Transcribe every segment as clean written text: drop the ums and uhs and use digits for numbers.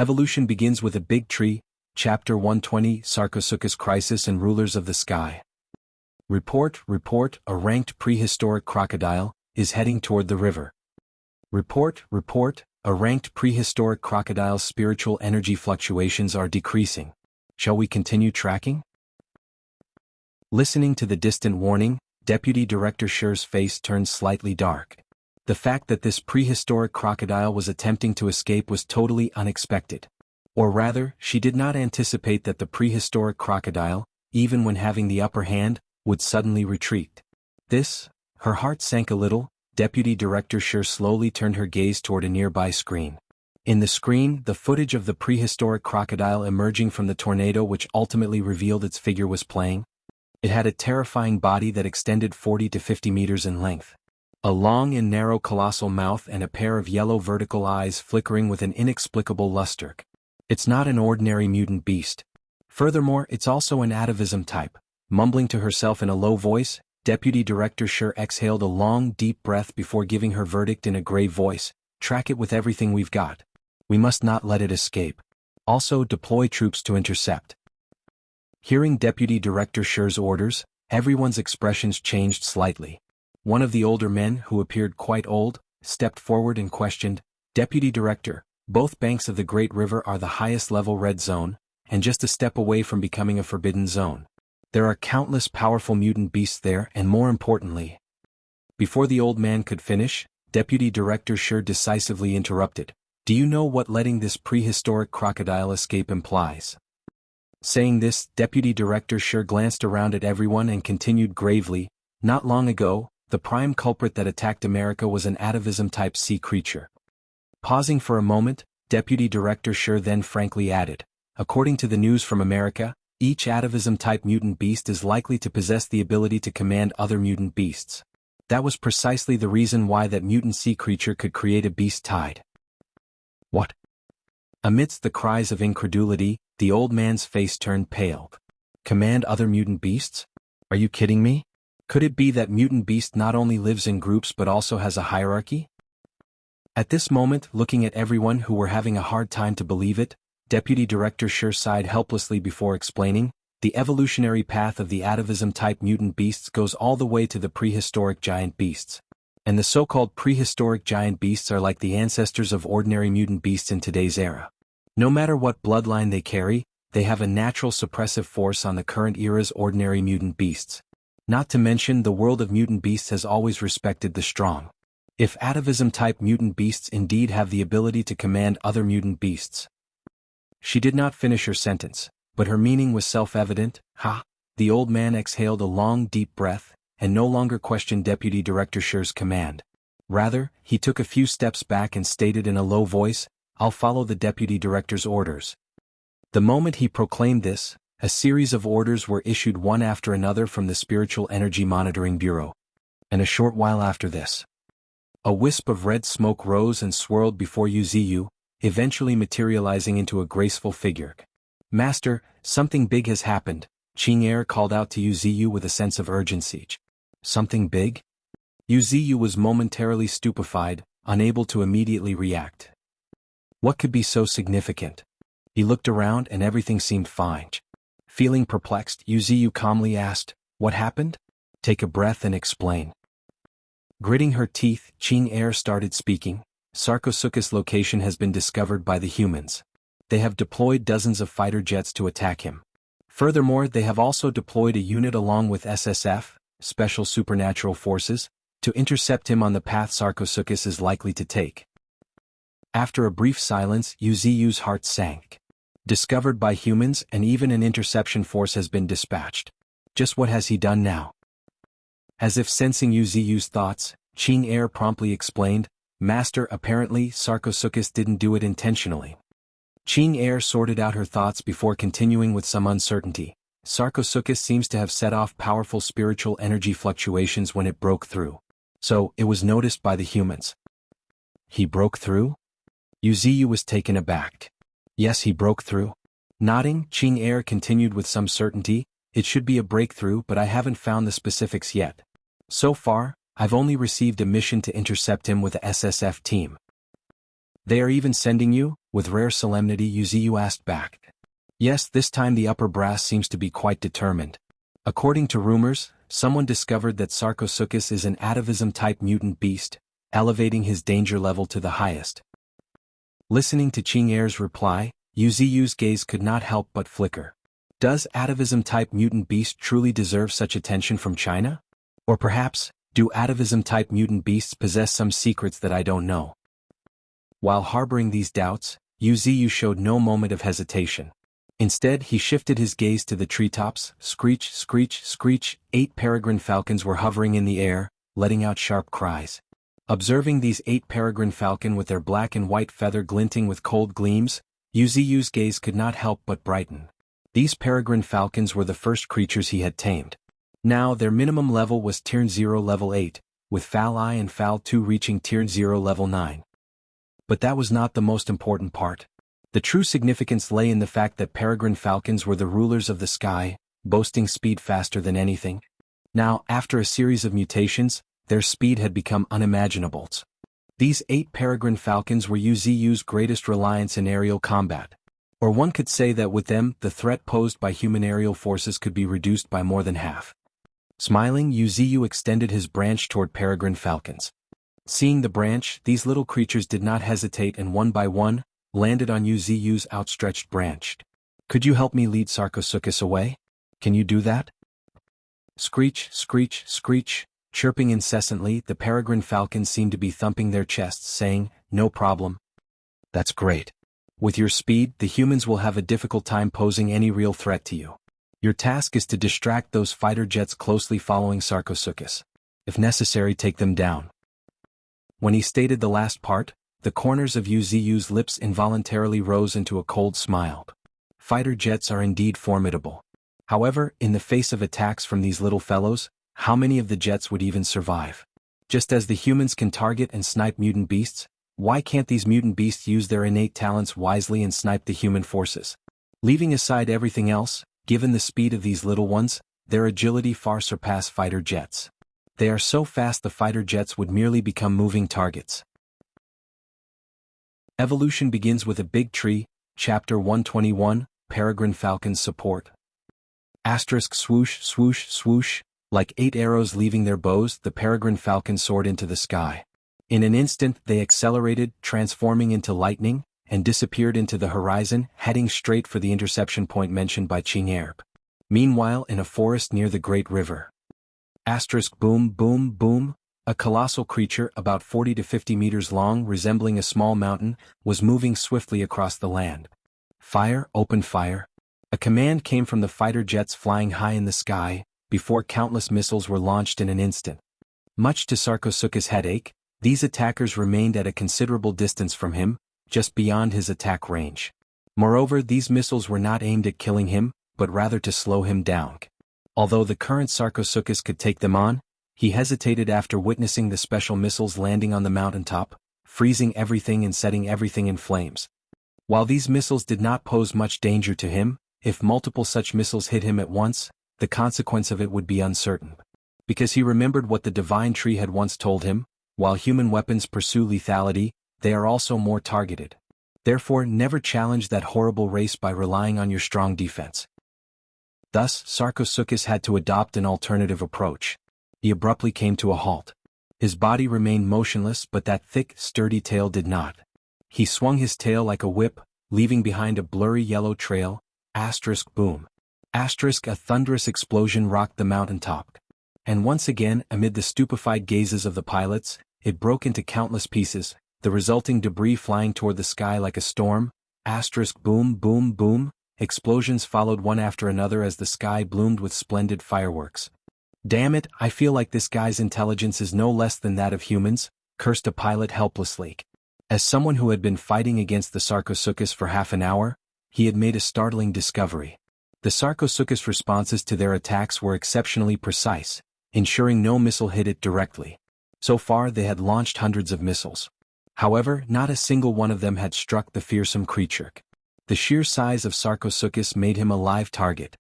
Evolution begins with a big tree. Chapter 120, Sarcosuchus Crisis and Rulers of the Sky. Report, a ranked prehistoric crocodile is heading toward the river. Report, a ranked prehistoric crocodile's spiritual energy fluctuations are decreasing. Shall we continue tracking? Listening to the distant warning, Deputy Director Scher's face turned slightly dark. The fact that this prehistoric crocodile was attempting to escape was totally unexpected. Or rather, she did not anticipate that the prehistoric crocodile, even when having the upper hand, would suddenly retreat. Her heart sank a little. Deputy Director Scher slowly turned her gaze toward a nearby screen. In the screen, the footage of the prehistoric crocodile emerging from the tornado which ultimately revealed its figure was playing. It had a terrifying body that extended 40 to 50 meters in length. A long and narrow colossal mouth and a pair of yellow vertical eyes flickering with an inexplicable luster. It's not an ordinary mutant beast. Furthermore, it's also an atavism type. Mumbling to herself in a low voice, Deputy Director Scher exhaled a long, deep breath before giving her verdict in a grave voice. Track it with everything we've got. We must not let it escape. Also, deploy troops to intercept. Hearing Deputy Director Scher's orders, everyone's expressions changed slightly. One of the older men, who appeared quite old, stepped forward and questioned, "Deputy Director, both banks of the Great River are the highest level red zone, and just a step away from becoming a forbidden zone. There are countless powerful mutant beasts there, and more importantly..." Before the old man could finish, Deputy Director Scher decisively interrupted. "Do you know what letting this prehistoric crocodile escape implies?" Saying this, Deputy Director Scher glanced around at everyone and continued gravely, "Not long ago, the prime culprit that attacked America was an atavism-type sea creature." Pausing for a moment, Deputy Director Scher then frankly added, "According to the news from America, each atavism-type mutant beast is likely to possess the ability to command other mutant beasts. That was precisely the reason why that mutant sea creature could create a beast tide." "What?" Amidst the cries of incredulity, the old man's face turned pale. "Command other mutant beasts? Are you kidding me? Could it be that mutant beast not only lives in groups but also has a hierarchy?" At this moment, looking at everyone who were having a hard time to believe it, Deputy Director Scher sighed helplessly before explaining, "The evolutionary path of the atavism-type mutant beasts goes all the way to the prehistoric giant beasts. And the so-called prehistoric giant beasts are like the ancestors of ordinary mutant beasts in today's era. No matter what bloodline they carry, they have a natural suppressive force on the current era's ordinary mutant beasts. Not to mention, the world of mutant beasts has always respected the strong. If atavism-type mutant beasts indeed have the ability to command other mutant beasts..." She did not finish her sentence, but her meaning was self-evident. The old man exhaled a long, deep breath, and no longer questioned Deputy Director Scher's command. Rather, he took a few steps back and stated in a low voice, "I'll follow the Deputy Director's orders." The moment he proclaimed this, a series of orders were issued one after another from the Spiritual Energy Monitoring Bureau. And a short while after this, a wisp of red smoke rose and swirled before Wuxia, eventually materializing into a graceful figure. "Master, something big has happened," Qing called out to Wuxia with a sense of urgency. "Something big?" Wuxia was momentarily stupefied, unable to immediately react. What could be so significant? He looked around and everything seemed fine. Feeling perplexed, Wuxia calmly asked, "What happened? Take a breath and explain." Gritting her teeth, Qing started speaking. "Sarcosuchus' location has been discovered by the humans. They have deployed dozens of fighter jets to attack him. Furthermore, they have also deployed a unit along with SSF, Special Supernatural Forces, to intercept him on the path Sarcosuchus is likely to take." After a brief silence, Wuxia's heart sank. Discovered by humans, and even an interception force has been dispatched. Just what has he done now? As if sensing Wuxia's thoughts, Qing promptly explained, "Master, apparently Sarcosuchus didn't do it intentionally." Qing sorted out her thoughts before continuing with some uncertainty. "Sarcosuchus seems to have set off powerful spiritual energy fluctuations when it broke through. So, it was noticed by the humans." "He broke through?" Wuxia was taken aback. "Yes, he broke through." Nodding, Qing continued with some certainty, "It should be a breakthrough, but I haven't found the specifics yet. So far, I've only received a mission to intercept him with a SSF team." They are even sending you? With rare solemnity Yuziyu asked back. Yes, this time the upper brass seems to be quite determined. According to rumors, someone discovered that Sarcosuchus is an atavism-type mutant beast, elevating his danger level to the highest. Listening to Qing Er's reply, Yuziyu's gaze could not help but flicker. Does atavism-type mutant beast truly deserve such attention from China? Or perhaps, do atavism-type mutant beasts possess some secrets that I don't know? While harboring these doubts, Yuziyu showed no moment of hesitation. Instead, he shifted his gaze to the treetops. Screech, screech, screech. 8 peregrine falcons were hovering in the air, letting out sharp cries. Observing these 8 peregrine falcon with their black and white feather glinting with cold gleams, Yuziyu's gaze could not help but brighten. These peregrine falcons were the first creatures he had tamed. Now their minimum level was Tier 0 level 8, with Fal I and Fal 2 reaching Tier 0 level 9. But that was not the most important part. The true significance lay in the fact that peregrine falcons were the rulers of the sky, boasting speed faster than anything. Now, after a series of mutations, their speed had become unimaginable. These 8 peregrine falcons were Yuziyu's greatest reliance in aerial combat. Or one could say that with them, the threat posed by human aerial forces could be reduced by more than half. Smiling, Yuziyu extended his branch toward peregrine falcons. Seeing the branch, these little creatures did not hesitate and one by one, landed on Yuziyu's outstretched branch. Could you help me lead Sarcosuchus away? Can you do that? Screech, screech, screech. Chirping incessantly, the peregrine falcons seemed to be thumping their chests, saying, "No problem." That's great. With your speed, the humans will have a difficult time posing any real threat to you. Your task is to distract those fighter jets closely following Sarcosuchus. If necessary, take them down. When he stated the last part, the corners of Yuziyu's lips involuntarily rose into a cold smile. Fighter jets are indeed formidable. However, in the face of attacks from these little fellows, how many of the jets would even survive? Just as the humans can target and snipe mutant beasts, why can't these mutant beasts use their innate talents wisely and snipe the human forces? Leaving aside everything else, given the speed of these little ones, their agility far surpass fighter jets. They are so fast the fighter jets would merely become moving targets. Evolution begins with a big tree, Chapter 121, Peregrine Falcons Support. Asterisk swoosh, swoosh, swoosh. Like 8 arrows leaving their bows, the peregrine falcon soared into the sky. In an instant, they accelerated, transforming into lightning, and disappeared into the horizon, heading straight for the interception point mentioned by Qing Er. Meanwhile, in a forest near the Great River. Asterisk boom, boom, boom. A colossal creature, about 40 to 50 meters long, resembling a small mountain, was moving swiftly across the land. Fire, open fire. A command came from the fighter jets flying high in the sky, before countless missiles were launched in an instant. Much to Sarcosuchus' headache, these attackers remained at a considerable distance from him, just beyond his attack range. Moreover, these missiles were not aimed at killing him, but rather to slow him down. Although the current Sarcosuchus could take them on, he hesitated after witnessing the special missiles landing on the mountaintop, freezing everything and setting everything in flames. While these missiles did not pose much danger to him, if multiple such missiles hit him at once, the consequence of it would be uncertain. Because he remembered what the divine tree had once told him, while human weapons pursue lethality, they are also more targeted. Therefore, never challenge that horrible race by relying on your strong defense. Thus, Sarcosuchus had to adopt an alternative approach. He abruptly came to a halt. His body remained motionless, but that thick, sturdy tail did not. He swung his tail like a whip, leaving behind a blurry yellow trail. Asterisk boom. Asterisk a thunderous explosion rocked the mountaintop. And once again, amid the stupefied gazes of the pilots, it broke into countless pieces, the resulting debris flying toward the sky like a storm. Asterisk boom, boom, boom. Explosions followed one after another as the sky bloomed with splendid fireworks. Damn it, I feel like this guy's intelligence is no less than that of humans, cursed a pilot helplessly. As someone who had been fighting against the Sarcosuchus for half an hour, he had made a startling discovery. The Sarcosuchus responses to their attacks were exceptionally precise, ensuring no missile hit it directly. So far they had launched hundreds of missiles. However, not a single one of them had struck the fearsome creature. The sheer size of Sarcosuchus made him a live target.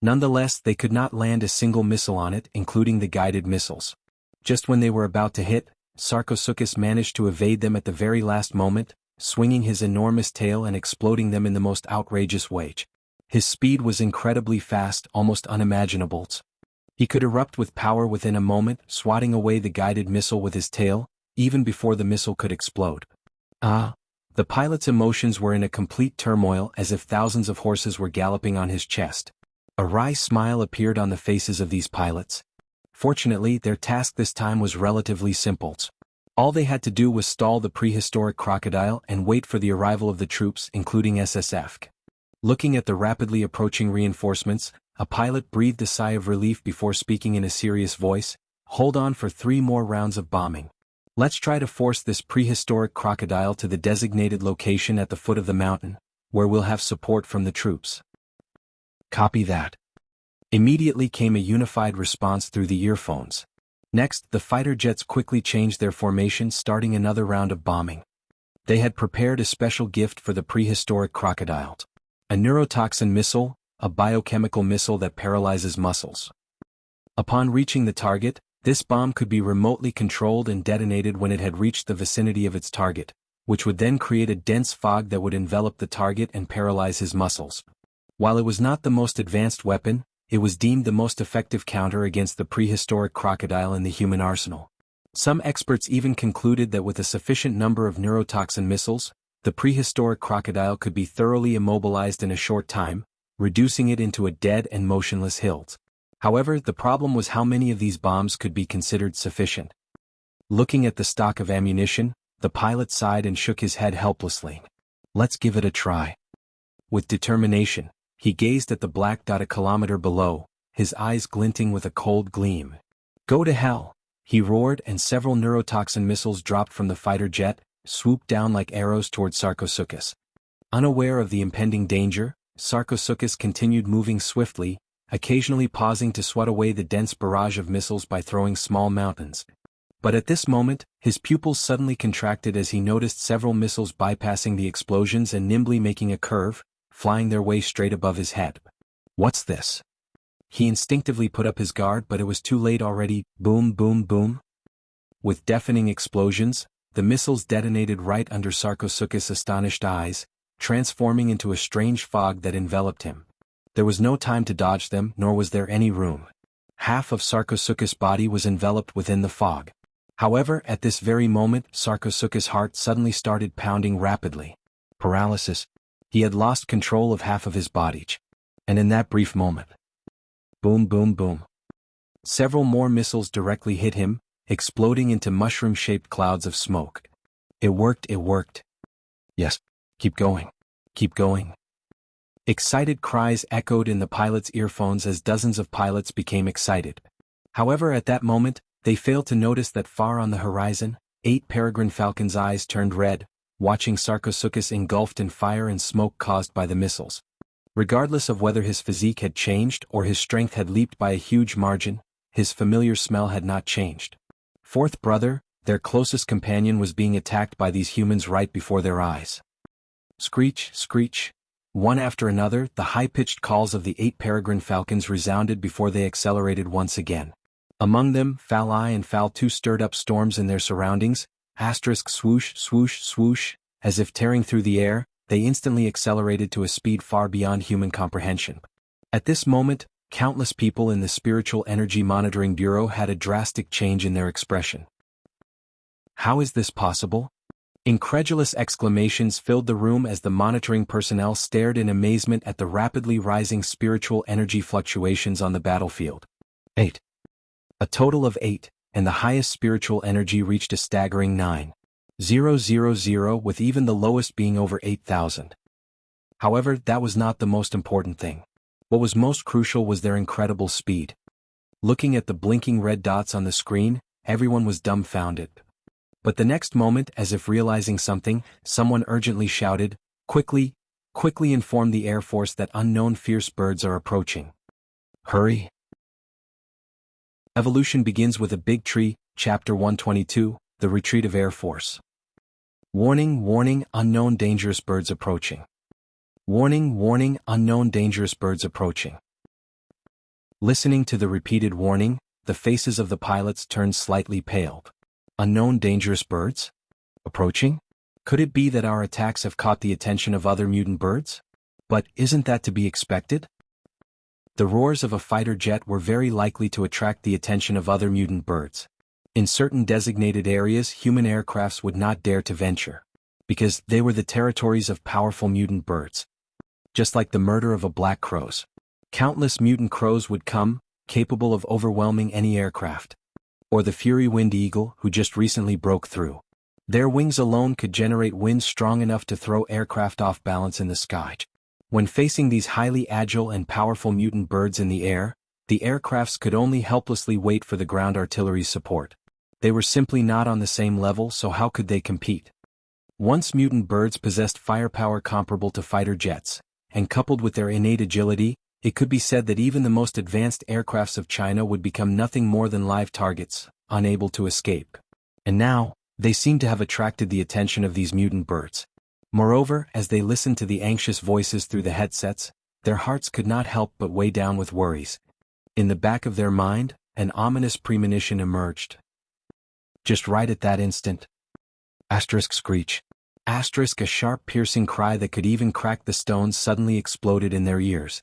Nonetheless, they could not land a single missile on it, including the guided missiles. Just when they were about to hit, Sarcosuchus managed to evade them at the very last moment, swinging his enormous tail and exploding them in the most outrageous way. His speed was incredibly fast, almost unimaginable. He could erupt with power within a moment, swatting away the guided missile with his tail, even before the missile could explode. The pilot's emotions were in a complete turmoil, as if thousands of horses were galloping on his chest. A wry smile appeared on the faces of these pilots. Fortunately, their task this time was relatively simple. All they had to do was stall the prehistoric crocodile and wait for the arrival of the troops, including SSF. Looking at the rapidly approaching reinforcements, a pilot breathed a sigh of relief before speaking in a serious voice, "Hold on for 3 more rounds of bombing. Let's try to force this prehistoric crocodile to the designated location at the foot of the mountain, where we'll have support from the troops." "Copy that." Immediately came a unified response through the earphones. Next, the fighter jets quickly changed their formation, starting another round of bombing. They had prepared a special gift for the prehistoric crocodile. A neurotoxin missile, a biochemical missile that paralyzes muscles. Upon reaching the target, this bomb could be remotely controlled and detonated when it had reached the vicinity of its target, which would then create a dense fog that would envelop the target and paralyze his muscles. While it was not the most advanced weapon, it was deemed the most effective counter against the prehistoric crocodile in the human arsenal. Some experts even concluded that with a sufficient number of neurotoxin missiles, the prehistoric crocodile could be thoroughly immobilized in a short time, reducing it into a dead and motionless hilt. However, the problem was how many of these bombs could be considered sufficient. Looking at the stock of ammunition, the pilot sighed and shook his head helplessly. "Let's give it a try." With determination, he gazed at the black dot a kilometer below, his eyes glinting with a cold gleam. "Go to hell!" he roared, and several neurotoxin missiles dropped from the fighter jet, swooped down like arrows toward Sarcosuchus. Unaware of the impending danger, Sarcosuchus continued moving swiftly, occasionally pausing to swat away the dense barrage of missiles by throwing small mountains. But at this moment, his pupils suddenly contracted as he noticed several missiles bypassing the explosions and nimbly making a curve, flying their way straight above his head. "What's this?" He instinctively put up his guard, but it was too late already. Boom, boom, boom. With deafening explosions, the missiles detonated right under Sarcosuchus' astonished eyes, transforming into a strange fog that enveloped him. There was no time to dodge them, nor was there any room. Half of Sarcosuchus' body was enveloped within the fog. However, at this very moment, Sarcosuchus' heart suddenly started pounding rapidly. Paralysis. He had lost control of half of his body. And in that brief moment, boom, boom, boom. Several more missiles directly hit him, exploding into mushroom-shaped clouds of smoke. It worked, it worked. Yes, keep going. Keep going. Excited cries echoed in the pilot's earphones as dozens of pilots became excited. However, at that moment, they failed to notice that far on the horizon, 8 peregrine falcons' eyes turned red, watching Sarcosuchus engulfed in fire and smoke caused by the missiles. Regardless of whether his physique had changed or his strength had leaped by a huge margin, his familiar smell had not changed. Fourth brother, their closest companion, was being attacked by these humans right before their eyes. Screech, screech. One after another, the high-pitched calls of the 8 peregrine falcons resounded before they accelerated once again. Among them, Foul Eye and Foul 2 stirred up storms in their surroundings, swoosh, swoosh, swoosh, as if tearing through the air, they instantly accelerated to a speed far beyond human comprehension. At this moment, countless people in the Spiritual Energy Monitoring Bureau had a drastic change in their expression. How is this possible? Incredulous exclamations filled the room as the monitoring personnel stared in amazement at the rapidly rising spiritual energy fluctuations on the battlefield. 8. A total of 8, and the highest spiritual energy reached a staggering 9,000, with even the lowest being over 8,000. However, that was not the most important thing. What was most crucial was their incredible speed. Looking at the blinking red dots on the screen, everyone was dumbfounded. But the next moment, as if realizing something, someone urgently shouted, "Quickly, quickly inform the Air Force that unknown fierce birds are approaching. Hurry." Evolution begins with a big tree, Chapter 122, The Retreat of Air Force. Warning, warning, unknown dangerous birds approaching. Warning, warning, unknown dangerous birds approaching. Listening to the repeated warning, the faces of the pilots turned slightly pale. Unknown dangerous birds? Approaching? Could it be that our attacks have caught the attention of other mutant birds? But isn't that to be expected? The roars of a fighter jet were very likely to attract the attention of other mutant birds. In certain designated areas, human aircrafts would not dare to venture, because they were the territories of powerful mutant birds. Just like the murder of a black crows. Countless mutant crows would come, capable of overwhelming any aircraft. Or the Fury Wind Eagle, who just recently broke through. Their wings alone could generate winds strong enough to throw aircraft off balance in the sky. When facing these highly agile and powerful mutant birds in the air, the aircrafts could only helplessly wait for the ground artillery's support. They were simply not on the same level, so how could they compete? Once mutant birds possessed firepower comparable to fighter jets, and coupled with their innate agility, it could be said that even the most advanced aircrafts of China would become nothing more than live targets, unable to escape. And now, they seemed to have attracted the attention of these mutant birds. Moreover, as they listened to the anxious voices through the headsets, their hearts could not help but weigh down with worries. In the back of their mind, an ominous premonition emerged. Just right at that instant. Asterisk screech. Asterisk a sharp piercing cry that could even crack the stones suddenly exploded in their ears.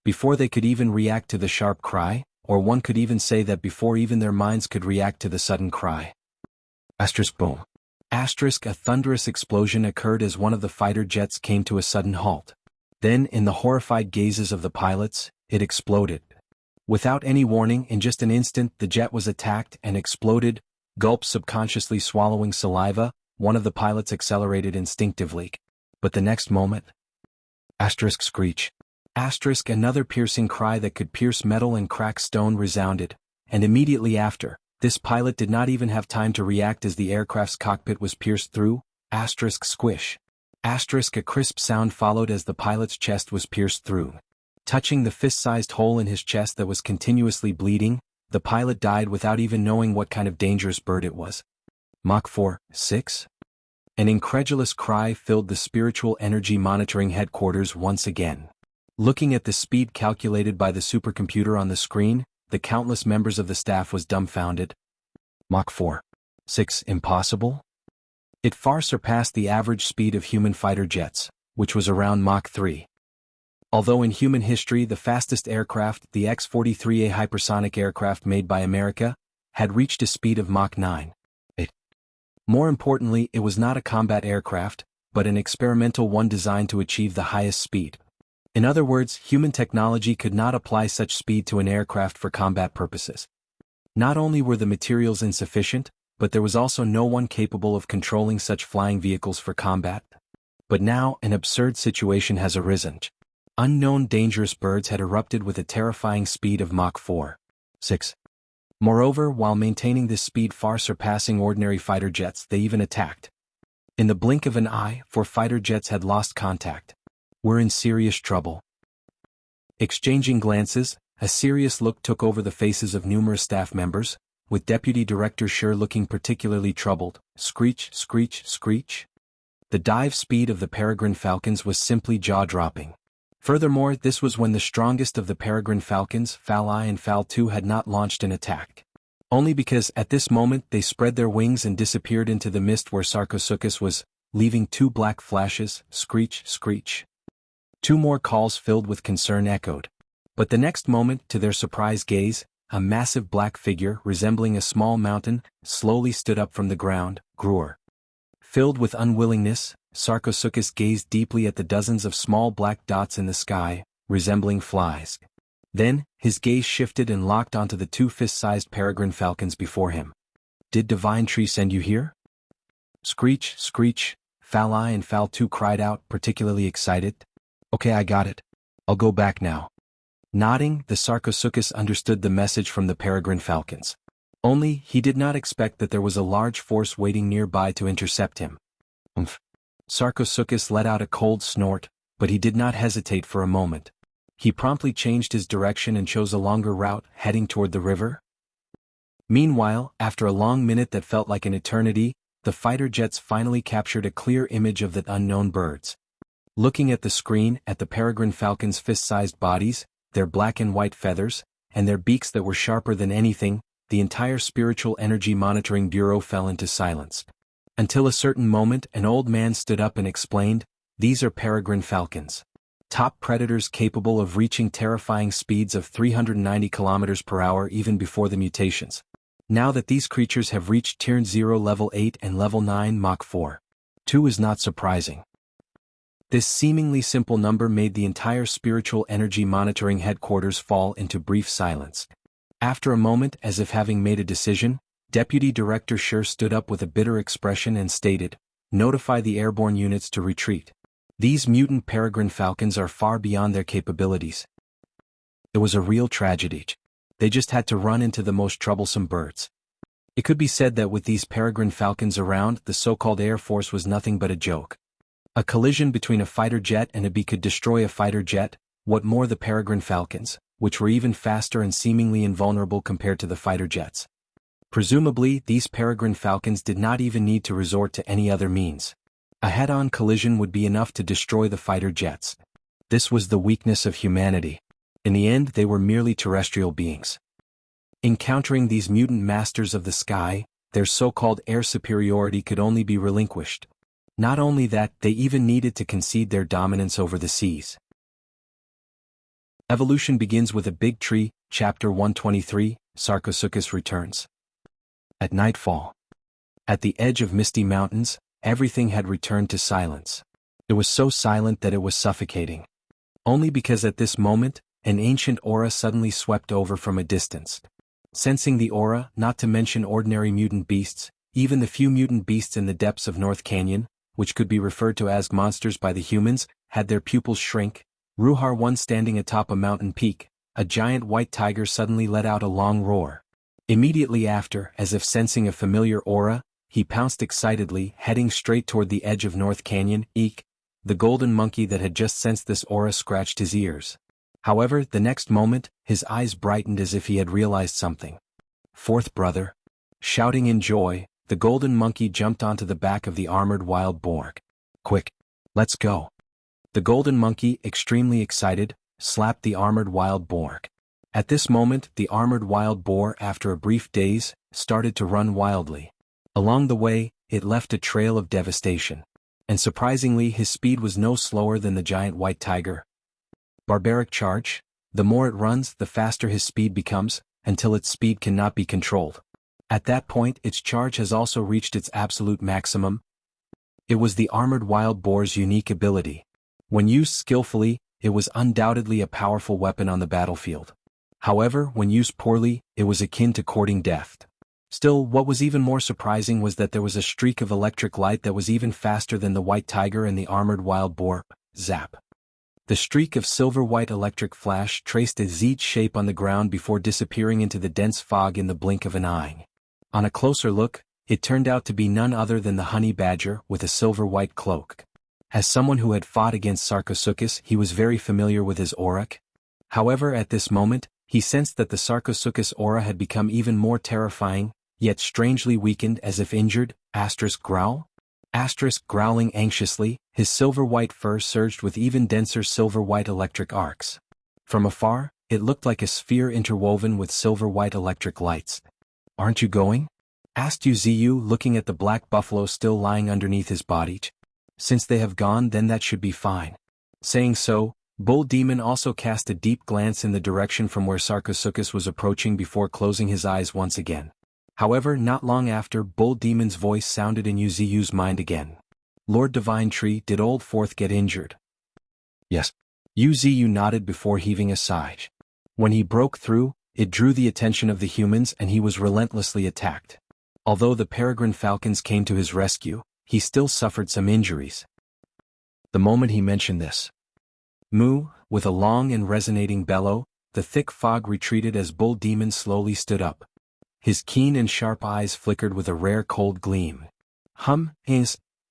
Before they could even react to the sharp cry, or one could even say that before even their minds could react to the sudden cry. Asterisk boom. Asterisk a thunderous explosion occurred as one of the fighter jets came to a sudden halt. Then, in the horrified gazes of the pilots, it exploded. Without any warning, in just an instant the jet was attacked and exploded. Gulp, subconsciously swallowing saliva, one of the pilots accelerated instinctively. But the next moment. Asterisk screech. Asterisk another piercing cry that could pierce metal and crack stone resounded, and immediately after, this pilot did not even have time to react as the aircraft's cockpit was pierced through. Asterisk squish. Asterisk a crisp sound followed as the pilot's chest was pierced through. Touching the fist-sized hole in his chest that was continuously bleeding, the pilot died without even knowing what kind of dangerous bird it was. Mach 4.6? An incredulous cry filled the spiritual energy monitoring headquarters once again. Looking at the speed calculated by the supercomputer on the screen, the countless members of the staff was dumbfounded. Mach 4.6 impossible? It far surpassed the average speed of human fighter jets, which was around Mach 3. Although in human history the fastest aircraft, the X-43A hypersonic aircraft made by America, had reached a speed of Mach 9. More importantly, it was not a combat aircraft, but an experimental one designed to achieve the highest speed. In other words, human technology could not apply such speed to an aircraft for combat purposes. Not only were the materials insufficient, but there was also no one capable of controlling such flying vehicles for combat. But now an absurd situation has arisen. Unknown dangerous birds had erupted with a terrifying speed of Mach 4.6. Moreover, while maintaining this speed far surpassing ordinary fighter jets, they even attacked. In the blink of an eye, 4 fighter jets had lost contact. We're in serious trouble. Exchanging glances, a serious look took over the faces of numerous staff members, with Deputy Director Scher looking particularly troubled. Screech, screech, screech. The dive speed of the Peregrine Falcons was simply jaw-dropping. Furthermore, this was when the strongest of the Peregrine Falcons, Fal I and Fal II, had not launched an attack. Only because, at this moment, they spread their wings and disappeared into the mist where Sarcosuchus was, leaving 2 black flashes. Screech, screech. 2 more calls filled with concern echoed. But the next moment, to their surprised gaze, a massive black figure, resembling a small mountain, slowly stood up from the ground. Gruer. Filled with unwillingness, Sarcosuchus gazed deeply at the dozens of small black dots in the sky, resembling flies. Then, his gaze shifted and locked onto the 2 fist-sized Peregrine Falcons before him. Did Divine Tree send you here? Screech, screech, Fal I and Fal II cried out, particularly excited. Okay, I got it. I'll go back now. Nodding, the Sarcosuchus understood the message from the Peregrine Falcons. Only, he did not expect that there was a large force waiting nearby to intercept him. Umph. Sarcosuchus let out a cold snort, but he did not hesitate for a moment. He promptly changed his direction and chose a longer route, heading toward the river. Meanwhile, after a long minute that felt like an eternity, the fighter jets finally captured a clear image of the unknown birds. Looking at the screen, at the Peregrine Falcons' fist-sized bodies, their black and white feathers, and their beaks that were sharper than anything, the entire Spiritual Energy Monitoring Bureau fell into silence. Until a certain moment an old man stood up and explained, "These are peregrine falcons. Top predators capable of reaching terrifying speeds of 390 kilometers per hour even before the mutations. Now that these creatures have reached Tier 0 level 8 and level 9 Mach 4. 2 is not surprising." This seemingly simple number made the entire spiritual energy monitoring headquarters fall into brief silence. After a moment, as if having made a decision, Deputy Director Scher stood up with a bitter expression and stated, "Notify the airborne units to retreat. These mutant peregrine falcons are far beyond their capabilities." It was a real tragedy. They just had to run into the most troublesome birds. It could be said that with these peregrine falcons around, the so-called Air Force was nothing but a joke. A collision between a fighter jet and a bee could destroy a fighter jet, what more the peregrine falcons, which were even faster and seemingly invulnerable compared to the fighter jets. Presumably, these peregrine falcons did not even need to resort to any other means. A head-on collision would be enough to destroy the fighter jets. This was the weakness of humanity. In the end, they were merely terrestrial beings. Encountering these mutant masters of the sky, their so-called air superiority could only be relinquished. Not only that, they even needed to concede their dominance over the seas. Evolution begins with a big tree, Chapter 123, Sarcosuchus returns. At nightfall. At the edge of misty mountains, everything had returned to silence. It was so silent that it was suffocating. Only because at this moment, an ancient aura suddenly swept over from a distance. Sensing the aura, not to mention ordinary mutant beasts, even the few mutant beasts in the depths of North Canyon, which could be referred to as monsters by the humans, had their pupils shrink. Ruhar one standing atop a mountain peak, a giant white tiger suddenly let out a long roar. Immediately after, as if sensing a familiar aura, he pounced excitedly, heading straight toward the edge of North Canyon. Eek! The golden monkey that had just sensed this aura scratched his ears. However, the next moment, his eyes brightened as if he had realized something. "Fourth brother." Shouting in joy, the golden monkey jumped onto the back of the armored wild boar. "Quick! Let's go." The golden monkey, extremely excited, slapped the armored wild boar. At this moment, the armored wild boar, after a brief daze, started to run wildly. Along the way, it left a trail of devastation. And surprisingly, his speed was no slower than the giant white tiger. Barbaric charge. The more it runs, the faster his speed becomes, until its speed cannot be controlled. At that point, its charge has also reached its absolute maximum. It was the armored wild boar's unique ability. When used skillfully, it was undoubtedly a powerful weapon on the battlefield. However, when used poorly, it was akin to courting death. Still, what was even more surprising was that there was a streak of electric light that was even faster than the white tiger and the armored wild boar. Zap! The streak of silver-white electric flash traced a Z shape on the ground before disappearing into the dense fog in the blink of an eye. On a closer look, it turned out to be none other than the honey badger with a silver-white cloak. As someone who had fought against Sarcosuchus, he was very familiar with his aura. However, at this moment, he sensed that the Sarcosuchus aura had become even more terrifying, yet strangely weakened as if injured. Growl? Growling anxiously, his silver-white fur surged with even denser silver-white electric arcs. From afar, it looked like a sphere interwoven with silver-white electric lights. "Aren't you going?" asked Uziu, looking at the black buffalo still lying underneath his body. "Since they have gone, then that should be fine." Saying so, Bull Demon also cast a deep glance in the direction from where Sarcosuchus was approaching before closing his eyes once again. However, not long after, Bull Demon's voice sounded in Uziu's mind again. "Lord Divine Tree, did Old Fourth get injured?" "Yes." Uziu nodded before heaving a sigh. When he broke through, it drew the attention of the humans and he was relentlessly attacked. Although the peregrine falcons came to his rescue, he still suffered some injuries. The moment he mentioned this, "Moo," with a long and resonating bellow, the thick fog retreated as Bull Demon slowly stood up. His keen and sharp eyes flickered with a rare cold gleam.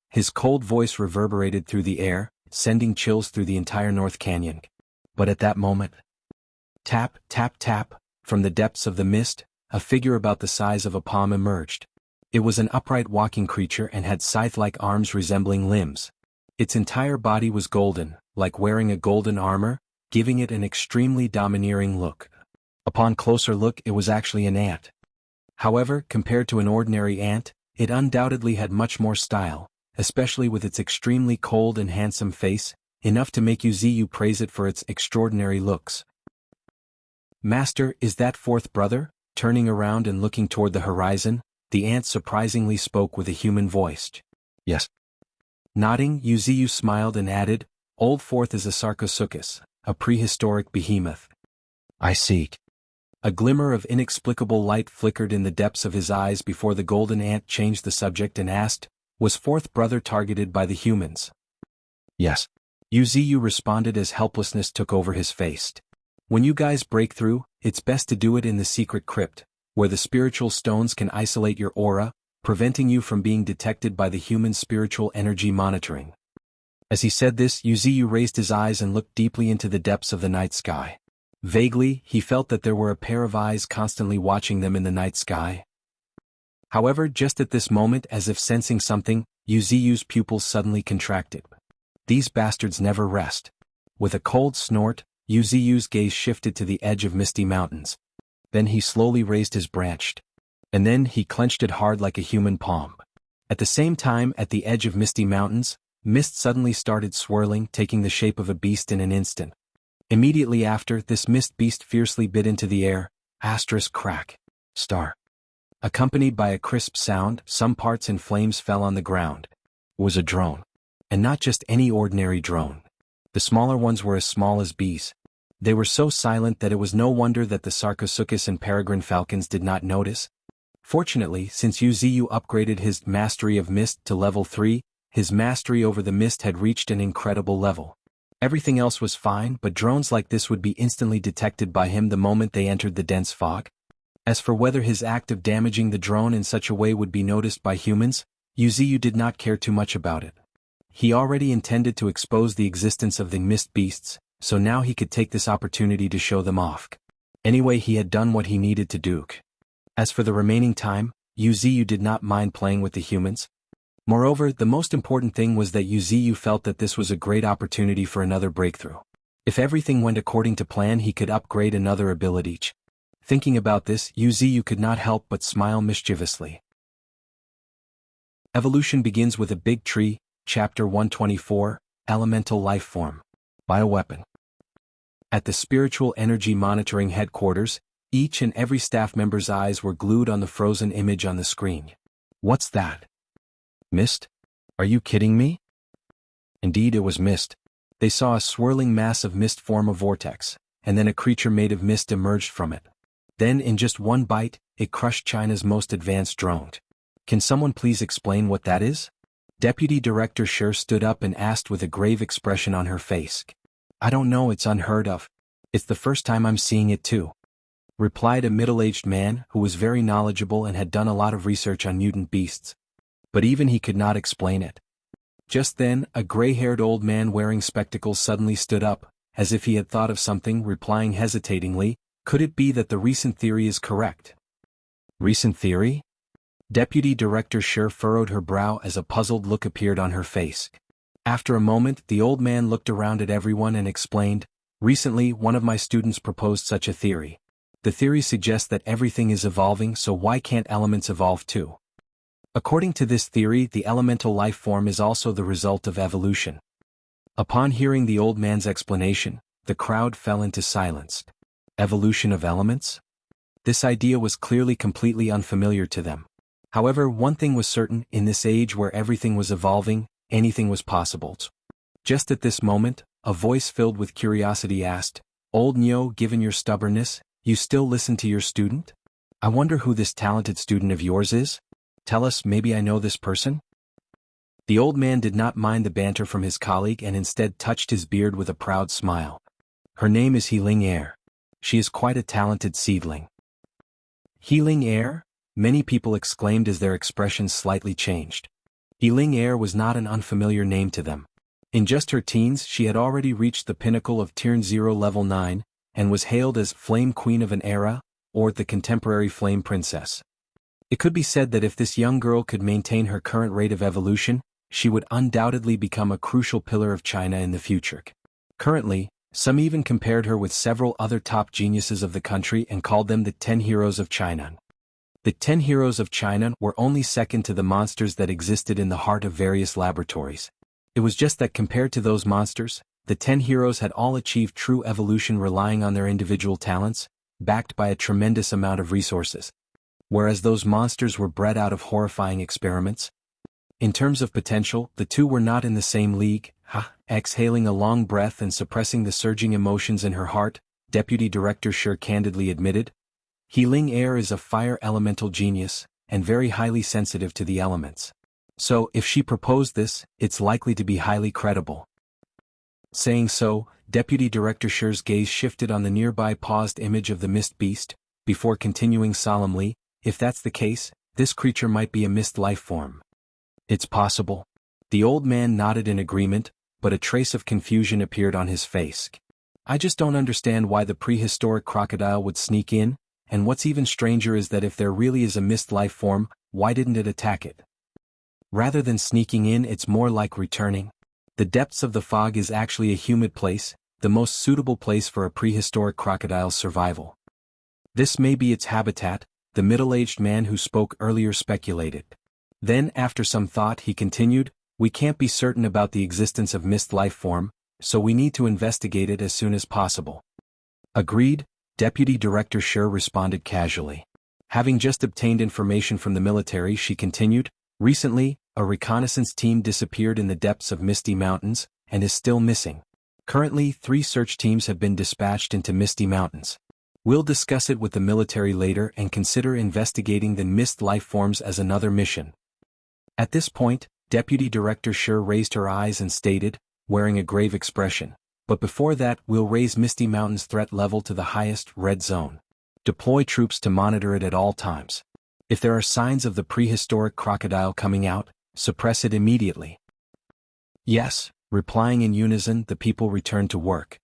His cold voice reverberated through the air, sending chills through the entire North Canyon. But at that moment, tap, tap, tap, from the depths of the mist, a figure about the size of a palm emerged. It was an upright walking creature and had scythe-like arms resembling limbs. Its entire body was golden, like wearing a golden armor, giving it an extremely domineering look. Upon closer look, it was actually an ant. However, compared to an ordinary ant, it undoubtedly had much more style, especially with its extremely cold and handsome face, enough to make Wuxia praise it for its extraordinary looks. "Master, is that fourth brother?" Turning around and looking toward the horizon, the ant surprisingly spoke with a human voice. Yes. Nodding, Wuxia smiled and added, "Old fourth is a Sarcosuchus, a prehistoric behemoth." I see. A glimmer of inexplicable light flickered in the depths of his eyes before the golden ant changed the subject and asked, "Was fourth brother targeted by the humans?" Yes. Wuxia responded as helplessness took over his face. "When you guys break through, it's best to do it in the secret crypt, where the spiritual stones can isolate your aura, preventing you from being detected by the human spiritual energy monitoring." As he said this, Wuxia raised his eyes and looked deeply into the depths of the night sky. Vaguely, he felt that there were a pair of eyes constantly watching them in the night sky. However, just at this moment, as if sensing something, Wuxia's pupils suddenly contracted. These bastards never rest. With a cold snort, Wuxia's gaze shifted to the edge of Misty Mountains. Then he slowly raised his branch. And then he clenched it hard like a human palm. At the same time, at the edge of Misty Mountains, mist suddenly started swirling, taking the shape of a beast in an instant. Immediately after, this mist beast fiercely bit into the air, crack, star. Accompanied by a crisp sound, some parts in flames fell on the ground. It was a drone. And not just any ordinary drone. The smaller ones were as small as bees. They were so silent that it was no wonder that the Sarcosuchus and peregrine falcons did not notice. Fortunately, since Wuxia upgraded his mastery of mist to level 3, his mastery over the mist had reached an incredible level. Everything else was fine, but drones like this would be instantly detected by him the moment they entered the dense fog. As for whether his act of damaging the drone in such a way would be noticed by humans, Wuxia did not care too much about it. He already intended to expose the existence of the mist beasts, so now he could take this opportunity to show them off. Anyway, he had done what he needed to do. As for the remaining time, Wuxia did not mind playing with the humans. Moreover, the most important thing was that Wuxia felt that this was a great opportunity for another breakthrough. If everything went according to plan, he could upgrade another ability. Thinking about this, Wuxia could not help but smile mischievously. Evolution begins with a big tree, Chapter 124, Elemental Life Form. Bioweapon. At the Spiritual Energy Monitoring Headquarters, each and every staff member's eyes were glued on the frozen image on the screen. What's that? Mist? Are you kidding me? Indeed, it was mist. They saw a swirling mass of mist form a vortex, and then a creature made of mist emerged from it. Then, in just one bite, it crushed China's most advanced drone. Can someone please explain what that is? Deputy Director Sher stood up and asked with a grave expression on her face. I don't know, it's unheard of. It's the first time I'm seeing it too, replied a middle-aged man who was very knowledgeable and had done a lot of research on mutant beasts. But even he could not explain it. Just then, a gray-haired old man wearing spectacles suddenly stood up, as if he had thought of something, replying hesitatingly, could it be that the recent theory is correct? Recent theory? Deputy Director Sher furrowed her brow as a puzzled look appeared on her face. After a moment, the old man looked around at everyone and explained, recently one of my students proposed such a theory. The theory suggests that everything is evolving, so why can't elements evolve too? According to this theory, the elemental life form is also the result of evolution. Upon hearing the old man's explanation, the crowd fell into silence. Evolution of elements? This idea was clearly completely unfamiliar to them. However, one thing was certain, in this age where everything was evolving, anything was possible. Just at this moment, a voice filled with curiosity asked, Old Nyo, given your stubbornness, you still listen to your student? I wonder who this talented student of yours is? Tell us, maybe I know this person? The old man did not mind the banter from his colleague and instead touched his beard with a proud smile. Her name is Healing Air. She is quite a talented seedling. Healing Air? Many people exclaimed as their expressions slightly changed. Healing Air was not an unfamiliar name to them. In just her teens, she had already reached the pinnacle of Tier 0 Level 9, and was hailed as Flame Queen of an Era, or the contemporary Flame Princess. It could be said that if this young girl could maintain her current rate of evolution, she would undoubtedly become a crucial pillar of China in the future. Currently, some even compared her with several other top geniuses of the country and called them the 10 heroes of China. The 10 heroes of China were only second to the monsters that existed in the heart of various laboratories. It was just that compared to those monsters, the 10 heroes had all achieved true evolution relying on their individual talents, backed by a tremendous amount of resources. Whereas those monsters were bred out of horrifying experiments. In terms of potential, the two were not in the same league. Exhaling a long breath and suppressing the surging emotions in her heart, Deputy Director Shi candidly admitted, Healing Air is a fire elemental genius, and very highly sensitive to the elements. So, if she proposed this, it's likely to be highly credible. Saying so, Deputy Director Shi's gaze shifted on the nearby paused image of the mist beast, before continuing solemnly, if that's the case, this creature might be a mist life form. It's possible. The old man nodded in agreement, but a trace of confusion appeared on his face. I just don't understand why the prehistoric crocodile would sneak in, and what's even stranger is that if there really is a mist life form, why didn't it attack it? Rather than sneaking in, it's more like returning. The depths of the fog is actually a humid place, the most suitable place for a prehistoric crocodile's survival. This may be its habitat, the middle-aged man who spoke earlier speculated. Then, after some thought, he continued, we can't be certain about the existence of mist life form, so we need to investigate it as soon as possible. Agreed, Deputy Director Shi responded casually. Having just obtained information from the military, she continued, recently, a reconnaissance team disappeared in the depths of Misty Mountains, and is still missing. Currently, 3 search teams have been dispatched into Misty Mountains. We'll discuss it with the military later and consider investigating the mist life forms as another mission. At this point, Deputy Director Shi raised her eyes and stated, wearing a grave expression, but before that we'll raise Misty Mountain's threat level to the highest red zone. Deploy troops to monitor it at all times. If there are signs of the prehistoric crocodile coming out, suppress it immediately. Yes, replying in unison, the people returned to work.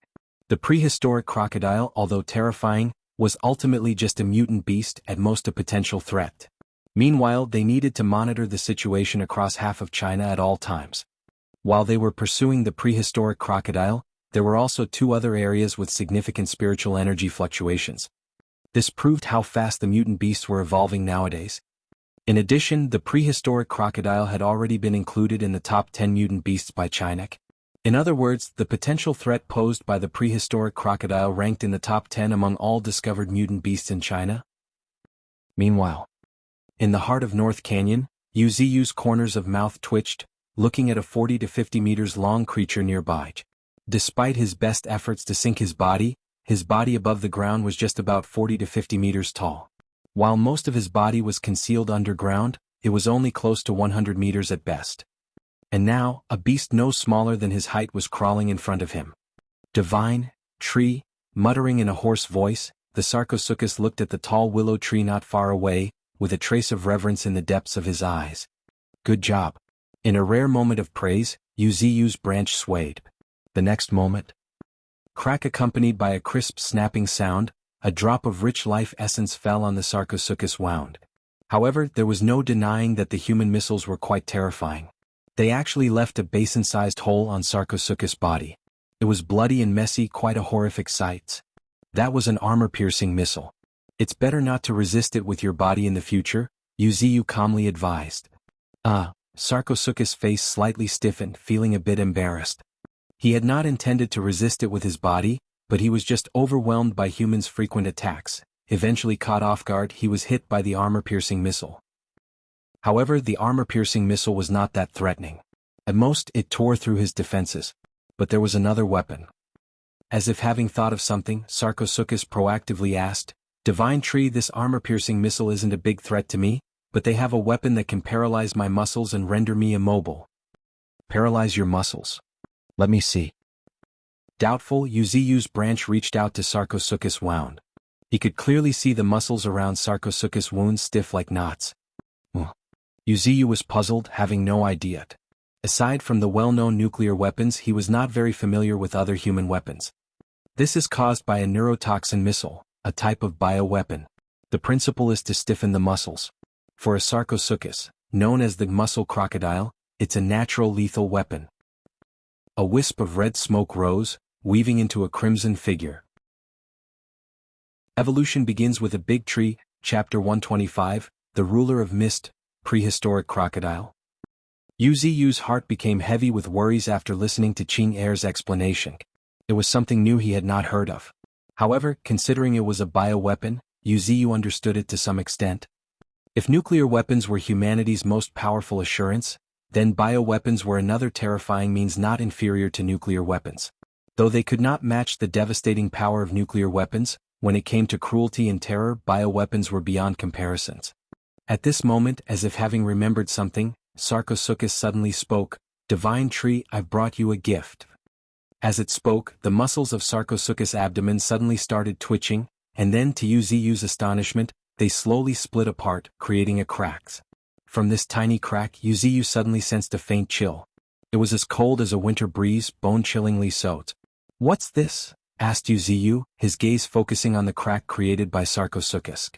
The prehistoric crocodile, although terrifying, was ultimately just a mutant beast, at most a potential threat. Meanwhile, they needed to monitor the situation across half of China at all times. While they were pursuing the prehistoric crocodile, there were also 2 other areas with significant spiritual energy fluctuations. This proved how fast the mutant beasts were evolving nowadays. In addition, the prehistoric crocodile had already been included in the top 10 mutant beasts by China. In other words, the potential threat posed by the prehistoric crocodile ranked in the top 10 among all discovered mutant beasts in China. Meanwhile, in the heart of North Canyon, Yu's corners of mouth twitched, looking at a 40 to 50 meters long creature nearby. Despite his best efforts to sink his body above the ground was just about 40 to 50 meters tall. While most of his body was concealed underground, it was only close to 100 meters at best. And now, a beast no smaller than his height was crawling in front of him. Divine, tree, muttering in a hoarse voice, the Sarcosuchus looked at the tall willow tree not far away, with a trace of reverence in the depths of his eyes. Good job. In a rare moment of praise, Yu's branch swayed. The next moment, crack accompanied by a crisp snapping sound, a drop of rich life essence fell on the Sarcosuchus wound. However, there was no denying that the human missiles were quite terrifying. They actually left a basin-sized hole on Sarcosuchus' body. It was bloody and messy, quite a horrific sight. That was an armor-piercing missile. It's better not to resist it with your body in the future, Yu calmly advised. Sarcosuchus' face slightly stiffened, feeling a bit embarrassed. He had not intended to resist it with his body, but he was just overwhelmed by humans' frequent attacks. Eventually caught off guard, he was hit by the armor-piercing missile. However, the armor-piercing missile was not that threatening. At most, it tore through his defenses. But there was another weapon. As if having thought of something, Sarcosuchus proactively asked, Divine Tree, this armor-piercing missile isn't a big threat to me, but they have a weapon that can paralyze my muscles and render me immobile. Paralyze your muscles? Let me see. Doubtful, Yu's branch reached out to Sarcosuchus' wound. He could clearly see the muscles around Sarcosuchus' wounds stiff like knots. Yu was puzzled, having no idea. Aside from the well-known nuclear weapons, he was not very familiar with other human weapons. This is caused by a neurotoxin missile, a type of bioweapon. The principle is to stiffen the muscles. For a Sarcosuchus, known as the muscle crocodile, it's a natural lethal weapon. A wisp of red smoke rose, weaving into a crimson figure. Evolution begins with a big tree, Chapter 125, The Ruler of Mist, Prehistoric Crocodile. Yu's heart became heavy with worries after listening to Qing Er's explanation. It was something new he had not heard of. However, considering it was a bioweapon, Yu understood it to some extent. If nuclear weapons were humanity's most powerful assurance, then bioweapons were another terrifying means not inferior to nuclear weapons. Though they could not match the devastating power of nuclear weapons, when it came to cruelty and terror, bioweapons were beyond comparisons. At this moment, as if having remembered something, Sarcosuchus suddenly spoke, "Divine tree, I've brought you a gift." As it spoke, the muscles of Sarcosuchus' abdomen suddenly started twitching, and then to Yu's astonishment, they slowly split apart, creating a crack. From this tiny crack, Yu suddenly sensed a faint chill. It was as cold as a winter breeze, bone-chillingly so. "What's this?" asked Yu, his gaze focusing on the crack created by Sarcosuchus.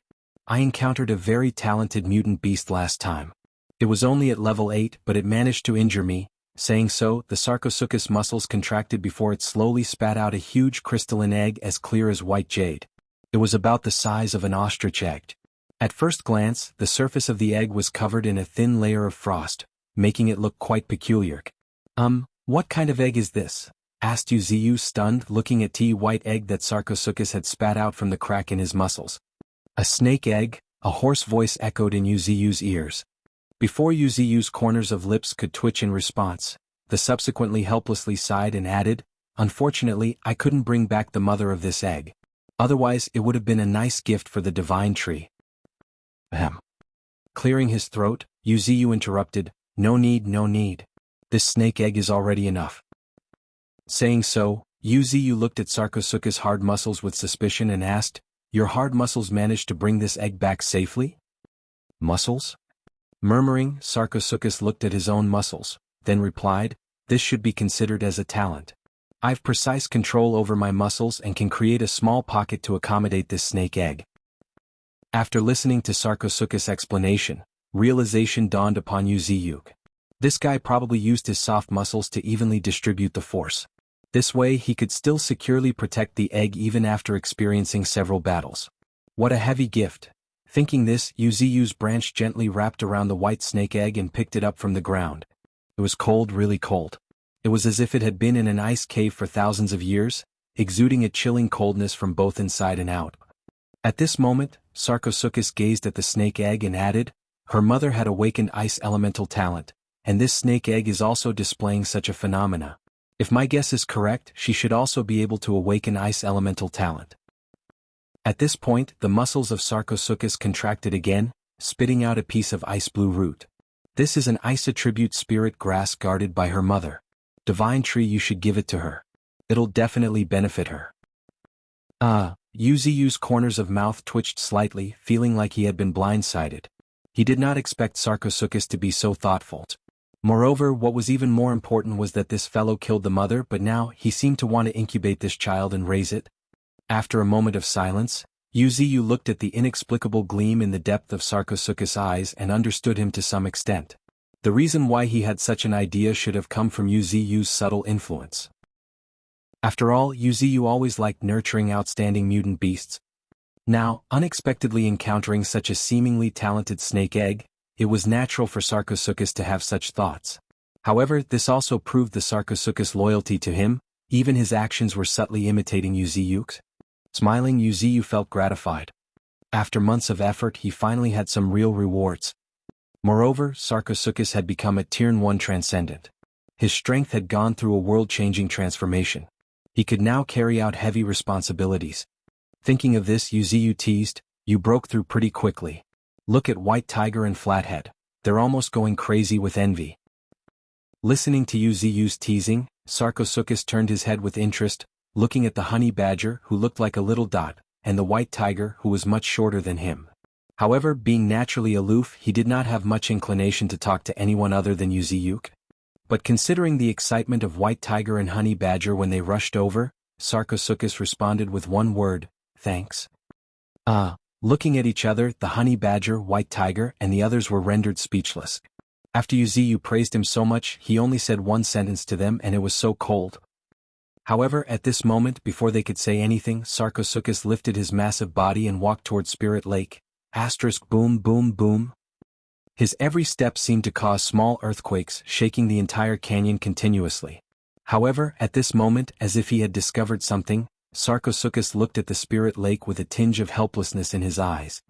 "I encountered a very talented mutant beast last time. It was only at level 8, but it managed to injure me." Saying so, the Sarcosuchus muscles contracted before it slowly spat out a huge crystalline egg as clear as white jade. It was about the size of an ostrich egg. At first glance, the surface of the egg was covered in a thin layer of frost, making it look quite peculiar. What kind of egg is this?" asked Yu, stunned, looking at the white egg that Sarcosuchus had spat out from the crack in his muscles. "A snake egg," a hoarse voice echoed in Yu's ears. Before Yu's corners of lips could twitch in response, the subsequently helplessly sighed and added, "Unfortunately, I couldn't bring back the mother of this egg. Otherwise, it would have been a nice gift for the divine tree." Ahem. Clearing his throat, Yu interrupted, No need. This snake egg is already enough." Saying so, Yu looked at Sarcosuchus' hard muscles with suspicion and asked, "Your hard muscles managed to bring this egg back safely?" "Muscles?" Murmuring, Sarcosuchus looked at his own muscles, then replied, "This should be considered as a talent. I've precise control over my muscles and can create a small pocket to accommodate this snake egg." After listening to Sarcosuchus' explanation, realization dawned upon Yu. This guy probably used his soft muscles to evenly distribute the force. This way he could still securely protect the egg even after experiencing several battles. What a heavy gift. Thinking this, Yu's branch gently wrapped around the white snake egg and picked it up from the ground. It was cold, really cold. It was as if it had been in an ice cave for thousands of years, exuding a chilling coldness from both inside and out. At this moment, Sarcosuchus gazed at the snake egg and added, "Her mother had awakened ice elemental talent, and this snake egg is also displaying such a phenomena. If my guess is correct, she should also be able to awaken ice elemental talent." At this point, the muscles of Sarcosuchus contracted again, spitting out a piece of ice blue root. "This is an ice attribute spirit grass guarded by her mother. Divine tree, you should give it to her. It'll definitely benefit her." Yu's corners of mouth twitched slightly, feeling like he had been blindsided. He did not expect Sarcosuchus to be so thoughtful. Moreover, what was even more important was that this fellow killed the mother, but now he seemed to want to incubate this child and raise it. After a moment of silence, Yu looked at the inexplicable gleam in the depth of Sarcosuchus' eyes and understood him to some extent. The reason why he had such an idea should have come from Yu's subtle influence. After all, Yu always liked nurturing outstanding mutant beasts. Now, unexpectedly encountering such a seemingly talented snake egg, it was natural for Sarcosuchus to have such thoughts. However, this also proved the Sarcosuchus' loyalty to him, even his actions were subtly imitating Yu's. Smiling, Yu felt gratified. After months of effort, he finally had some real rewards. Moreover, Sarcosuchus had become a Tier 1 transcendent. His strength had gone through a world-changing transformation. He could now carry out heavy responsibilities. Thinking of this, Yu teased, "You broke through pretty quickly. Look at White Tiger and Flathead, they're almost going crazy with envy." Listening to Yu's teasing, Sarcosuchus turned his head with interest, looking at the honey badger who looked like a little dot, and the white tiger who was much shorter than him. However, being naturally aloof, he did not have much inclination to talk to anyone other than Yu. But considering the excitement of White Tiger and Honey Badger when they rushed over, Sarcosuchus responded with one word, "Thanks." Looking at each other, the Honey Badger, White Tiger, and the others were rendered speechless. After Yu praised him so much, he only said one sentence to them, and it was so cold. However, at this moment, before they could say anything, Sarcosuchus lifted his massive body and walked toward Spirit Lake. Asterisk boom boom boom. His every step seemed to cause small earthquakes, shaking the entire canyon continuously. However, at this moment, as if he had discovered something, Sarcosuchus looked at the spirit lake with a tinge of helplessness in his eyes.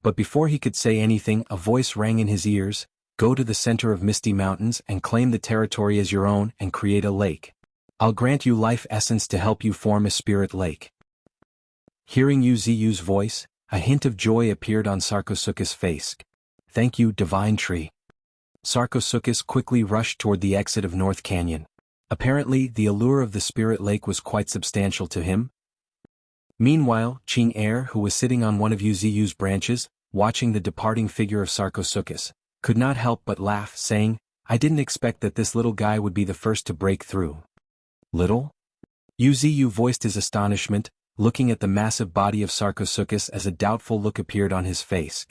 But before he could say anything, a voice rang in his ears: "Go to the center of Misty Mountains and claim the territory as your own and create a lake. I'll grant you life essence to help you form a spirit lake." Hearing Uzu's voice, a hint of joy appeared on Sarcosuchus' face. "Thank you, divine tree." Sarcosuchus quickly rushed toward the exit of North Canyon. Apparently, the allure of the spirit lake was quite substantial to him. Meanwhile, Ching Er, who was sitting on one of Uzu's branches, watching the departing figure of Sarcosuchus, could not help but laugh, saying, "I didn't expect that this little guy would be the first to break through." "Little?" Uzu voiced his astonishment, looking at the massive body of Sarcosuchus as a doubtful look appeared on his face.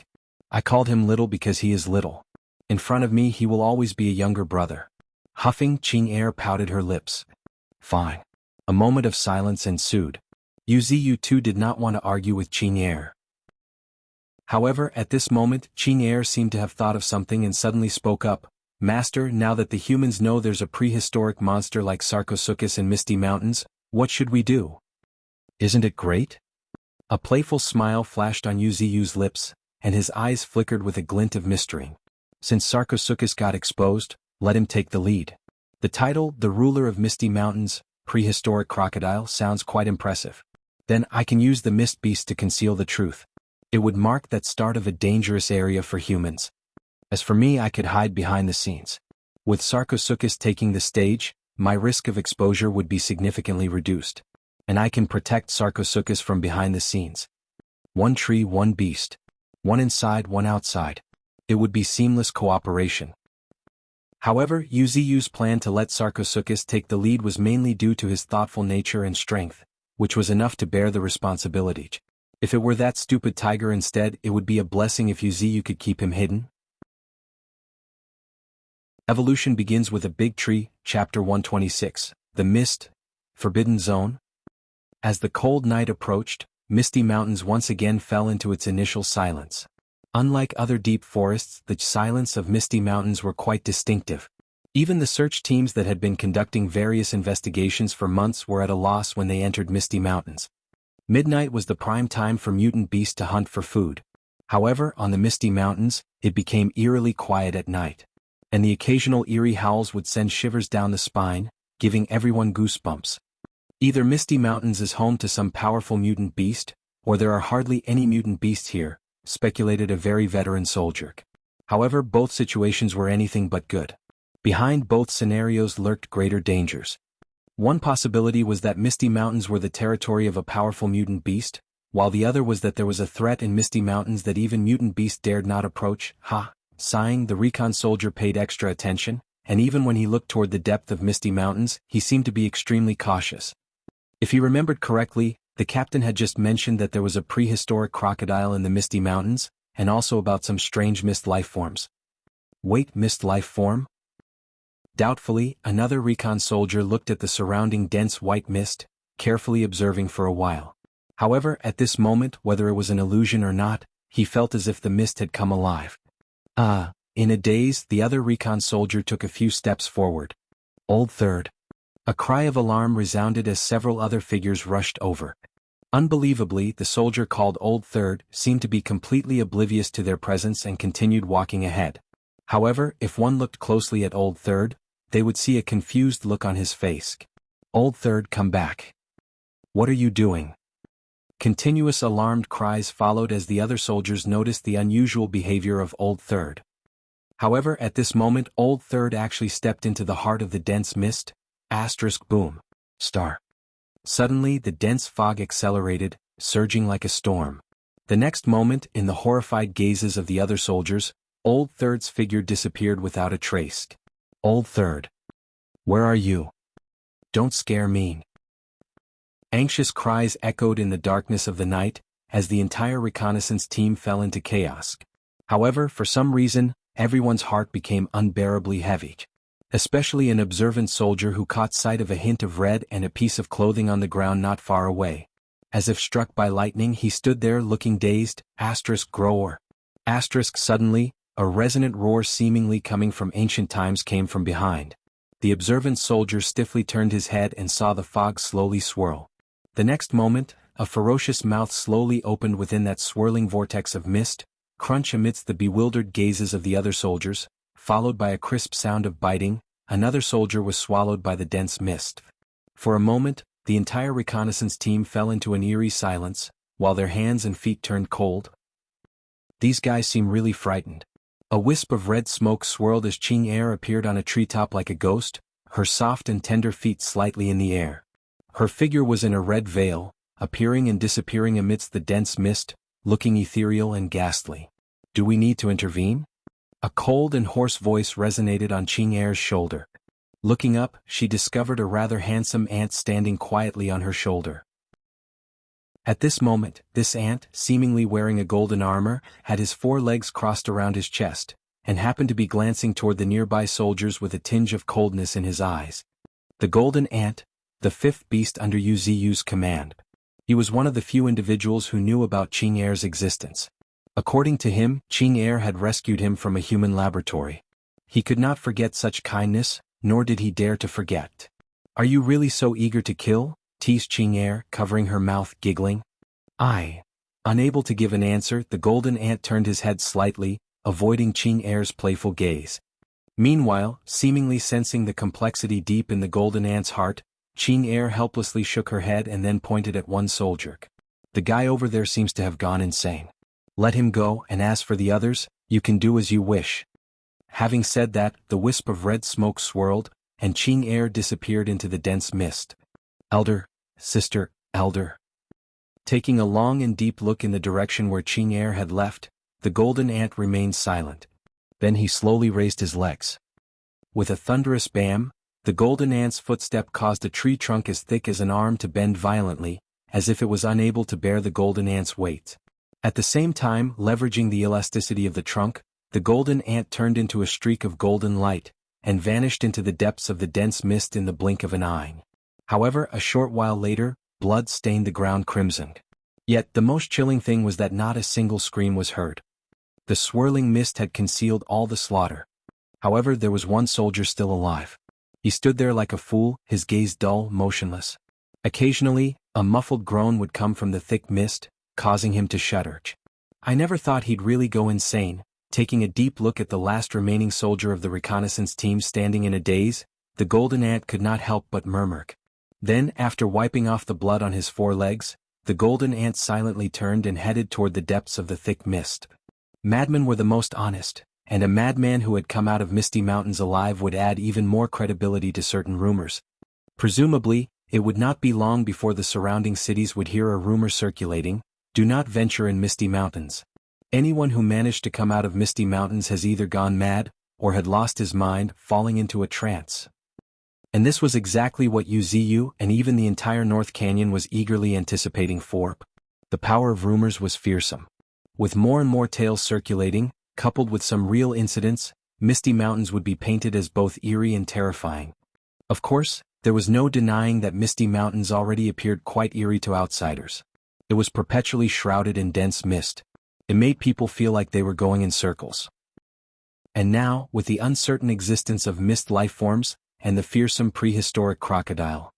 "I called him little because he is little. In front of me he will always be a younger brother." Huffing, Ching Er pouted her lips. "Fine." A moment of silence ensued. Uzu too did not want to argue with Ching Er. However, at this moment, Ching Er seemed to have thought of something and suddenly spoke up. "Master, now that the humans know there's a prehistoric monster like Sarcosuchus in Misty Mountains, what should we do?" "Isn't it great?" A playful smile flashed on Uzu's lips, and his eyes flickered with a glint of mystery. "Since Sarcosuchus got exposed, let him take the lead." The title, "The Ruler of Misty Mountains, Prehistoric Crocodile," sounds quite impressive. Then I can use the mist beast to conceal the truth. It would mark that start of a dangerous area for humans. As for me, I could hide behind the scenes. With Sarcosuchus taking the stage, my risk of exposure would be significantly reduced. And I can protect Sarcosuchus from behind the scenes. One tree, one beast. One inside, one outside. It would be seamless cooperation. However, Uzu's plan to let Sarcosuchus take the lead was mainly due to his thoughtful nature and strength, which was enough to bear the responsibility. If it were that stupid tiger instead, it would be a blessing if Uzu could keep him hidden. Evolution begins with a big tree, Chapter 126, The Mist, Forbidden Zone. As the cold night approached, Misty Mountains once again fell into its initial silence. Unlike other deep forests, the silence of Misty Mountains were quite distinctive. Even the search teams that had been conducting various investigations for months were at a loss when they entered Misty Mountains. Midnight was the prime time for mutant beasts to hunt for food. However, on the Misty Mountains, it became eerily quiet at night. And the occasional eerie howls would send shivers down the spine, giving everyone goosebumps. Either Misty Mountains is home to some powerful mutant beast, or there are hardly any mutant beasts here, speculated a very veteran soldier. However, both situations were anything but good. Behind both scenarios lurked greater dangers. One possibility was that Misty Mountains were the territory of a powerful mutant beast, while the other was that there was a threat in Misty Mountains that even mutant beasts dared not approach. Sighing, the recon soldier paid extra attention, and even when he looked toward the depth of Misty Mountains, he seemed to be extremely cautious. If he remembered correctly, the captain had just mentioned that there was a prehistoric crocodile in the Misty Mountains, and also about some strange mist life forms. Wait, mist life form? Doubtfully, another recon soldier looked at the surrounding dense white mist, carefully observing for a while. However, at this moment, whether it was an illusion or not, he felt as if the mist had come alive. In a daze, the other recon soldier took a few steps forward. "Old Third." A cry of alarm resounded as several other figures rushed over. Unbelievably, the soldier called Old Third seemed to be completely oblivious to their presence and continued walking ahead. However, if one looked closely at Old Third, they would see a confused look on his face. "Old Third, come back. What are you doing?" Continuous alarmed cries followed as the other soldiers noticed the unusual behavior of Old Third. However, at this moment, Old Third actually stepped into the heart of the dense mist. Boom. Star. Suddenly, the dense fog accelerated, surging like a storm. The next moment, in the horrified gazes of the other soldiers, Old Third's figure disappeared without a trace. "Old Third. Where are you? Don't scare me." Anxious cries echoed in the darkness of the night, as the entire reconnaissance team fell into chaos. However, for some reason, everyone's heart became unbearably heavy. Especially an observant soldier who caught sight of a hint of red and a piece of clothing on the ground not far away. As if struck by lightning, he stood there looking dazed. Grower. Suddenly, a resonant roar seemingly coming from ancient times came from behind. The observant soldier stiffly turned his head and saw the fog slowly swirl. The next moment, a ferocious mouth slowly opened within that swirling vortex of mist, crunch amidst the bewildered gazes of the other soldiers, followed by a crisp sound of biting. Another soldier was swallowed by the dense mist. For a moment, the entire reconnaissance team fell into an eerie silence, while their hands and feet turned cold. These guys seem really frightened. A wisp of red smoke swirled as Qing Er appeared on a treetop like a ghost, her soft and tender feet slightly in the air. Her figure was in a red veil, appearing and disappearing amidst the dense mist, looking ethereal and ghastly. Do we need to intervene? A cold and hoarse voice resonated on Qing Er's shoulder. Looking up, she discovered a rather handsome ant standing quietly on her shoulder. At this moment, this ant, seemingly wearing a golden armor, had his 4 legs crossed around his chest, and happened to be glancing toward the nearby soldiers with a tinge of coldness in his eyes. The golden ant, the 5th beast under Yu Ziyu's command. He was one of the few individuals who knew about Qing Er's existence. According to him, Qing Er had rescued him from a human laboratory. He could not forget such kindness, nor did he dare to forget. Are you really so eager to kill? Teased Qing Er, covering her mouth, giggling. Unable to give an answer, the golden ant turned his head slightly, avoiding Qing Er's playful gaze. Meanwhile, seemingly sensing the complexity deep in the golden ant's heart, Qing Er helplessly shook her head and then pointed at one soldier. The guy over there seems to have gone insane. Let him go, and as for the others, you can do as you wish. Having said that, the wisp of red smoke swirled, and Qing Er disappeared into the dense mist. Elder, sister, elder. Taking a long and deep look in the direction where Qing Er had left, the golden ant remained silent. Then he slowly raised his legs. With a thunderous bam, the golden ant's footstep caused a tree trunk as thick as an arm to bend violently, as if it was unable to bear the golden ant's weight. At the same time, leveraging the elasticity of the trunk, the golden ant turned into a streak of golden light, and vanished into the depths of the dense mist in the blink of an eye. However, a short while later, blood stained the ground crimson. Yet the most chilling thing was that not a single scream was heard. The swirling mist had concealed all the slaughter. However, there was one soldier still alive. He stood there like a fool, his gaze dull, motionless. Occasionally, a muffled groan would come from the thick mist, causing him to shudder. I never thought he'd really go insane. Taking a deep look at the last remaining soldier of the reconnaissance team standing in a daze, the golden ant could not help but murmur. Then, after wiping off the blood on his 4 legs, the golden ant silently turned and headed toward the depths of the thick mist. Madmen were the most honest, and a madman who had come out of Misty Mountains alive would add even more credibility to certain rumors. Presumably, it would not be long before the surrounding cities would hear a rumor circulating, "Do not venture in Misty Mountains. Anyone who managed to come out of Misty Mountains has either gone mad, or had lost his mind, falling into a trance." And this was exactly what Yu Ziyu and even the entire North Canyon was eagerly anticipating for. The power of rumors was fearsome. With more and more tales circulating, coupled with some real incidents, Misty Mountains would be painted as both eerie and terrifying. Of course, there was no denying that Misty Mountains already appeared quite eerie to outsiders. It was perpetually shrouded in dense mist. It made people feel like they were going in circles. And now, with the uncertain existence of mist life forms, and the fearsome prehistoric crocodile.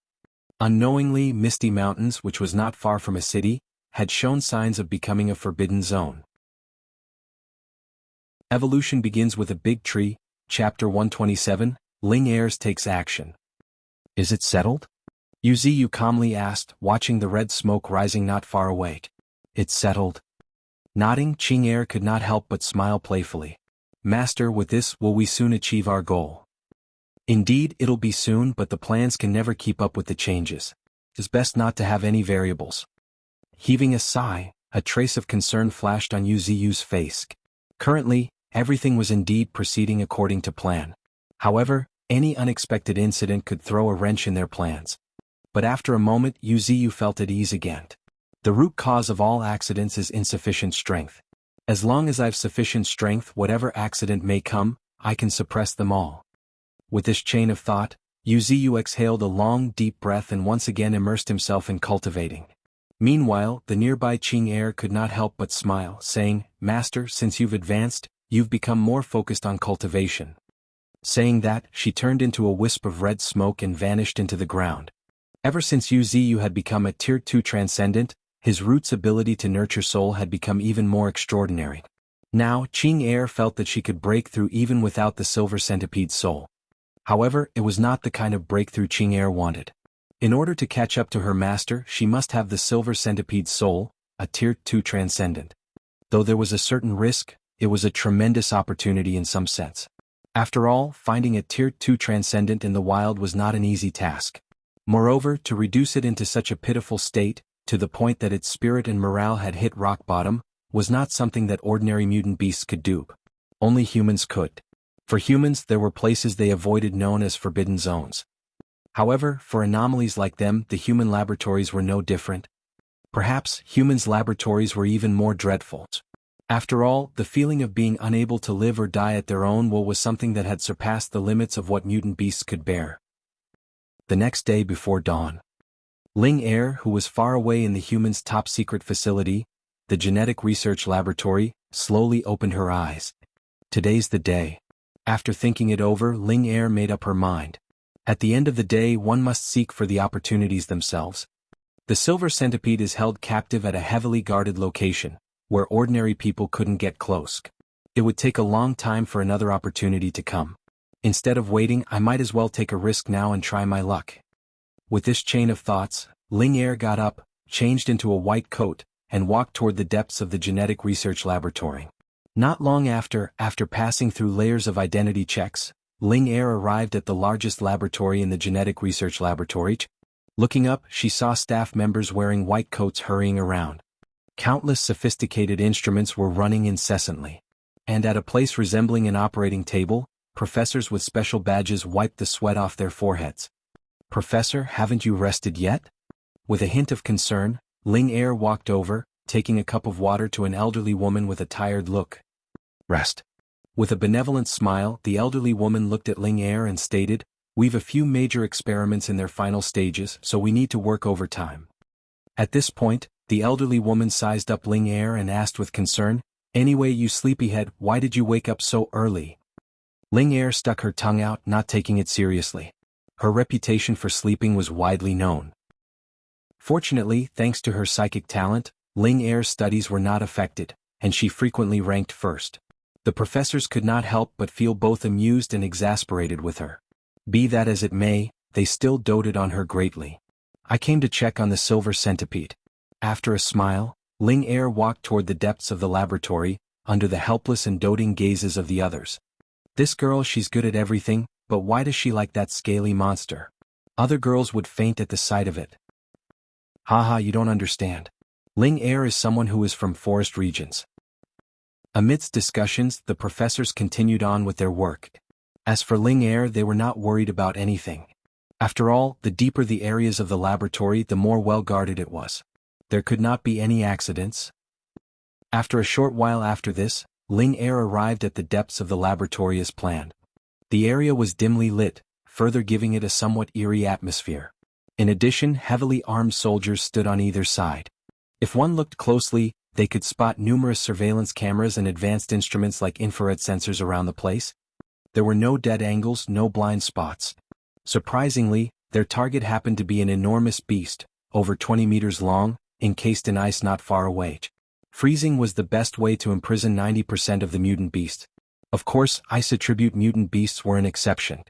Unknowingly, Misty Mountains, which was not far from a city, had shown signs of becoming a forbidden zone. Evolution begins with a big tree. Chapter 127, Ling Heirs takes action. Is it settled? Yu Ziyu calmly asked, watching the red smoke rising not far away. It's settled. Nodding, Qing Er could not help but smile playfully. Master, with this, will we soon achieve our goal? Indeed, it'll be soon, but the plans can never keep up with the changes. It's best not to have any variables. Heaving a sigh, a trace of concern flashed on Yu Ziyu's face. Currently, everything was indeed proceeding according to plan. However, any unexpected incident could throw a wrench in their plans. But after a moment, Yu Ziyu felt at ease again. The root cause of all accidents is insufficient strength. As long as I've sufficient strength, whatever accident may come, I can suppress them all. With this chain of thought, Yu Ziyu exhaled a long, deep breath and once again immersed himself in cultivating. Meanwhile, the nearby Qing heir could not help but smile, saying, "Master, since you've advanced, you've become more focused on cultivation." Saying that, she turned into a wisp of red smoke and vanished into the ground. Ever since Yu Ziyu had become a Tier 2 transcendent, his root's ability to nurture soul had become even more extraordinary. Now, Qing heir felt that she could break through even without the silver centipede's soul. However, it was not the kind of breakthrough Qing heir wanted. In order to catch up to her master, she must have the silver centipede's soul, a Tier 2 transcendent. Though there was a certain risk, it was a tremendous opportunity in some sense. After all, finding a Tier 2 transcendent in the wild was not an easy task. Moreover, to reduce it into such a pitiful state, to the point that its spirit and morale had hit rock bottom, was not something that ordinary mutant beasts could do. Only humans could. For humans, there were places they avoided known as forbidden zones. However, for anomalies like them, the human laboratories were no different. Perhaps, humans' laboratories were even more dreadful. After all, the feeling of being unable to live or die at their own will was something that had surpassed the limits of what mutant beasts could bear. The next day before dawn, Ling Er, who was far away in the humans' top-secret facility, the genetic research laboratory, slowly opened her eyes. Today's the day. After thinking it over, Ling Er made up her mind. At the end of the day, one must seek for the opportunities themselves. The silver centipede is held captive at a heavily guarded location, where ordinary people couldn't get close. It would take a long time for another opportunity to come. Instead of waiting, I might as well take a risk now and try my luck. With this chain of thoughts, Ling Er got up, changed into a white coat, and walked toward the depths of the genetic research laboratory. Not long after passing through layers of identity checks, Ling Er arrived at the largest laboratory in the genetic research laboratory. Looking up, she saw staff members wearing white coats hurrying around. Countless sophisticated instruments were running incessantly. And at a place resembling an operating table, professors with special badges wiped the sweat off their foreheads. "Professor, haven't you rested yet?" With a hint of concern, Ling Er walked over, taking a cup of water to an elderly woman with a tired look. Rest. With a benevolent smile, the elderly woman looked at Ling Er and stated, "We've a few major experiments in their final stages, so we need to work overtime." At this point, the elderly woman sized up Ling Er and asked with concern, "Anyway, you sleepyhead, why did you wake up so early?" Ling Er stuck her tongue out, not taking it seriously. Her reputation for sleeping was widely known. Fortunately, thanks to her psychic talent, Ling Er's studies were not affected, and she frequently ranked first. The professors could not help but feel both amused and exasperated with her. Be that as it may, they still doted on her greatly. "I came to check on the silver centipede." After a smile, Ling Er walked toward the depths of the laboratory, under the helpless and doting gazes of the others. "This girl, she's good at everything, but why does she like that scaly monster? Other girls would faint at the sight of it." "Haha, you don't understand. Ling Er is someone who is from forest regions." Amidst discussions, the professors continued on with their work. As for Ling Er, they were not worried about anything. After all, the deeper the areas of the laboratory, the more well-guarded it was. There could not be any accidents. After a short while after this, Ling Er arrived at the depths of the laboratory as planned. The area was dimly lit, further giving it a somewhat eerie atmosphere. In addition, heavily armed soldiers stood on either side. If one looked closely, they could spot numerous surveillance cameras and advanced instruments like infrared sensors around the place. There were no dead angles, no blind spots. Surprisingly, their target happened to be an enormous beast, over 20 meters long, encased in ice not far away. Freezing was the best way to imprison 90% of the mutant beasts. Of course, ice attribute mutant beasts were an exception.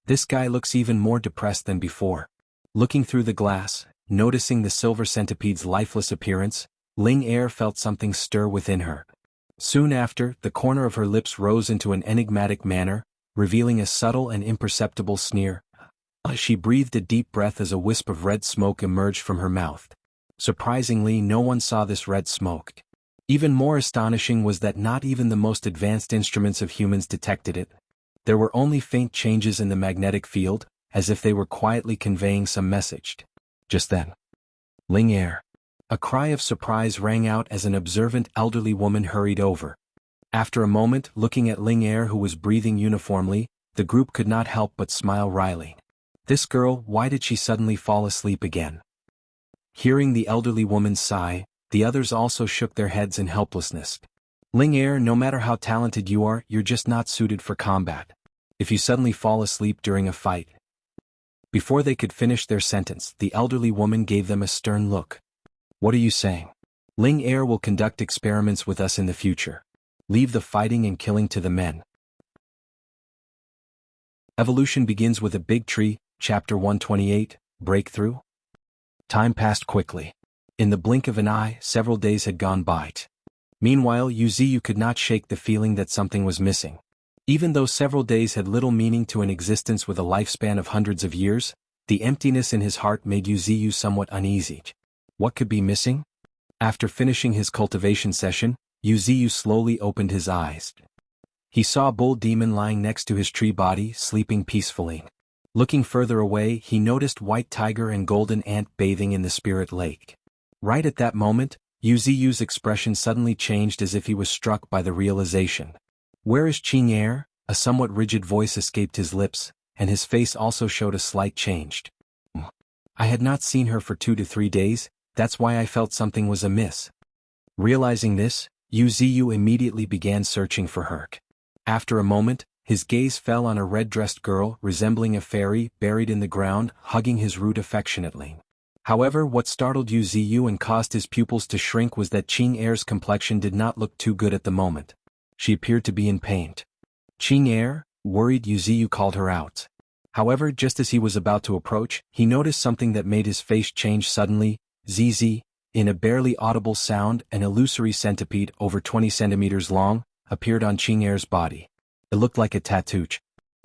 This guy looks even more depressed than before. Looking through the glass, noticing the silver centipede's lifeless appearance, Ling Er felt something stir within her. Soon after, the corner of her lips rose into an enigmatic manner, revealing a subtle and imperceptible sneer. She breathed a deep breath as a wisp of red smoke emerged from her mouth. Surprisingly, no one saw this red smoke. Even more astonishing was that not even the most advanced instruments of humans detected it. There were only faint changes in the magnetic field, as if they were quietly conveying some message. Just then, Ling Er. A cry of surprise rang out as an observant elderly woman hurried over. After a moment, looking at Ling Er, who was breathing uniformly, the group could not help but smile wryly. This girl, why did she suddenly fall asleep again? Hearing the elderly woman's sigh, the others also shook their heads in helplessness. Ling Er, no matter how talented you are, you're just not suited for combat. If you suddenly fall asleep during a fight. Before they could finish their sentence, the elderly woman gave them a stern look. What are you saying? Ling Er will conduct experiments with us in the future. Leave the fighting and killing to the men. Evolution begins with a big tree, Chapter 128, Breakthrough. Time passed quickly. In the blink of an eye, several days had gone by. Meanwhile, Yuziyu could not shake the feeling that something was missing. Even though several days had little meaning to an existence with a lifespan of hundreds of years, the emptiness in his heart made Yuziyu somewhat uneasy. What could be missing? After finishing his cultivation session, Yuziyu slowly opened his eyes. He saw a bull demon lying next to his tree body, sleeping peacefully. Looking further away, he noticed white tiger and golden ant bathing in the spirit lake. Right at that moment, Yuziyu's expression suddenly changed as if he was struck by the realization. Where is Qing Er? A somewhat rigid voice escaped his lips, and his face also showed a slight change. I had not seen her for 2 to 3 days, that's why I felt something was amiss. Realizing this, Yuziyu immediately began searching for her. After a moment, his gaze fell on a red-dressed girl resembling a fairy buried in the ground, hugging his root affectionately. However, what startled Yuziyu and caused his pupils to shrink was that Qing Er's complexion did not look too good at the moment. She appeared to be in pain. Qing Er, worried, Yuziyu called her out. However, just as he was about to approach, he noticed something that made his face change suddenly. ZZ, in a barely audible sound, an illusory centipede over 20 centimeters long appeared on Qing Er's body. It looked like a tattoo.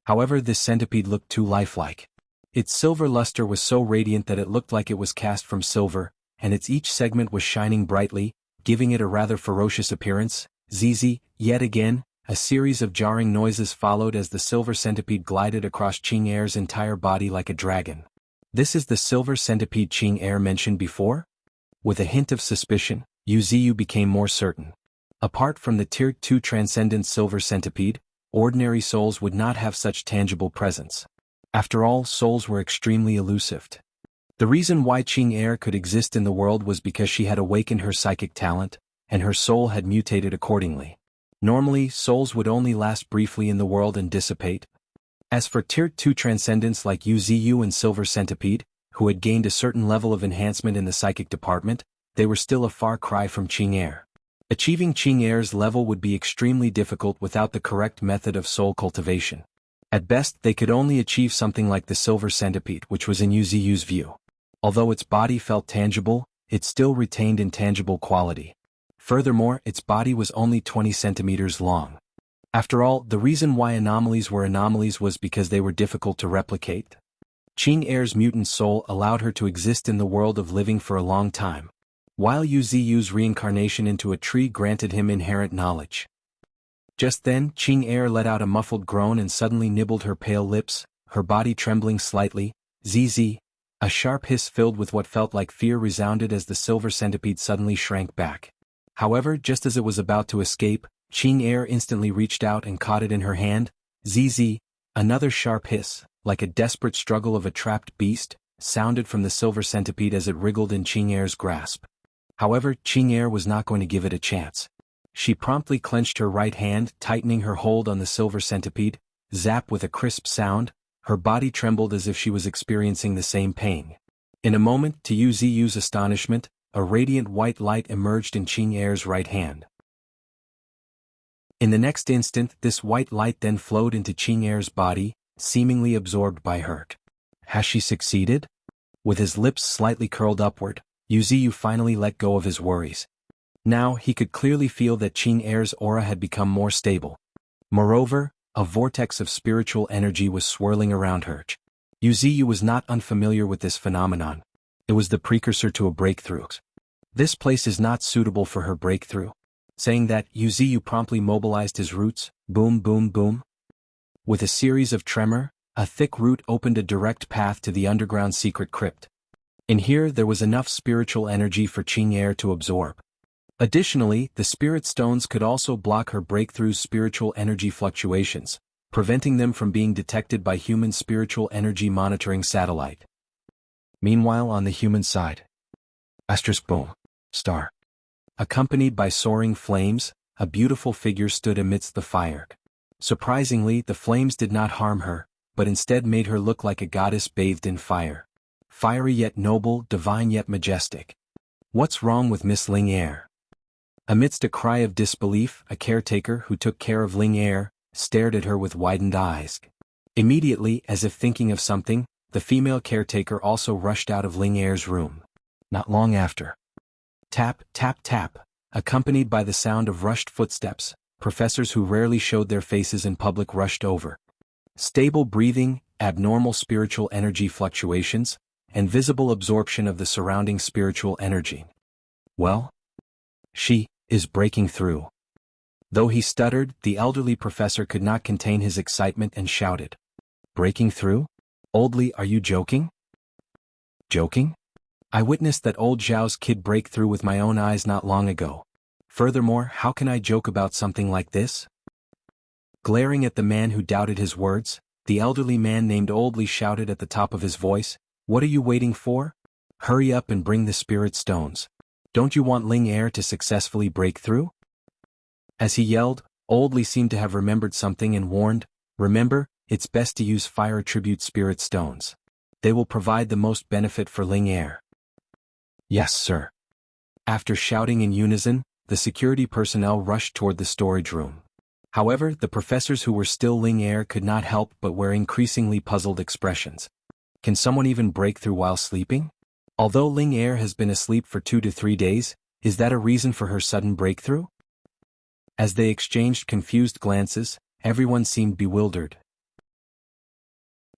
However, this centipede looked too lifelike. Its silver luster was so radiant that it looked like it was cast from silver, and its each segment was shining brightly, giving it a rather ferocious appearance. ZZ, yet again, a series of jarring noises followed as the silver centipede glided across Qing Er's entire body like a dragon. This is the silver centipede Qing Er mentioned before? With a hint of suspicion, Yuziyu became more certain. Apart from the Tier 2 transcendent silver centipede, ordinary souls would not have such tangible presence. After all, souls were extremely elusive. The reason why Qing Er could exist in the world was because she had awakened her psychic talent, and her soul had mutated accordingly. Normally, souls would only last briefly in the world and dissipate. As for Tier 2 transcendents like Yuziyu and Silver Centipede, who had gained a certain level of enhancement in the psychic department, they were still a far cry from Qing Er. Achieving Qing Er's level would be extremely difficult without the correct method of soul cultivation. At best, they could only achieve something like the Silver Centipede, which was in Yuziyu's view. Although its body felt tangible, it still retained intangible quality. Furthermore, its body was only 20 centimeters long. After all, the reason why anomalies were anomalies was because they were difficult to replicate. Qing Er's mutant soul allowed her to exist in the world of living for a long time, while Yuziyu's reincarnation into a tree granted him inherent knowledge. Just then, Qing Er let out a muffled groan and suddenly nibbled her pale lips, her body trembling slightly. ZZ. A sharp hiss filled with what felt like fear resounded as the silver centipede suddenly shrank back. However, just as it was about to escape, Qing Er instantly reached out and caught it in her hand. ZZ. Another sharp hiss, like a desperate struggle of a trapped beast, sounded from the silver centipede as it wriggled in Qing Er's grasp. However, Qing Er was not going to give it a chance. She promptly clenched her right hand, tightening her hold on the silver centipede. Zap, with a crisp sound, her body trembled as if she was experiencing the same pain. In a moment, to Yuziyu's astonishment, a radiant white light emerged in Qing Er's right hand. In the next instant, this white light then flowed into Qing Er's body, seemingly absorbed by her. Has she succeeded? With his lips slightly curled upward, Yuziyu finally let go of his worries. Now, he could clearly feel that Qing Er's aura had become more stable. Moreover, a vortex of spiritual energy was swirling around her. Yuziyu was not unfamiliar with this phenomenon. It was the precursor to a breakthrough. This place is not suitable for her breakthrough. Saying that, Yuziyu promptly mobilized his roots. Boom, boom, boom. With a series of tremor, a thick root opened a direct path to the underground secret crypt. In here there was enough spiritual energy for Qing Er to absorb. Additionally, the spirit stones could also block her breakthrough's spiritual energy fluctuations, preventing them from being detected by human spiritual energy monitoring satellite. Meanwhile, on the human side, Asterisk boom. Star. Accompanied by soaring flames, a beautiful figure stood amidst the fire. Surprisingly, the flames did not harm her, but instead made her look like a goddess bathed in fire. Fiery yet noble, divine yet majestic. What's wrong with Miss Ling Er? Amidst a cry of disbelief, a caretaker who took care of Ling Er stared at her with widened eyes. Immediately, as if thinking of something, the female caretaker also rushed out of Ling Er's room. Not long after. Tap, tap, tap, accompanied by the sound of rushed footsteps, professors who rarely showed their faces in public rushed over. Stable breathing, abnormal spiritual energy fluctuations, and visible absorption of the surrounding spiritual energy. Well? She is breaking through. Though he stuttered, the elderly professor could not contain his excitement and shouted. Breaking through? Oldly, are you joking? Joking? I witnessed that old Zhao's kid break through with my own eyes not long ago. Furthermore, how can I joke about something like this? Glaring at the man who doubted his words, the elderly man named Oldly shouted at the top of his voice, What are you waiting for? Hurry up and bring the spirit stones. Don't you want Ling Er to successfully break through? As he yelled, Oldly seemed to have remembered something and warned, Remember, it's best to use fire attribute spirit stones. They will provide the most benefit for Ling Er. Yes, sir. After shouting in unison, the security personnel rushed toward the storage room. However, the professors who were still Ling Er could not help but wear increasingly puzzled expressions. Can someone even break through while sleeping? Although Ling Er has been asleep for 2 to 3 days, is that a reason for her sudden breakthrough? As they exchanged confused glances, everyone seemed bewildered.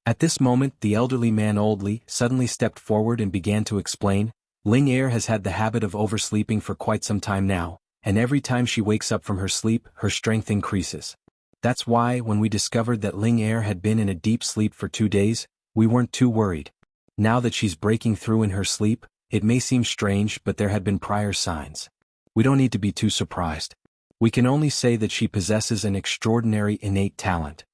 At this moment, the elderly man Oldly suddenly stepped forward and began to explain, Ling Er has had the habit of oversleeping for quite some time now, and every time she wakes up from her sleep, her strength increases. That's why, when we discovered that Ling Er had been in a deep sleep for 2 days, we weren't too worried. Now that she's breaking through in her sleep, it may seem strange, but there had been prior signs. We don't need to be too surprised. We can only say that she possesses an extraordinary innate talent.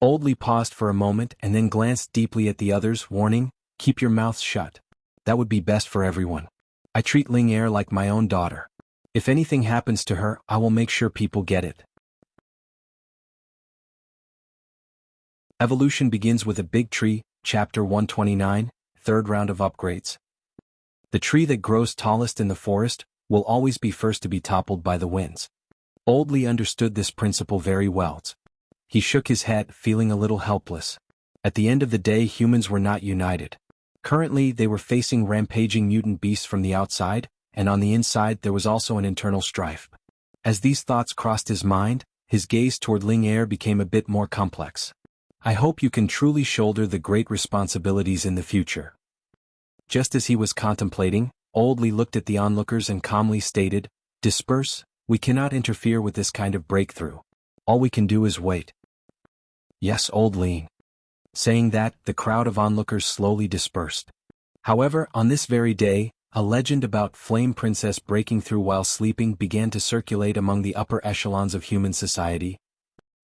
Oldly paused for a moment and then glanced deeply at the others, warning, Keep your mouths shut. That would be best for everyone. I treat Ling Er like my own daughter. If anything happens to her, I will make sure people get it. Evolution begins with a big tree, Chapter 129, third round of upgrades. The tree that grows tallest in the forest will always be first to be toppled by the winds. Oldly understood this principle very well. He shook his head, feeling a little helpless. At the end of the day, humans were not united. Currently, they were facing rampaging mutant beasts from the outside, and on the inside there was also an internal strife. As these thoughts crossed his mind, his gaze toward Ling Er became a bit more complex. I hope you can truly shoulder the great responsibilities in the future. Just as he was contemplating, Oldly looked at the onlookers and calmly stated, Disperse, we cannot interfere with this kind of breakthrough. All we can do is wait. Yes, Oldly. Saying that, the crowd of onlookers slowly dispersed. However, on this very day, a legend about Flame Princess breaking through while sleeping began to circulate among the upper echelons of human society.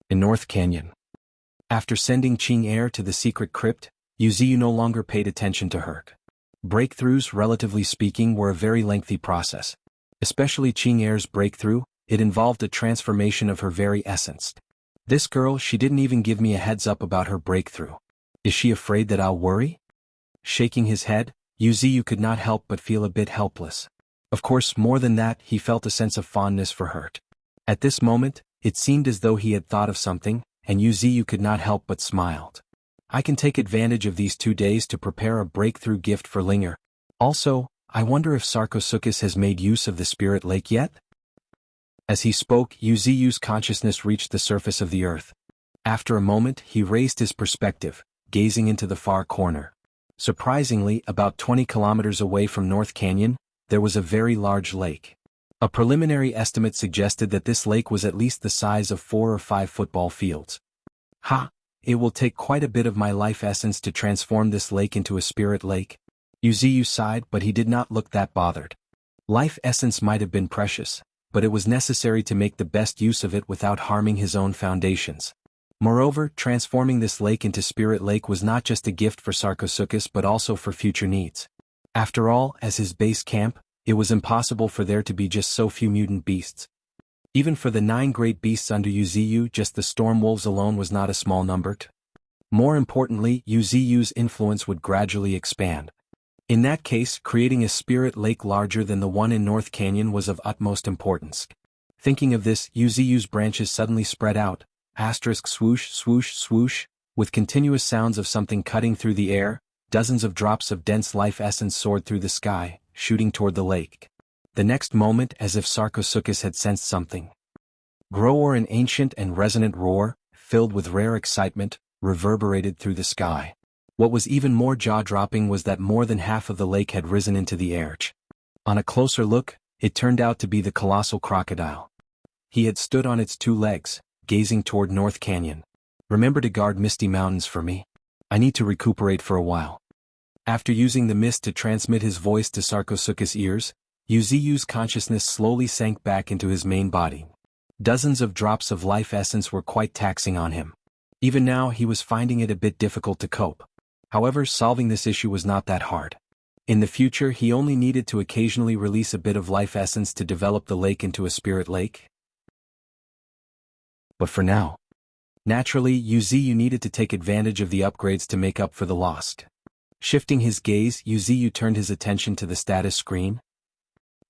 In North Canyon. After sending Qing Er to the secret crypt, Yuziu no longer paid attention to her. Breakthroughs, relatively speaking, were a very lengthy process. Especially Qing Er's breakthrough, it involved a transformation of her very essence. This girl, she didn't even give me a heads up about her breakthrough. Is she afraid that I'll worry? Shaking his head, Yuziu could not help but feel a bit helpless. Of course, more than that, he felt a sense of fondness for her. At this moment, it seemed as though he had thought of something, and Yuziu could not help but smiled. I can take advantage of these 2 days to prepare a breakthrough gift for Ling Er. Also, I wonder if Sarcosuchus has made use of the spirit lake yet? As he spoke, Yuziu's consciousness reached the surface of the earth. After a moment, he raised his perspective, gazing into the far corner. Surprisingly, about 20 kilometers away from North Canyon, there was a very large lake. A preliminary estimate suggested that this lake was at least the size of 4 or 5 football fields. Ha! It will take quite a bit of my life essence to transform this lake into a spirit lake. Yuziu sighed, but he did not look that bothered. Life essence might have been precious, but it was necessary to make the best use of it without harming his own foundations. Moreover, transforming this lake into Spirit Lake was not just a gift for Sarcosuchus but also for future needs. After all, as his base camp, it was impossible for there to be just so few mutant beasts. Even for the 9 great beasts under Yuziyu, just the storm wolves alone was not a small number. More importantly, Yuziyu's influence would gradually expand. In that case, creating a spirit lake larger than the one in North Canyon was of utmost importance. Thinking of this, Yuziyu's branches suddenly spread out, swoosh, swoosh, swoosh, with continuous sounds of something cutting through the air. Dozens of drops of dense life essence soared through the sky, shooting toward the lake. The next moment, as if Sarcosuchus had sensed something, Grower, an ancient and resonant roar, filled with rare excitement, reverberated through the sky. What was even more jaw-dropping was that more than half of the lake had risen into the air. On a closer look, it turned out to be the colossal crocodile. He had stood on its 2 legs, gazing toward North Canyon. "Remember to guard Misty Mountains for me. I need to recuperate for a while." After using the mist to transmit his voice to Sarcosuchus' ears, Yuziyu's consciousness slowly sank back into his main body. Dozens of drops of life essence were quite taxing on him. Even now he was finding it a bit difficult to cope. However, solving this issue was not that hard. In the future he only needed to occasionally release a bit of life essence to develop the lake into a spirit lake. But for now, naturally, Yuziyu needed to take advantage of the upgrades to make up for the loss. Shifting his gaze, Yuziyu turned his attention to the status screen.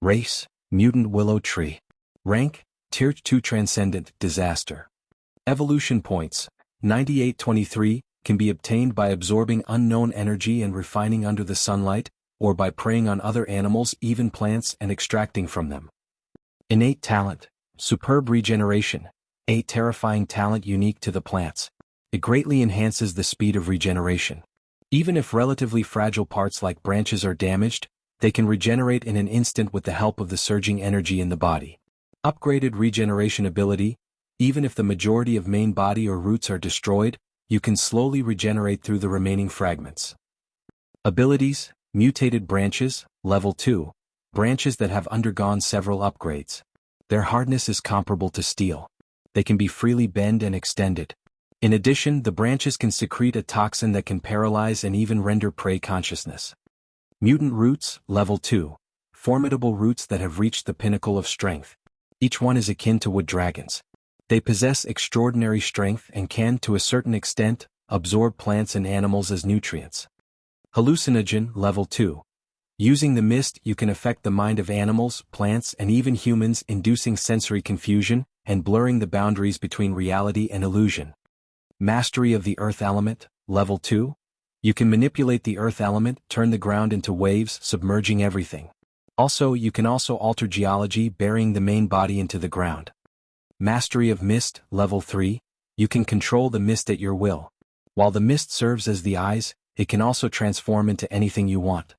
Race, Mutant Willow Tree. Rank, Tier 2 Transcendent, Disaster. Evolution points, 9823, can be obtained by absorbing unknown energy and refining under the sunlight, or by preying on other animals, even plants, and extracting from them. Innate talent, Superb Regeneration, a terrifying talent unique to the plants. It greatly enhances the speed of regeneration. Even if relatively fragile parts like branches are damaged, they can regenerate in an instant with the help of the surging energy in the body. Upgraded regeneration ability, even if the majority of main body or roots are destroyed, you can slowly regenerate through the remaining fragments. Abilities, Mutated Branches, Level 2, branches that have undergone several upgrades. Their hardness is comparable to steel. They can be freely bent and extended. In addition, the branches can secrete a toxin that can paralyze and even render prey consciousness. Mutant Roots, Level 2, formidable roots that have reached the pinnacle of strength. Each one is akin to wood dragons. They possess extraordinary strength and can, to a certain extent, absorb plants and animals as nutrients. Hallucinogen, Level 2. Using the mist, you can affect the mind of animals, plants, and even humans, inducing sensory confusion and blurring the boundaries between reality and illusion. Mastery of the Earth Element, Level 2. You can manipulate the earth element, turn the ground into waves, submerging everything. You can alter geology, burying the main body into the ground. Mastery of Mist, Level 3. You can control the mist at your will. While the mist serves as the eyes, it can also transform into anything you want.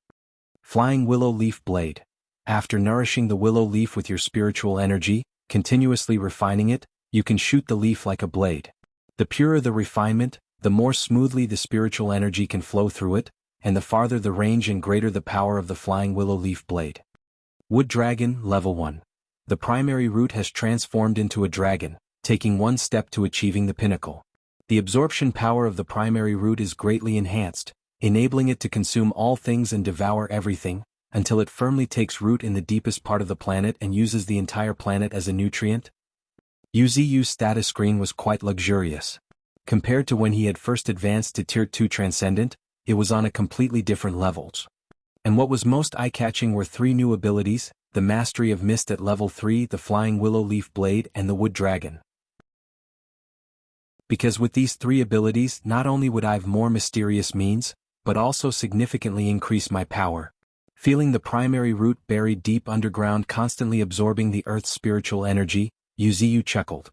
Flying Willow Leaf Blade. After nourishing the willow leaf with your spiritual energy, continuously refining it, you can shoot the leaf like a blade. The purer the refinement, the more smoothly the spiritual energy can flow through it, and the farther the range and greater the power of the flying willow leaf blade. Wood Dragon, Level 1. The primary root has transformed into a dragon, taking one step to achieving the pinnacle. The absorption power of the primary root is greatly enhanced, enabling it to consume all things and devour everything, until it firmly takes root in the deepest part of the planet and uses the entire planet as a nutrient. Yuziyu's status screen was quite luxurious. Compared to when he had first advanced to Tier 2 Transcendent, it was on a completely different level. And what was most eye-catching were 3 new abilities: the Mastery of Mist at Level 3, the Flying Willow Leaf Blade, and the Wood Dragon. Because with these 3 abilities, not only would I have more mysterious means, but also significantly increase my power. Feeling the primary root buried deep underground constantly absorbing the Earth's spiritual energy, Yuziyu chuckled.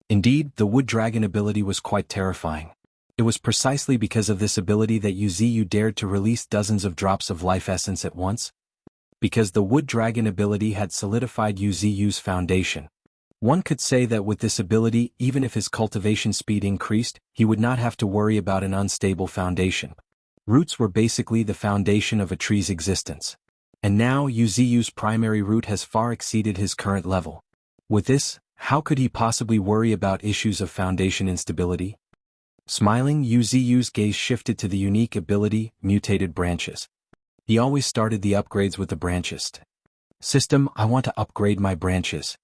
Indeed, the Wood Dragon ability was quite terrifying. It was precisely because of this ability that Yuziyu dared to release dozens of drops of life essence at once. Because the Wood Dragon ability had solidified Yuziyu's foundation. One could say that with this ability, even if his cultivation speed increased, he would not have to worry about an unstable foundation. Roots were basically the foundation of a tree's existence. And now Yuziyu's primary root has far exceeded his current level. With this, how could he possibly worry about issues of foundation instability? Smiling, Yuziyu's gaze shifted to the unique ability, Mutated Branches. He always started the upgrades with the branches. System, I want to upgrade my branches.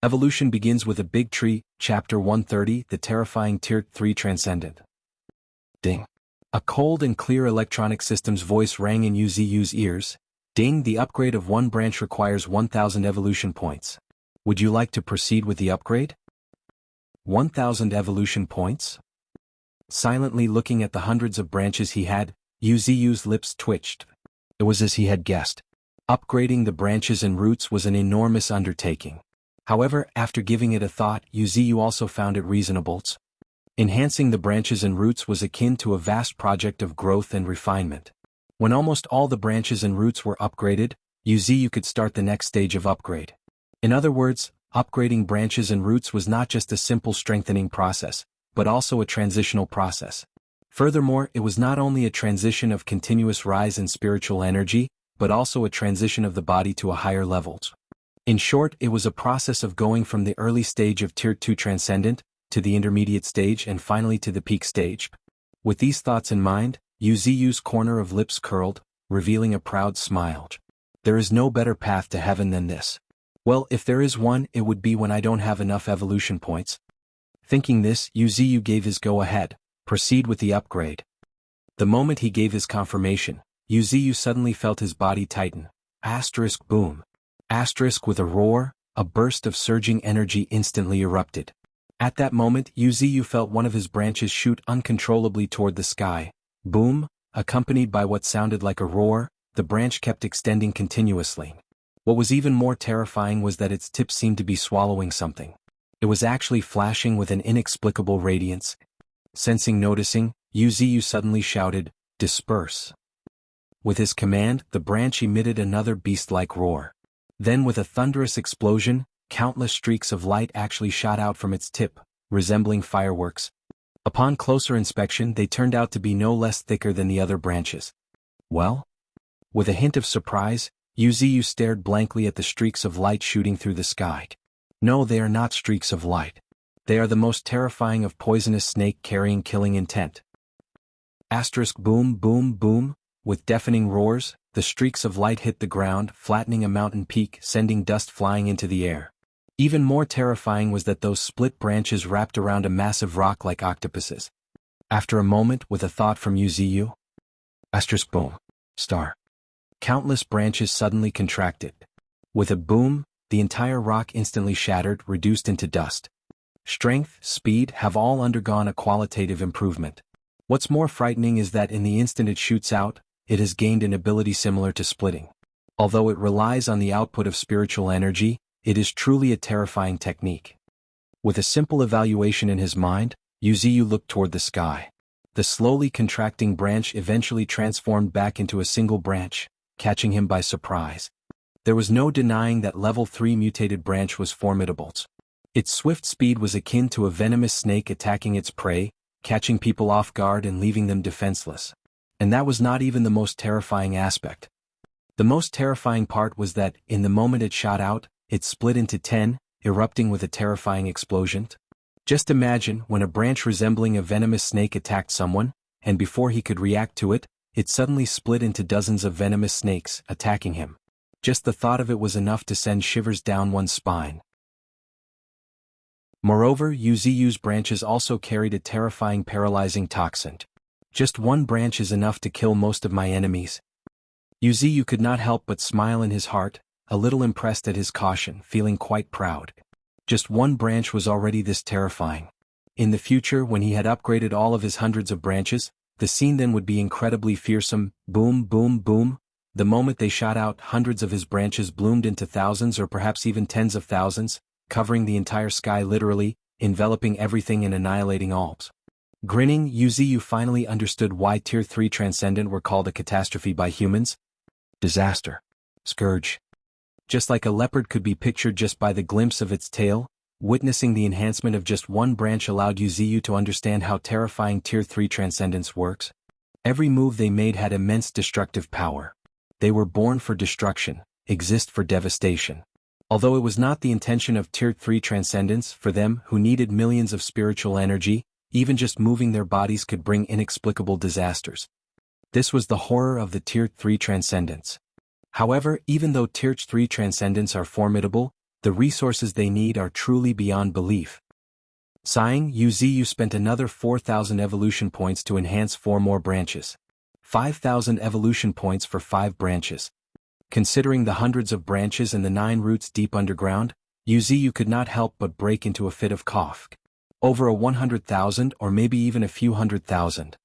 Evolution begins with a big tree, Chapter 130, the terrifying Tier 3 Transcendent. Ding. A cold and clear electronic system's voice rang in Yu's ears. Ding, the upgrade of one branch requires 1,000 evolution points. Would you like to proceed with the upgrade? 1,000 evolution points? Silently looking at the hundreds of branches he had, Yu's lips twitched. It was as he had guessed. Upgrading the branches and roots was an enormous undertaking. However, after giving it a thought, Yu also found it reasonable. Enhancing the branches and roots was akin to a vast project of growth and refinement. When almost all the branches and roots were upgraded, Yu could start the next stage of upgrade. In other words, upgrading branches and roots was not just a simple strengthening process, but also a transitional process. Furthermore, it was not only a transition of continuous rise in spiritual energy, but also a transition of the body to a higher level. In short, it was a process of going from the early stage of Tier 2 Transcendent, to the intermediate stage and finally to the peak stage. With these thoughts in mind, Yu's corner of lips curled, revealing a proud smile. There is no better path to heaven than this. Well, if there is one, it would be when I don't have enough evolution points. Thinking this, Yu gave his go-ahead. Proceed with the upgrade. The moment he gave his confirmation, Yu suddenly felt his body tighten. Asterisk boom. Asterisk with a roar, a burst of surging energy instantly erupted. At that moment, Yu felt one of his branches shoot uncontrollably toward the sky. Boom, accompanied by what sounded like a roar, the branch kept extending continuously. What was even more terrifying was that its tip seemed to be swallowing something. It was actually flashing with an inexplicable radiance. Noticing, Yu suddenly shouted, "Disperse." With his command, the branch emitted another beast-like roar. Then with a thunderous explosion, countless streaks of light actually shot out from its tip, resembling fireworks. Upon closer inspection, they turned out to be no less thicker than the other branches. Well? With a hint of surprise, Yu stared blankly at the streaks of light shooting through the sky. No, they are not streaks of light. They are the most terrifying of poisonous snake-carrying killing intent. Asterisk boom boom boom, with deafening roars, the streaks of light hit the ground, flattening a mountain peak, sending dust flying into the air. Even more terrifying was that those split branches wrapped around a massive rock like octopuses. After a moment, with a thought from Yu, asterisk boom, star. Countless branches suddenly contracted. With a boom, the entire rock instantly shattered, reduced into dust. Strength, speed have all undergone a qualitative improvement. What's more frightening is that in the instant it shoots out, it has gained an ability similar to splitting. Although it relies on the output of spiritual energy, it is truly a terrifying technique. With a simple evaluation in his mind, Yu looked toward the sky. The slowly contracting branch eventually transformed back into a single branch, catching him by surprise. There was no denying that level 3 mutated branch was formidable. Its swift speed was akin to a venomous snake attacking its prey, catching people off guard and leaving them defenseless. And that was not even the most terrifying aspect. The most terrifying part was that, in the moment it shot out, it split into 10, erupting with a terrifying explosion. Just imagine when a branch resembling a venomous snake attacked someone, and before he could react to it, it suddenly split into dozens of venomous snakes, attacking him. Just the thought of it was enough to send shivers down one's spine. Moreover, Yu's branches also carried a terrifying paralyzing toxin. Just one branch is enough to kill most of my enemies. Yu could not help but smile in his heart, a little impressed at his caution, feeling quite proud. Just one branch was already this terrifying. In the future, when he had upgraded all of his hundreds of branches, the scene then would be incredibly fearsome. Boom boom boom. The moment they shot out, hundreds of his branches bloomed into thousands or perhaps even tens of thousands, covering the entire sky literally, enveloping everything and annihilating all. Grinning, Yu finally understood why Tier 3 Transcendent were called a catastrophe by humans. Disaster. Scourge. Just like a leopard could be pictured just by the glimpse of its tail, witnessing the enhancement of just one branch allowed Yu to understand how terrifying Tier 3 Transcendence works. Every move they made had immense destructive power. They were born for destruction, exist for devastation. Although it was not the intention of Tier 3 Transcendence for them who needed millions of spiritual energy, even just moving their bodies could bring inexplicable disasters. This was the horror of the Tier 3 transcendents. However, even though Tier 3 transcendents are formidable, the resources they need are truly beyond belief. Sighing, Wuxia spent another 4,000 evolution points to enhance 4 more branches. 5,000 evolution points for 5 branches. Considering the hundreds of branches and the 9 roots deep underground, Wuxia could not help but break into a fit of cough. Over a 100,000 or maybe even a few 100,000.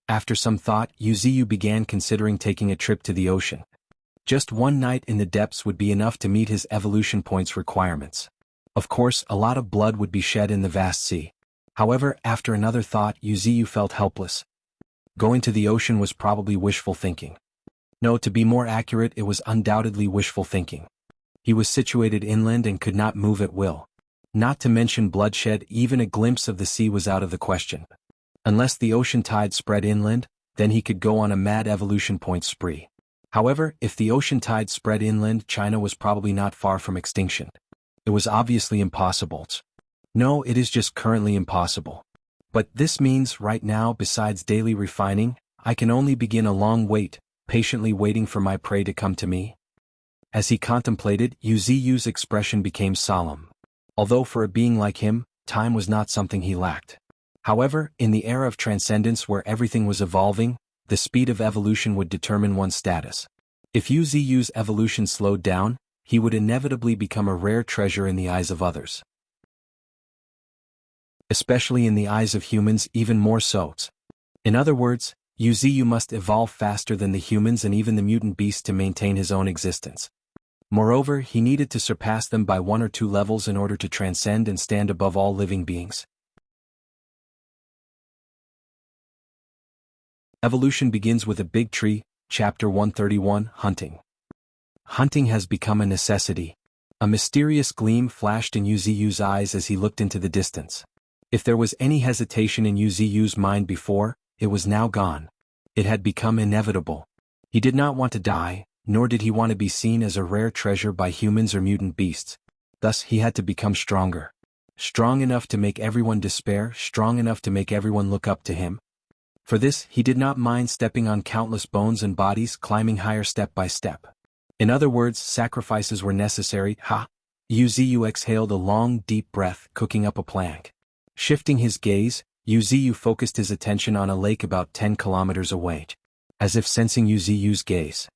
After some thought, Wuxia began considering taking a trip to the ocean. Just one night in the depths would be enough to meet his evolution points requirements. Of course, a lot of blood would be shed in the vast sea. However, after another thought, Wuxia felt helpless. Going to the ocean was probably wishful thinking. No, to be more accurate, it was undoubtedly wishful thinking. He was situated inland and could not move at will. Not to mention bloodshed, even a glimpse of the sea was out of the question. Unless the ocean tide spread inland, then he could go on a mad evolution point spree. However, if the ocean tide spread inland, China was probably not far from extinction. It was obviously impossible. No, it is just currently impossible. But this means right now, besides daily refining, I can only begin a long wait, patiently waiting for my prey to come to me. As he contemplated, Wuxia's expression became solemn. Although for a being like him, time was not something he lacked. However, in the era of transcendence where everything was evolving, the speed of evolution would determine one's status. If Wuxia's evolution slowed down, he would inevitably become a rare treasure in the eyes of others. Especially in the eyes of humans, even more so. In other words, Wuxia must evolve faster than the humans and even the mutant beasts to maintain his own existence. Moreover, he needed to surpass them by 1 or 2 levels in order to transcend and stand above all living beings. Evolution begins with a big tree, Chapter 131, Hunting. Hunting has become a necessity. A mysterious gleam flashed in Wuxia's eyes as he looked into the distance. If there was any hesitation in Wuxia's mind before, it was now gone. It had become inevitable. He did not want to die, nor did he want to be seen as a rare treasure by humans or mutant beasts. Thus he had to become stronger. Strong enough to make everyone despair, strong enough to make everyone look up to him. For this, he did not mind stepping on countless bones and bodies, climbing higher step by step. In other words, sacrifices were necessary. Wuxia exhaled a long, deep breath, cooking up a plank. Shifting his gaze, Wuxia focused his attention on a lake about 10 kilometers away. As if sensing Wuxia's gaze.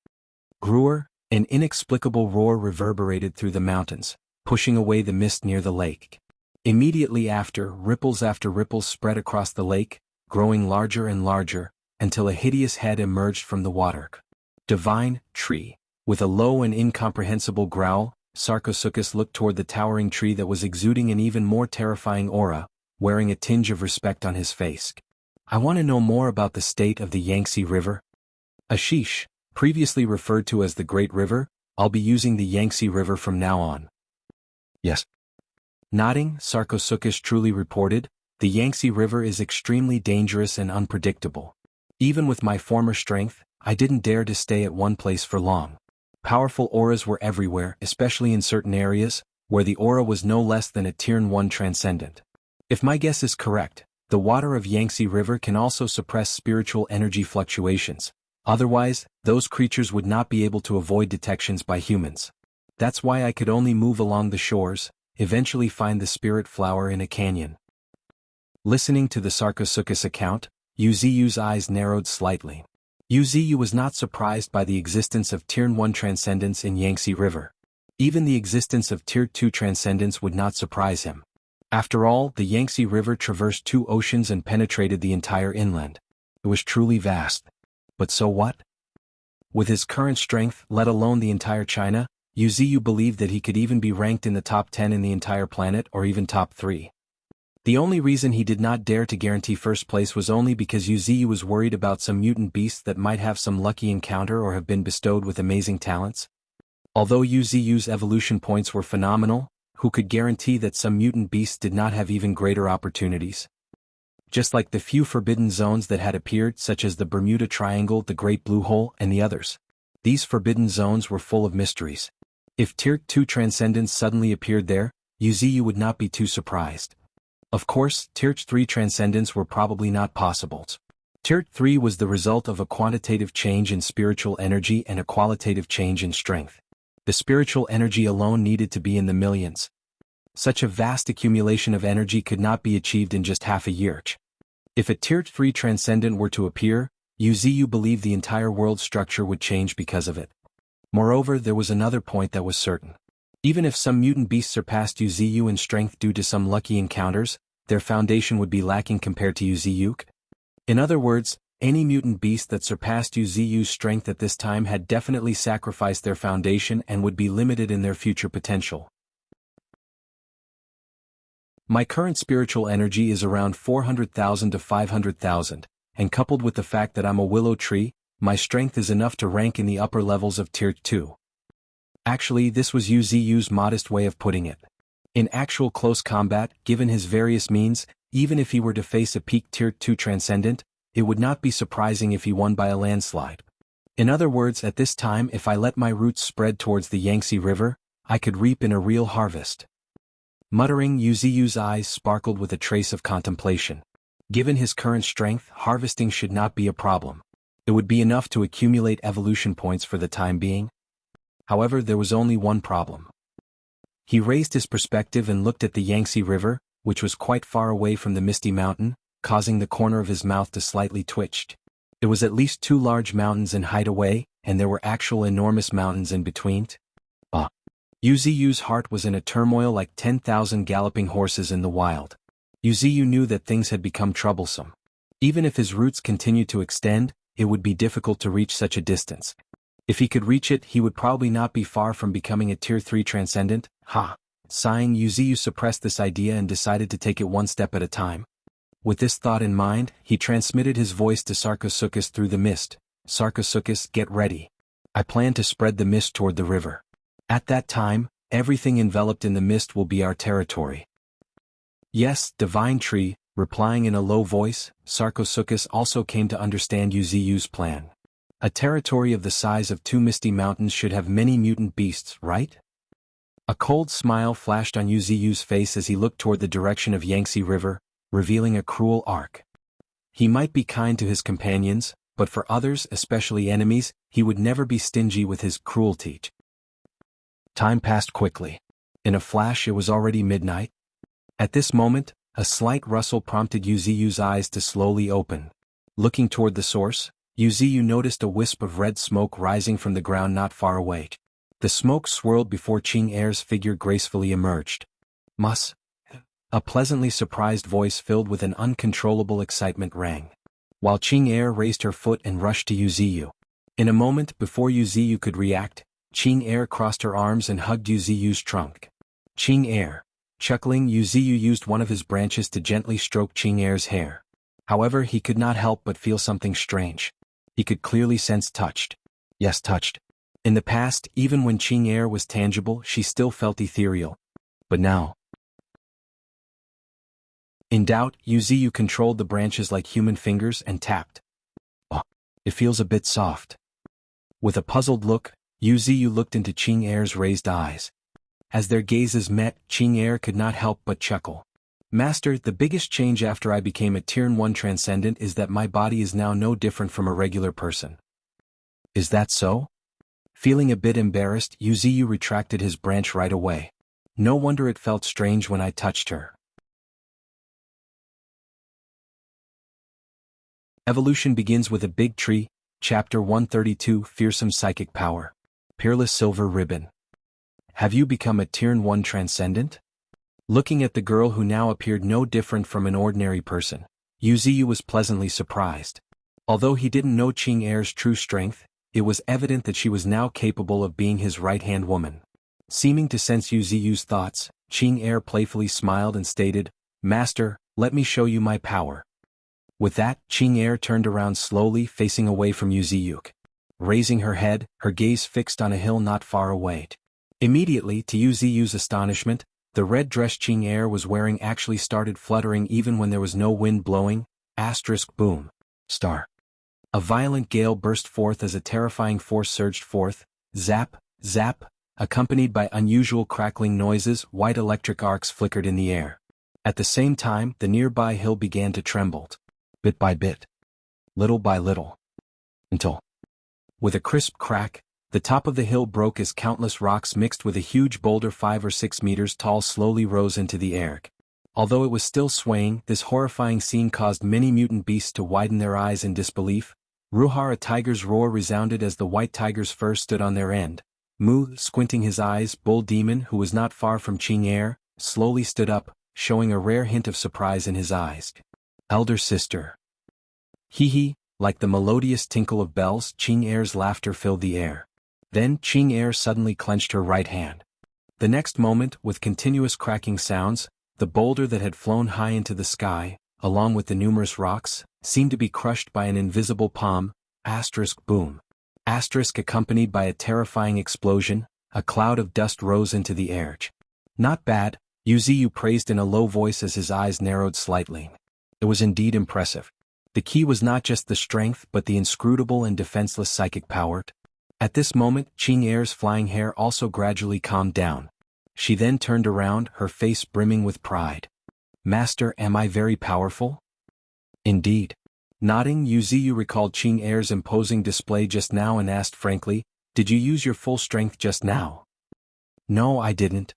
Gruer, an inexplicable roar reverberated through the mountains, pushing away the mist near the lake. Immediately after ripples spread across the lake, growing larger and larger, until a hideous head emerged from the water. Divine tree. With a low and incomprehensible growl, Sarcosuchus looked toward the towering tree that was exuding an even more terrifying aura, wearing a tinge of respect on his face. I want to know more about the state of the Yangtze River. Ashish, previously referred to as the Great River, I'll be using the Yangtze River from now on. Yes. Nodding, Sarcosuchus truly reported, the Yangtze River is extremely dangerous and unpredictable. Even with my former strength, I didn't dare to stay at one place for long. Powerful auras were everywhere, especially in certain areas, where the aura was no less than a Tier 1 transcendent. If my guess is correct, the water of Yangtze River can also suppress spiritual energy fluctuations. Otherwise, those creatures would not be able to avoid detections by humans. That's why I could only move along the shores, eventually find the spirit flower in a canyon. Listening to the Sarcosuchus account, Wuxia's eyes narrowed slightly. Wuxia was not surprised by the existence of Tier 1 transcendence in Yangtze River. Even the existence of Tier 2 transcendence would not surprise him. After all, the Yangtze River traversed 2 oceans and penetrated the entire inland. It was truly vast. But so what? With his current strength, let alone the entire China, Wuxia believed that he could even be ranked in the top 10 in the entire planet or even top 3. The only reason he did not dare to guarantee first place was only because Wuxia was worried about some mutant beasts that might have some lucky encounter or have been bestowed with amazing talents. Although Wuxia's evolution points were phenomenal, who could guarantee that some mutant beasts did not have even greater opportunities? Just like the few forbidden zones that had appeared, such as the Bermuda Triangle, the Great Blue Hole, and the others. These forbidden zones were full of mysteries. If Tier 2 transcendence suddenly appeared there, Wuxia would not be too surprised. Of course, Tier 3 transcendence were probably not possible. Tier 3 was the result of a quantitative change in spiritual energy and a qualitative change in strength. The spiritual energy alone needed to be in the millions. Such a vast accumulation of energy could not be achieved in just half a year. If a Tier 3 transcendent were to appear, Wuxia believed the entire world structure would change because of it. Moreover, there was another point that was certain. Even if some mutant beasts surpassed Wuxia in strength due to some lucky encounters, their foundation would be lacking compared to Wuxia. In other words, any mutant beast that surpassed Wuxia's strength at this time had definitely sacrificed their foundation and would be limited in their future potential. My current spiritual energy is around 400,000 to 500,000, and coupled with the fact that I'm a willow tree, my strength is enough to rank in the upper levels of Tier 2. Actually, this was Wuxia's modest way of putting it. In actual close combat, given his various means, even if he were to face a peak Tier 2 transcendent, it would not be surprising if he won by a landslide. In other words, at this time, if I let my roots spread towards the Yangtze River, I could reap in a real harvest. Muttering, Wuxia's eyes sparkled with a trace of contemplation. Given his current strength, harvesting should not be a problem. It would be enough to accumulate evolution points for the time being. However, there was only one problem. He raised his perspective and looked at the Yangtze River, which was quite far away from the misty mountain, causing the corner of his mouth to slightly twitch. It was at least 2 large mountains in height away, and there were actual enormous mountains in between. Wuxia's heart was in a turmoil like 10,000 galloping horses in the wild. Wuxia knew that things had become troublesome. Even if his roots continued to extend, it would be difficult to reach such a distance. If he could reach it, he would probably not be far from becoming a Tier 3 transcendent. Sighing, Wuxia suppressed this idea and decided to take it one step at a time. With this thought in mind, he transmitted his voice to Sarcosuchus through the mist. Sarcosuchus, get ready. I plan to spread the mist toward the river. At that time, everything enveloped in the mist will be our territory. Yes, divine tree, replying in a low voice, Sarcosuchus also came to understand Wuxia's plan. A territory of the size of 2 misty mountains should have many mutant beasts, right? A cold smile flashed on Wuxia's face as he looked toward the direction of Yangtze River, revealing a cruel arc. He might be kind to his companions, but for others, especially enemies, he would never be stingy with his cruelty. Time passed quickly. In a flash, it was already midnight. At this moment, a slight rustle prompted Wuxia's eyes to slowly open. Looking toward the source, Wuxia noticed a wisp of red smoke rising from the ground not far away. The smoke swirled before Qing Er's figure gracefully emerged. Mus? A pleasantly surprised voice filled with an uncontrollable excitement rang. While Qing Er raised her foot and rushed to Wuxia. In a moment, before Wuxia could react, Qing Er crossed her arms and hugged Wuxia's trunk. Qing Er. Chuckling, Wuxia used one of his branches to gently stroke Qing Er's hair. However, he could not help but feel something strange. He could clearly sense touched. Yes, touched. In the past, even when Qing Er was tangible, she still felt ethereal. But now. In doubt, Wuxia controlled the branches like human fingers and tapped. Oh, it feels a bit soft. With a puzzled look, Wuxia looked into Qing Er's raised eyes. As their gazes met, Qing Er could not help but chuckle. Master, the biggest change after I became a Tier 1 transcendent is that my body is now no different from a regular person. Is that so? Feeling a bit embarrassed, Wuxia retracted his branch right away. No wonder it felt strange when I touched her. Evolution begins with a big tree. Chapter 132, Fearsome Psychic Power. Peerless Silver Ribbon. Have you become a Tier 1 transcendent? Looking at the girl who now appeared no different from an ordinary person, Wuxia was pleasantly surprised. Although he didn't know Qing Er's true strength, it was evident that she was now capable of being his right-hand woman. Seeming to sense Wuxia's thoughts, Qing Er playfully smiled and stated, Master, let me show you my power. With that, Qing Er turned around slowly, facing away from Wuxia. Raising her head, her gaze fixed on a hill not far away. Immediately, to Wuxia's astonishment, the red dress Qing Er was wearing actually started fluttering even when there was no wind blowing. Boom. Star. A violent gale burst forth as a terrifying force surged forth. Zap, zap, accompanied by unusual crackling noises. White electric arcs flickered in the air. At the same time, the nearby hill began to tremble. Bit by bit. Little by little. Until, with a crisp crack, the top of the hill broke as countless rocks mixed with a huge boulder 5 or 6 meters tall slowly rose into the air. Although it was still swaying, this horrifying scene caused many mutant beasts to widen their eyes in disbelief. Ruhar, a tiger's roar resounded as the white tiger's fur stood on their end. Mu, squinting his eyes, Bull Demon, who was not far from Ching-Er, slowly stood up, showing a rare hint of surprise in his eyes. Elder sister. Hee, like the melodious tinkle of bells, Ching-Er's laughter filled the air. Then Ching-Er suddenly clenched her right hand. The next moment, with continuous cracking sounds, the boulder that had flown high into the sky, along with the numerous rocks, seemed to be crushed by an invisible palm, boom. Accompanied by a terrifying explosion, a cloud of dust rose into the air. Not bad, Yuziyu praised in a low voice as his eyes narrowed slightly. It was indeed impressive. The key was not just the strength but the inscrutable and defenseless psychic power. At this moment, Ching-Er's flying hair also gradually calmed down. She then turned around, her face brimming with pride. Master, am I very powerful? Indeed. Nodding, Yuziyu recalled Ching-Er's imposing display just now and asked frankly, did you use your full strength just now? No, I didn't.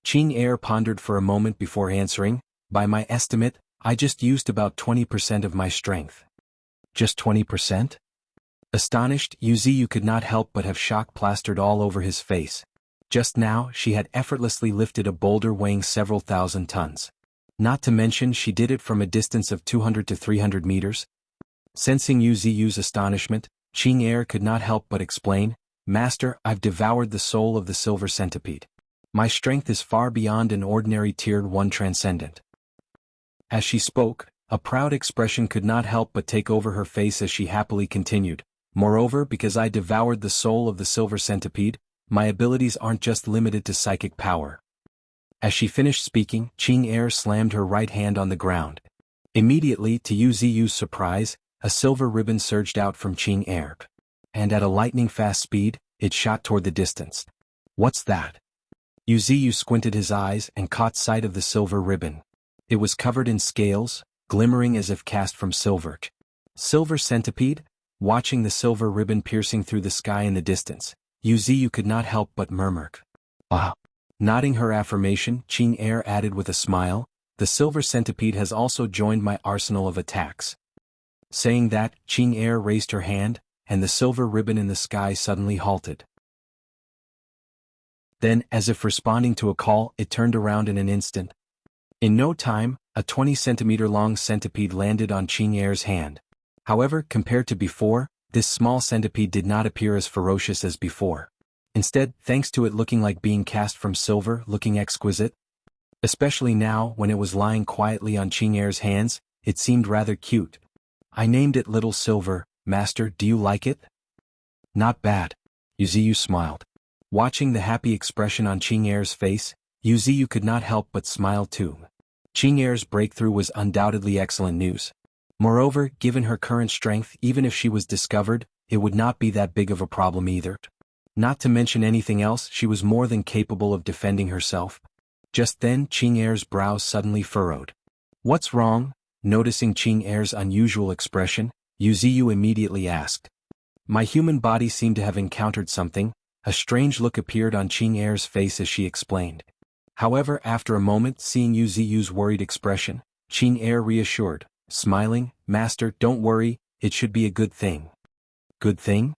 Ching-Er pondered for a moment before answering, by my estimate, I just used about 20% of my strength. Just 20%? Astonished, Yuziyu could not help but have shock plastered all over his face. Just now, she had effortlessly lifted a boulder weighing several thousand tons. Not to mention she did it from a distance of 200 to 300 meters. Sensing Yuziyu's astonishment, Ching-Er could not help but explain, Master, I've devoured the soul of the silver centipede. My strength is far beyond an ordinary Tier 1 transcendent. As she spoke, a proud expression could not help but take over her face as she happily continued. Moreover, because I devoured the soul of the silver centipede, my abilities aren't just limited to psychic power. As she finished speaking, Ching-Er slammed her right hand on the ground. Immediately, to Yuziyu's surprise, a silver ribbon surged out from Ching-Er. And at a lightning-fast speed, it shot toward the distance. What's that? Yuziyu squinted his eyes and caught sight of the silver ribbon. It was covered in scales, glimmering as if cast from silver. Silver centipede? Watching the silver ribbon piercing through the sky in the distance, Yuziyu could not help but murmur. Wow. Nodding her affirmation, Ching-Er added with a smile, the silver centipede has also joined my arsenal of attacks. Saying that, Ching-Er raised her hand, and the silver ribbon in the sky suddenly halted. Then, as if responding to a call, it turned around in an instant. In no time, a 20-centimeter-long centipede landed on Ching-Er's hand. However, compared to before, this small centipede did not appear as ferocious as before. Instead, thanks to it looking like being cast from silver, looking exquisite. Especially now, when it was lying quietly on Ching-Er's hands, it seemed rather cute. I named it Little Silver, Master, do you like it? Not bad. Yuziyu smiled. Watching the happy expression on Ching-Er's face, Yuziyu could not help but smile too. Ching-Er's breakthrough was undoubtedly excellent news. Moreover, given her current strength, even if she was discovered, it would not be that big of a problem either. Not to mention anything else, she was more than capable of defending herself. Just then, Ching-Er's brows suddenly furrowed. What's wrong? Noticing Ching-Er's unusual expression, Yuziyu immediately asked. My human body seemed to have encountered something. A strange look appeared on Ching-Er's face as she explained. However, after a moment, seeing Yuziyu's worried expression, Ching-Er reassured, smiling, Master, don't worry, it should be a good thing. Good thing?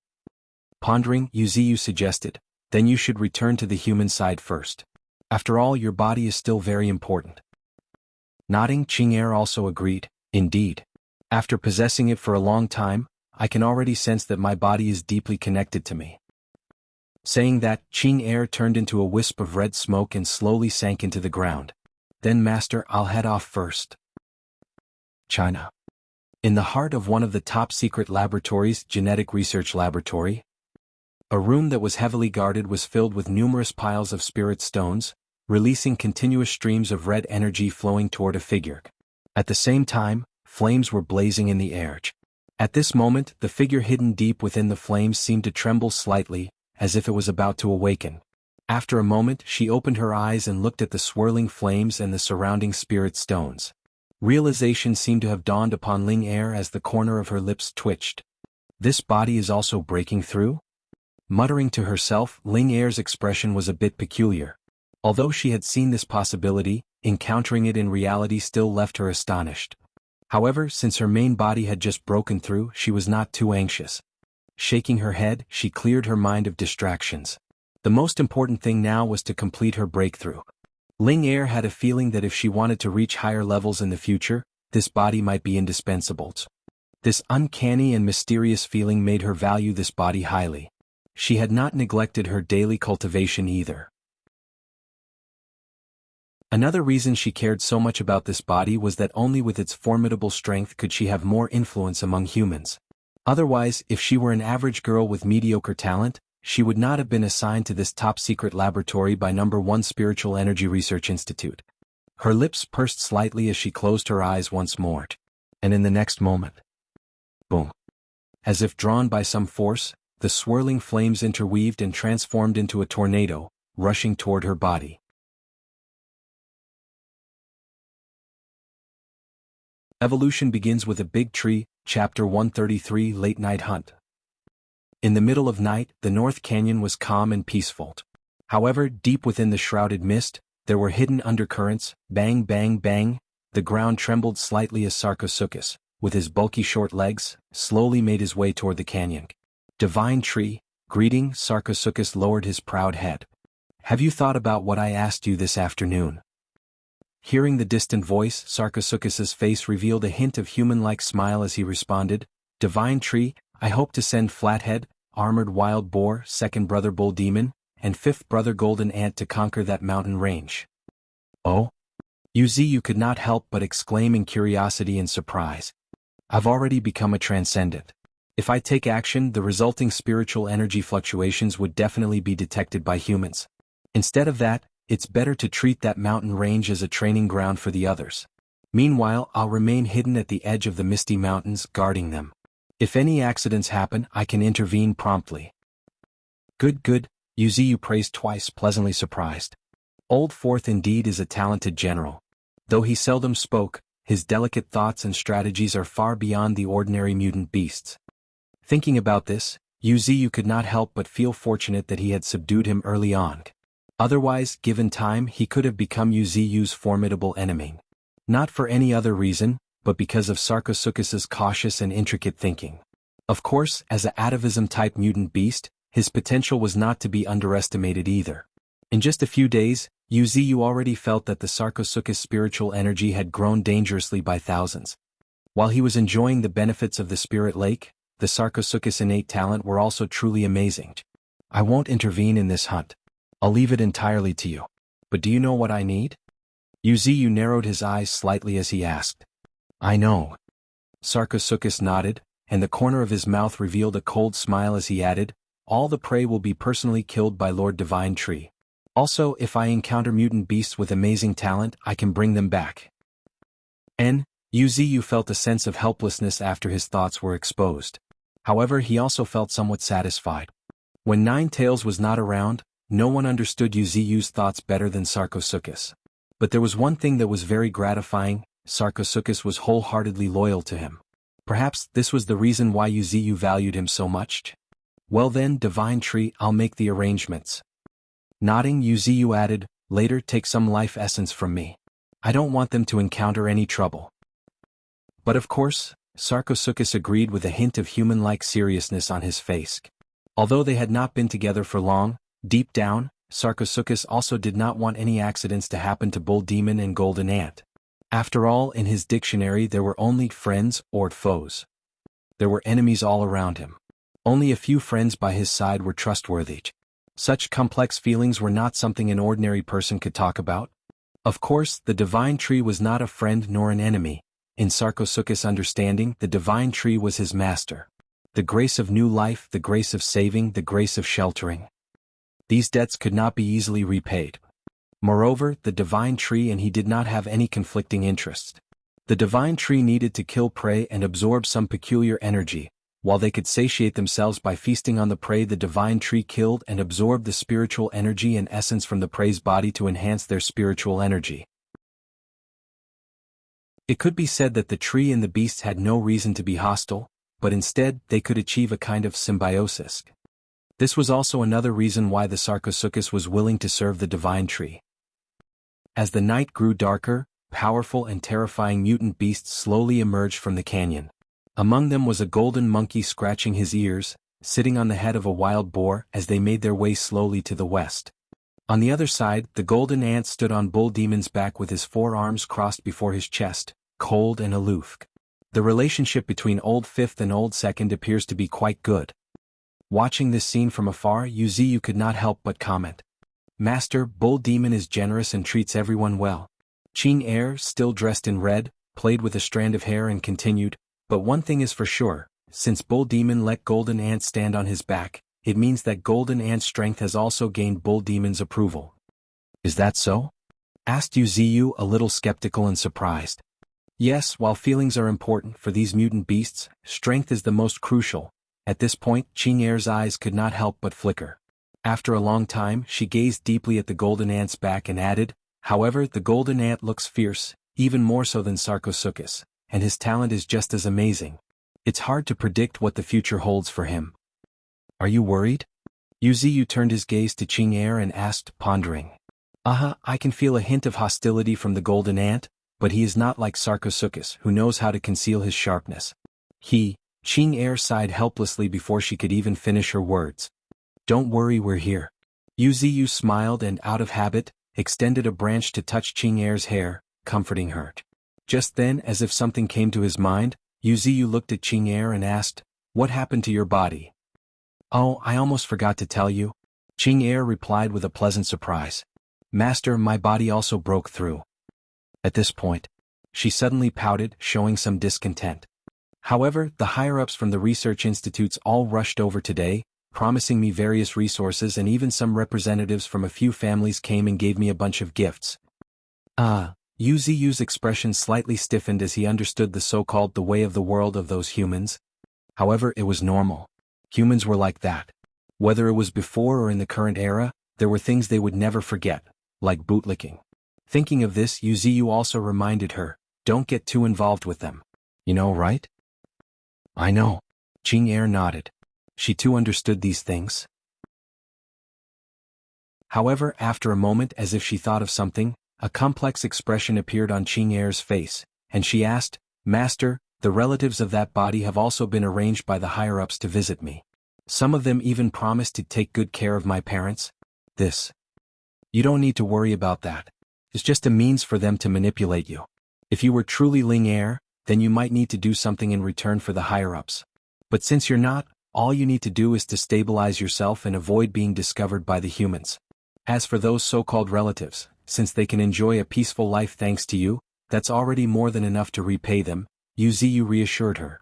Pondering, Yuziyu suggested, then you should return to the human side first. After all, your body is still very important. Nodding, Ching-Er also agreed, indeed. After possessing it for a long time, I can already sense that my body is deeply connected to me. Saying that, Ching-Er turned into a wisp of red smoke and slowly sank into the ground. Then Master, I'll head off first. China. In the heart of one of the top-secret laboratories, Genetic Research Laboratory, a room that was heavily guarded was filled with numerous piles of spirit stones, releasing continuous streams of red energy flowing toward a figure. At the same time, flames were blazing in the air. At this moment, the figure hidden deep within the flames seemed to tremble slightly, as if it was about to awaken. After a moment she opened her eyes and looked at the swirling flames and the surrounding spirit stones. Realization seemed to have dawned upon Ling Er as the corner of her lips twitched. This body is also breaking through? Muttering to herself, Ling Er's expression was a bit peculiar. Although she had seen this possibility, encountering it in reality still left her astonished. However, since her main body had just broken through, she was not too anxious. Shaking her head, she cleared her mind of distractions. The most important thing now was to complete her breakthrough. Ling Er had a feeling that if she wanted to reach higher levels in the future, this body might be indispensable. This uncanny and mysterious feeling made her value this body highly. She had not neglected her daily cultivation either. Another reason she cared so much about this body was that only with its formidable strength could she have more influence among humans. Otherwise, if she were an average girl with mediocre talent, she would not have been assigned to this top-secret laboratory by No. 1 Spiritual Energy Research Institute. Her lips pursed slightly as she closed her eyes once more. And in the next moment, boom! As if drawn by some force, the swirling flames interweaved and transformed into a tornado, rushing toward her body. Evolution begins with a big tree, Chapter 133 Late Night Hunt. In the middle of night, the North Canyon was calm and peaceful. However, deep within the shrouded mist, there were hidden undercurrents. Bang bang bang, the ground trembled slightly as Sarcosuchus, with his bulky short legs, slowly made his way toward the canyon. Divine Tree, greeting. Sarcosuchus lowered his proud head. Have you thought about what I asked you this afternoon? Hearing the distant voice, Sarcosuchus's face revealed a hint of human-like smile as he responded, Divine Tree, I hope to send Flathead, Armored Wild Boar, Second Brother Bull Demon, and Fifth Brother Golden Ant to conquer that mountain range. Oh? You could not help but exclaim in curiosity and surprise. I've already become a transcendent. If I take action, the resulting spiritual energy fluctuations would definitely be detected by humans. Instead of that, it's better to treat that mountain range as a training ground for the others. Meanwhile, I'll remain hidden at the edge of the misty mountains, guarding them. If any accidents happen, I can intervene promptly. Good, Yuziu praised twice, pleasantly surprised. Old Fourth indeed is a talented general. Though he seldom spoke, his delicate thoughts and strategies are far beyond the ordinary mutant beasts. Thinking about this, Yuziu could not help but feel fortunate that he had subdued him early on. Otherwise, given time, he could have become Yuziu's formidable enemy. Not for any other reason, but because of Sarcosuchus's cautious and intricate thinking. Of course, as a atavism-type mutant beast, his potential was not to be underestimated either. In just a few days, Yuziu already felt that the Sarcosuchus spiritual energy had grown dangerously by thousands. While he was enjoying the benefits of the Spirit Lake, the Sarcosuchus' innate talent were also truly amazing. I won't intervene in this hunt. I'll leave it entirely to you. But do you know what I need? Yuziu narrowed his eyes slightly as he asked. I know. Sarcosuchus nodded, and the corner of his mouth revealed a cold smile as he added, all the prey will be personally killed by Lord Divine Tree. Also, if I encounter mutant beasts with amazing talent, I can bring them back. Yuziu felt a sense of helplessness after his thoughts were exposed. However, he also felt somewhat satisfied. When Ninetails was not around, no one understood Yuziu's thoughts better than Sarcosuchus. But there was one thing that was very gratifying, Sarcosuchus was wholeheartedly loyal to him. Perhaps this was the reason why Yuziu valued him so much? Well then, Divine Tree, I'll make the arrangements. Nodding, Yuziu added, later take some life essence from me. I don't want them to encounter any trouble. But of course, Sarcosuchus agreed with a hint of human-like seriousness on his face. Although they had not been together for long, deep down, Sarcosuchus also did not want any accidents to happen to Bull Demon and Golden Ant. After all, in his dictionary there were only friends or foes. There were enemies all around him. Only a few friends by his side were trustworthy. Such complex feelings were not something an ordinary person could talk about. Of course, the Divine Tree was not a friend nor an enemy. In Sarcosuchus' understanding, the Divine Tree was his master. The grace of new life, the grace of saving, the grace of sheltering. These debts could not be easily repaid. Moreover, the Divine Tree and he did not have any conflicting interests. The Divine Tree needed to kill prey and absorb some peculiar energy, While they could satiate themselves by feasting on the prey the divine tree killed and absorbed the spiritual energy and essence from the prey's body to enhance their spiritual energy. It could be said that the tree and the beasts had no reason to be hostile, but instead they could achieve a kind of symbiosis. This was also another reason why the Sarcosuchus was willing to serve the divine tree. As the night grew darker, powerful and terrifying mutant beasts slowly emerged from the canyon. Among them was a golden monkey scratching his ears, sitting on the head of a wild boar as they made their way slowly to the west. On the other side, the golden ant stood on Bull Demon's back with his forearms crossed before his chest, cold and aloof. The relationship between Old Fifth and Old Second appears to be quite good. Watching this scene from afar, Wuxia could not help but comment. Master, Bull Demon is generous and treats everyone well. Qing Er, still dressed in red, played with a strand of hair and continued, but one thing is for sure, since Bull Demon let Golden Ant stand on his back, it means that Golden Ant's strength has also gained Bull Demon's approval. Is that so? Asked Wuxia, a little skeptical and surprised. Yes, while feelings are important for these mutant beasts, strength is the most crucial. At this point, Qing Er's eyes could not help but flicker. After a long time, she gazed deeply at the Golden Ant's back and added, however, the Golden Ant looks fierce, even more so than Sarcosuchus, and his talent is just as amazing. It's hard to predict what the future holds for him. Are you worried? Wuxia turned his gaze to Qing Er and asked, pondering. I can feel a hint of hostility from the Golden Ant, but he is not like Sarcosuchus, who knows how to conceal his sharpness. Qing Er sighed helplessly before she could even finish her words. Don't worry, we're here. Wuxia smiled and, out of habit, extended a branch to touch Qing Er's hair, comforting her. Just then, as if something came to his mind, Wuxia looked at Qing Er and asked, what happened to your body? Oh, I almost forgot to tell you. Qing Er replied with a pleasant surprise. Master, my body also broke through. At this point, she suddenly pouted, showing some discontent. However, the higher-ups from the research institutes all rushed over today, promising me various resources, and even some representatives from a few families came and gave me a bunch of gifts. Wuxia's expression slightly stiffened as he understood the so-called the way of the world of those humans. However, it was normal. Humans were like that. Whether it was before or in the current era, there were things they would never forget, like bootlicking. Thinking of this, Wuxia also reminded her, don't get too involved with them. You know, right? I know. Qing Er nodded. She too understood these things. However, after a moment, as if she thought of something, a complex expression appeared on Qing Er's face, and she asked, Master, the relatives of that body have also been arranged by the higher-ups to visit me. Some of them even promised to take good care of my parents. You don't need to worry about that. It's just a means for them to manipulate you. If you were truly Ling Er, then you might need to do something in return for the higher-ups. But since you're not, all you need to do is to stabilize yourself and avoid being discovered by the humans. As for those so-called relatives, since they can enjoy a peaceful life thanks to you, that's already more than enough to repay them, Wuxia reassured her.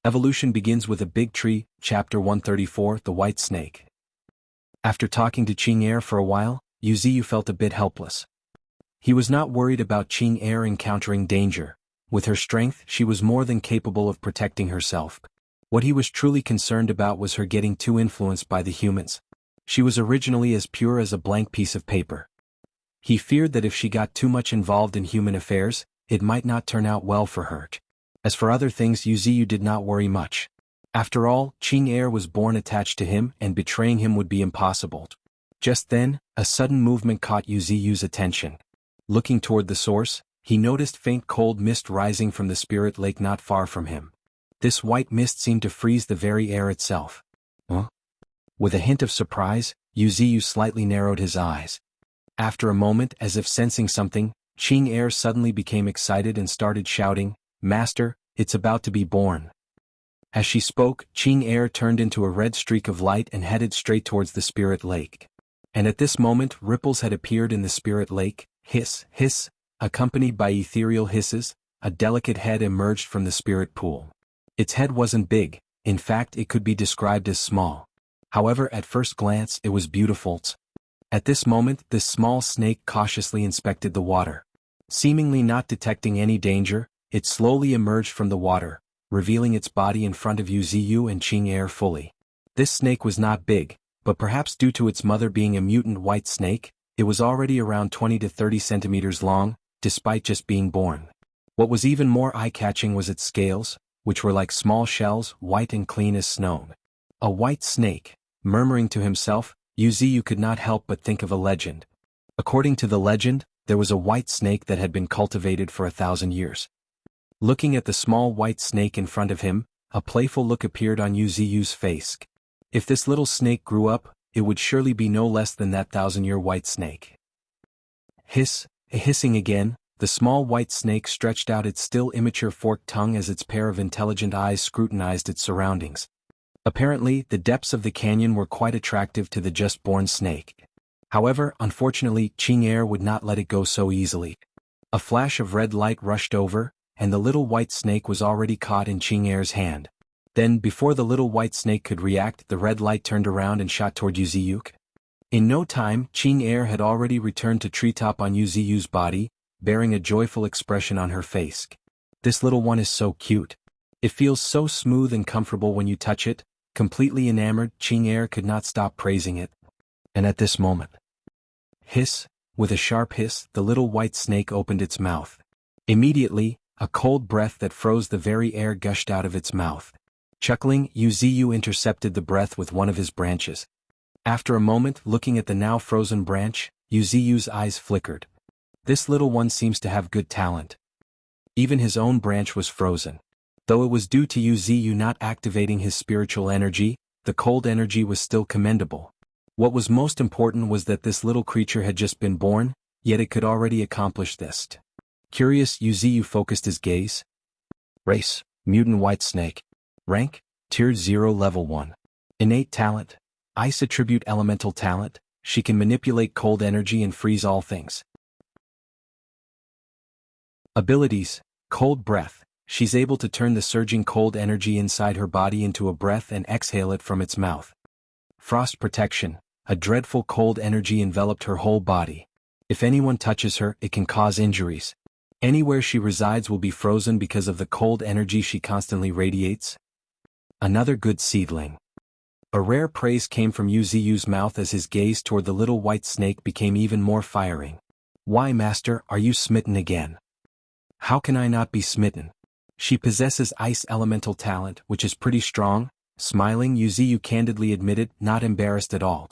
Evolution begins with a big tree, Chapter 134, The White Snake. After talking to Qing Er for a while, Wuxia felt a bit helpless. He was not worried about Qing Er encountering danger. With her strength, she was more than capable of protecting herself. What he was truly concerned about was her getting too influenced by the humans. She was originally as pure as a blank piece of paper. He feared that if she got too much involved in human affairs, it might not turn out well for her. As for other things, Wuxia did not worry much. After all, Qing Er was born attached to him, and betraying him would be impossible. Just then, a sudden movement caught Wuxia's attention. Looking toward the source, he noticed faint cold mist rising from the spirit lake not far from him. This white mist seemed to freeze the very air itself. Huh? With a hint of surprise, Wuxia slightly narrowed his eyes. After a moment, as if sensing something, Qing Er suddenly became excited and started shouting, Master, it's about to be born. As she spoke, Qing Er turned into a red streak of light and headed straight towards the spirit lake. And at this moment, ripples had appeared in the spirit lake, hiss, hiss, accompanied by ethereal hisses. A delicate head emerged from the spirit pool. Its head wasn't big, in fact it could be described as small. However, at first glance it was beautiful. At this moment, this small snake cautiously inspected the water. Seemingly not detecting any danger, it slowly emerged from the water, revealing its body in front of Yu Ziyu and Qing Er fully. This snake was not big, but perhaps due to its mother being a mutant white snake, it was already around 20 to 30 centimeters long, despite just being born. What was even more eye-catching was its scales, which were like small shells, white and clean as snow. A white snake. Murmuring to himself, Yu Ziyu could not help but think of a legend. According to the legend, there was a white snake that had been cultivated for 1,000 years. Looking at the small white snake in front of him, a playful look appeared on Yu Ziyu's face. If this little snake grew up, it would surely be no less than that 1,000-year white snake. Hissing again, the small white snake stretched out its still immature forked tongue as its pair of intelligent eyes scrutinized its surroundings. Apparently, the depths of the canyon were quite attractive to the just-born snake. However, unfortunately, Qing Er would not let it go so easily. A flash of red light rushed over, and the little white snake was already caught in Qing Er's hand. Then, before the little white snake could react, the red light turned around and shot toward Yu Ziyu. In no time, Qing Er had already returned to treetop on Yu Ziyu's body, bearing a joyful expression on her face. This little one is so cute. It feels so smooth and comfortable when you touch it. Completely enamored, Qing Er could not stop praising it. And at this moment, with a sharp hiss, the little white snake opened its mouth. Immediately, a cold breath that froze the very air gushed out of its mouth. Chuckling, Yu Ziyu intercepted the breath with one of his branches. After a moment, looking at the now frozen branch, Yu Ziyu's eyes flickered. This little one seems to have good talent. Even his own branch was frozen. Though it was due to Yu Ziyu not activating his spiritual energy, the cold energy was still commendable. What was most important was that this little creature had just been born, yet it could already accomplish this. Curious, Yu Ziyu focused his gaze. Race, mutant white snake. Rank, Tier 0 Level 1. Innate talent. Ice attribute elemental talent, she can manipulate cold energy and freeze all things. Abilities, cold breath. She's able to turn the surging cold energy inside her body into a breath and exhale it from its mouth. Frost protection. A dreadful cold energy enveloped her whole body. If anyone touches her, it can cause injuries. Anywhere she resides will be frozen because of the cold energy she constantly radiates. Another good seedling. A rare praise came from Yu Ziyu's mouth as his gaze toward the little white snake became even more firing. Why, master, are you smitten again? How can I not be smitten? She possesses ice elemental talent, which is pretty strong. Smiling, Yu Ziyu candidly admitted, not embarrassed at all.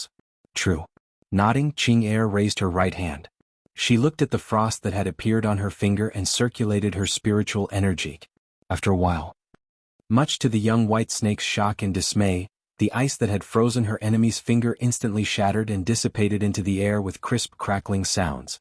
True. Nodding, Qing Er raised her right hand. She looked at the frost that had appeared on her finger and circulated her spiritual energy. After a while, much to the young white snake's shock and dismay, the ice that had frozen her enemy's finger instantly shattered and dissipated into the air with crisp crackling sounds.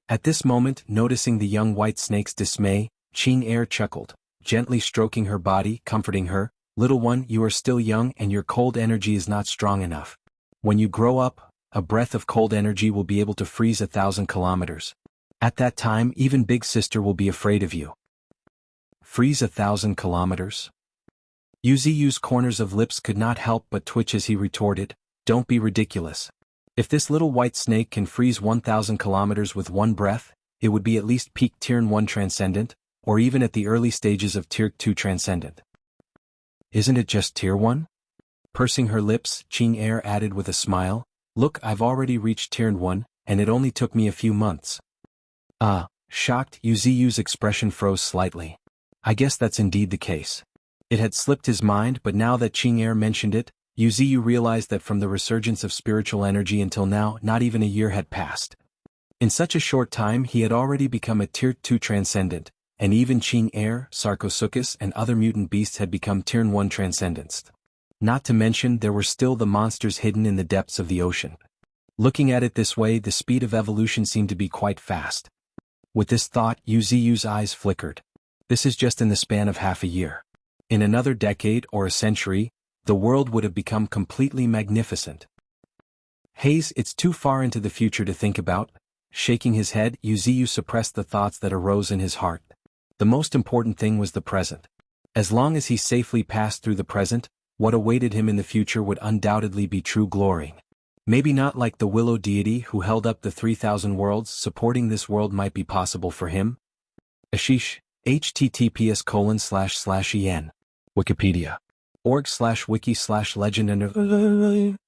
At this moment, noticing the young white snake's dismay, Qing Er chuckled, gently stroking her body, comforting her. Little one, you are still young and your cold energy is not strong enough. When you grow up, a breath of cold energy will be able to freeze 1,000 kilometers. At that time, even Big Sister will be afraid of you. Freeze 1,000 kilometers? Yu Ziyu's corners of lips could not help but twitch as he retorted, don't be ridiculous. If this little white snake can freeze 1,000 kilometers with one breath, it would be at least peak Tier 1 Transcendent, or even at the early stages of Tier 2 Transcendent. Isn't it just Tier 1? Pursing her lips, Qing Er added with a smile, look, I've already reached Tier 1, and it only took me a few months. Shocked, Yu Ziyu's expression froze slightly. I guess that's indeed the case. It had slipped his mind, but now that Qing Er mentioned it, Yu Ziyu realized that from the resurgence of spiritual energy until now, not even a year had passed. In such a short time he had already become a Tier 2 Transcendent, and even Qing Er, Sarcosuchus and other mutant beasts had become Tier 1 Transcendents. Not to mention there were still the monsters hidden in the depths of the ocean. Looking at it this way, the speed of evolution seemed to be quite fast. With this thought, Yu Ziyu's eyes flickered. This is just in the span of half a year. In another decade or a century, the world would have become completely magnificent. Haze, it's too far into the future to think about. Shaking his head, Yu Ziyu suppressed the thoughts that arose in his heart. The most important thing was the present. As long as he safely passed through the present, what awaited him in the future would undoubtedly be true glory. Maybe not like the willow deity who held up the 3,000 worlds. Supporting this world might be possible for him. Ashish, https://en. Wikipedia. org/wiki/legend and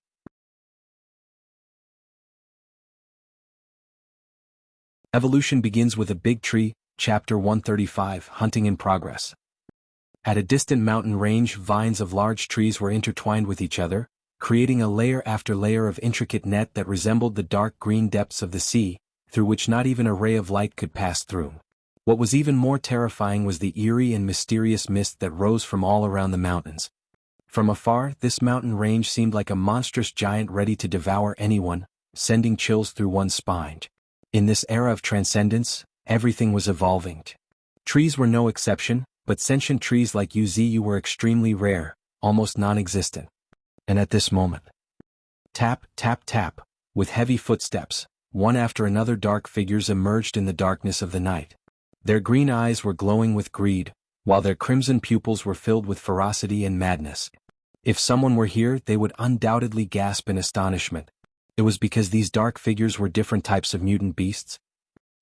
Evolution begins with a big tree, Chapter 135, Hunting in Progress. At a distant mountain range, vines of large trees were intertwined with each other, creating a layer after layer of intricate net that resembled the dark green depths of the sea, through which not even a ray of light could pass through. What was even more terrifying was the eerie and mysterious mist that rose from all around the mountains. From afar, this mountain range seemed like a monstrous giant ready to devour anyone, sending chills through one's spine. In this era of transcendence, everything was evolving. Trees were no exception, but sentient trees like Wuxia were extremely rare, almost non-existent. And at this moment, tap, tap, tap, with heavy footsteps, one after another dark figures emerged in the darkness of the night. Their green eyes were glowing with greed, while their crimson pupils were filled with ferocity and madness. If someone were here, they would undoubtedly gasp in astonishment. It was because these dark figures were different types of mutant beasts.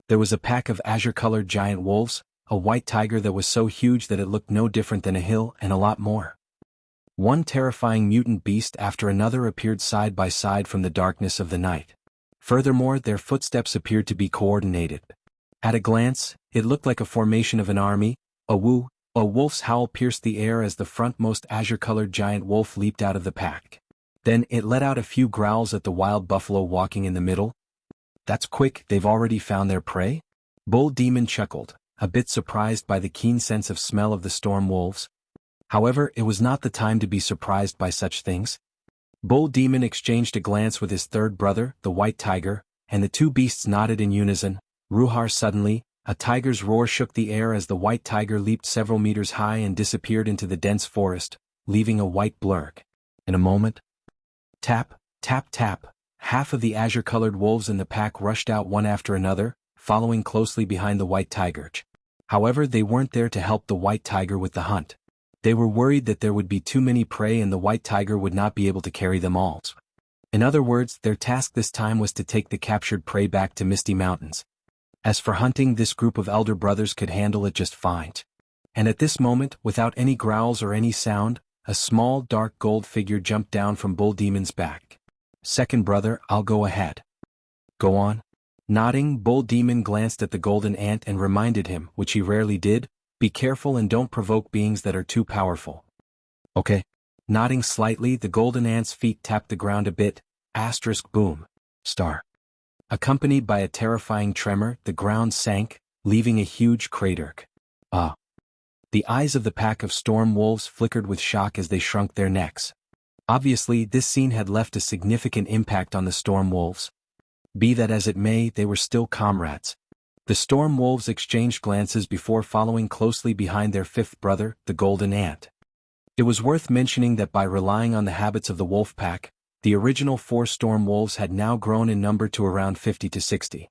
There was a pack of azure-colored giant wolves, a white tiger that was so huge that it looked no different than a hill, and a lot more. One terrifying mutant beast after another appeared side by side from the darkness of the night. Furthermore, their footsteps appeared to be coordinated. At a glance, it looked like a formation of an army. A wolf's howl pierced the air as the frontmost azure-colored giant wolf leaped out of the pack. Then it let out a few growls at the wild buffalo walking in the middle. That's quick, they've already found their prey? Bull Demon chuckled, a bit surprised by the keen sense of smell of the storm wolves. However, it was not the time to be surprised by such things. Bull Demon exchanged a glance with his third brother, the white tiger, and the two beasts nodded in unison. Ruhar suddenly, a tiger's roar shook the air as the white tiger leaped several meters high and disappeared into the dense forest, leaving a white blur. In a moment, tap, tap, tap, half of the azure-colored wolves in the pack rushed out one after another, following closely behind the white tiger. However, they weren't there to help the white tiger with the hunt. They were worried that there would be too many prey and the white tiger would not be able to carry them all. In other words, their task this time was to take the captured prey back to Misty Mountains. As for hunting, this group of elder brothers could handle it just fine. And at this moment, without any growls or any sound, a small dark gold figure jumped down from Bull Demon's back. Second brother, I'll go ahead. Go on. Nodding, Bull Demon glanced at the golden ant and reminded him, which he rarely did, be careful and don't provoke beings that are too powerful. Okay. Nodding slightly, the golden ant's feet tapped the ground a bit, boom. Star. Accompanied by a terrifying tremor, the ground sank, leaving a huge crater. The eyes of the pack of storm wolves flickered with shock as they shrunk their necks. Obviously, this scene had left a significant impact on the storm wolves. Be that as it may, they were still comrades. The storm wolves exchanged glances before following closely behind their fifth brother, the golden ant. It was worth mentioning that by relying on the habits of the wolf pack, the original 4 storm wolves had now grown in number to around 50 to 60.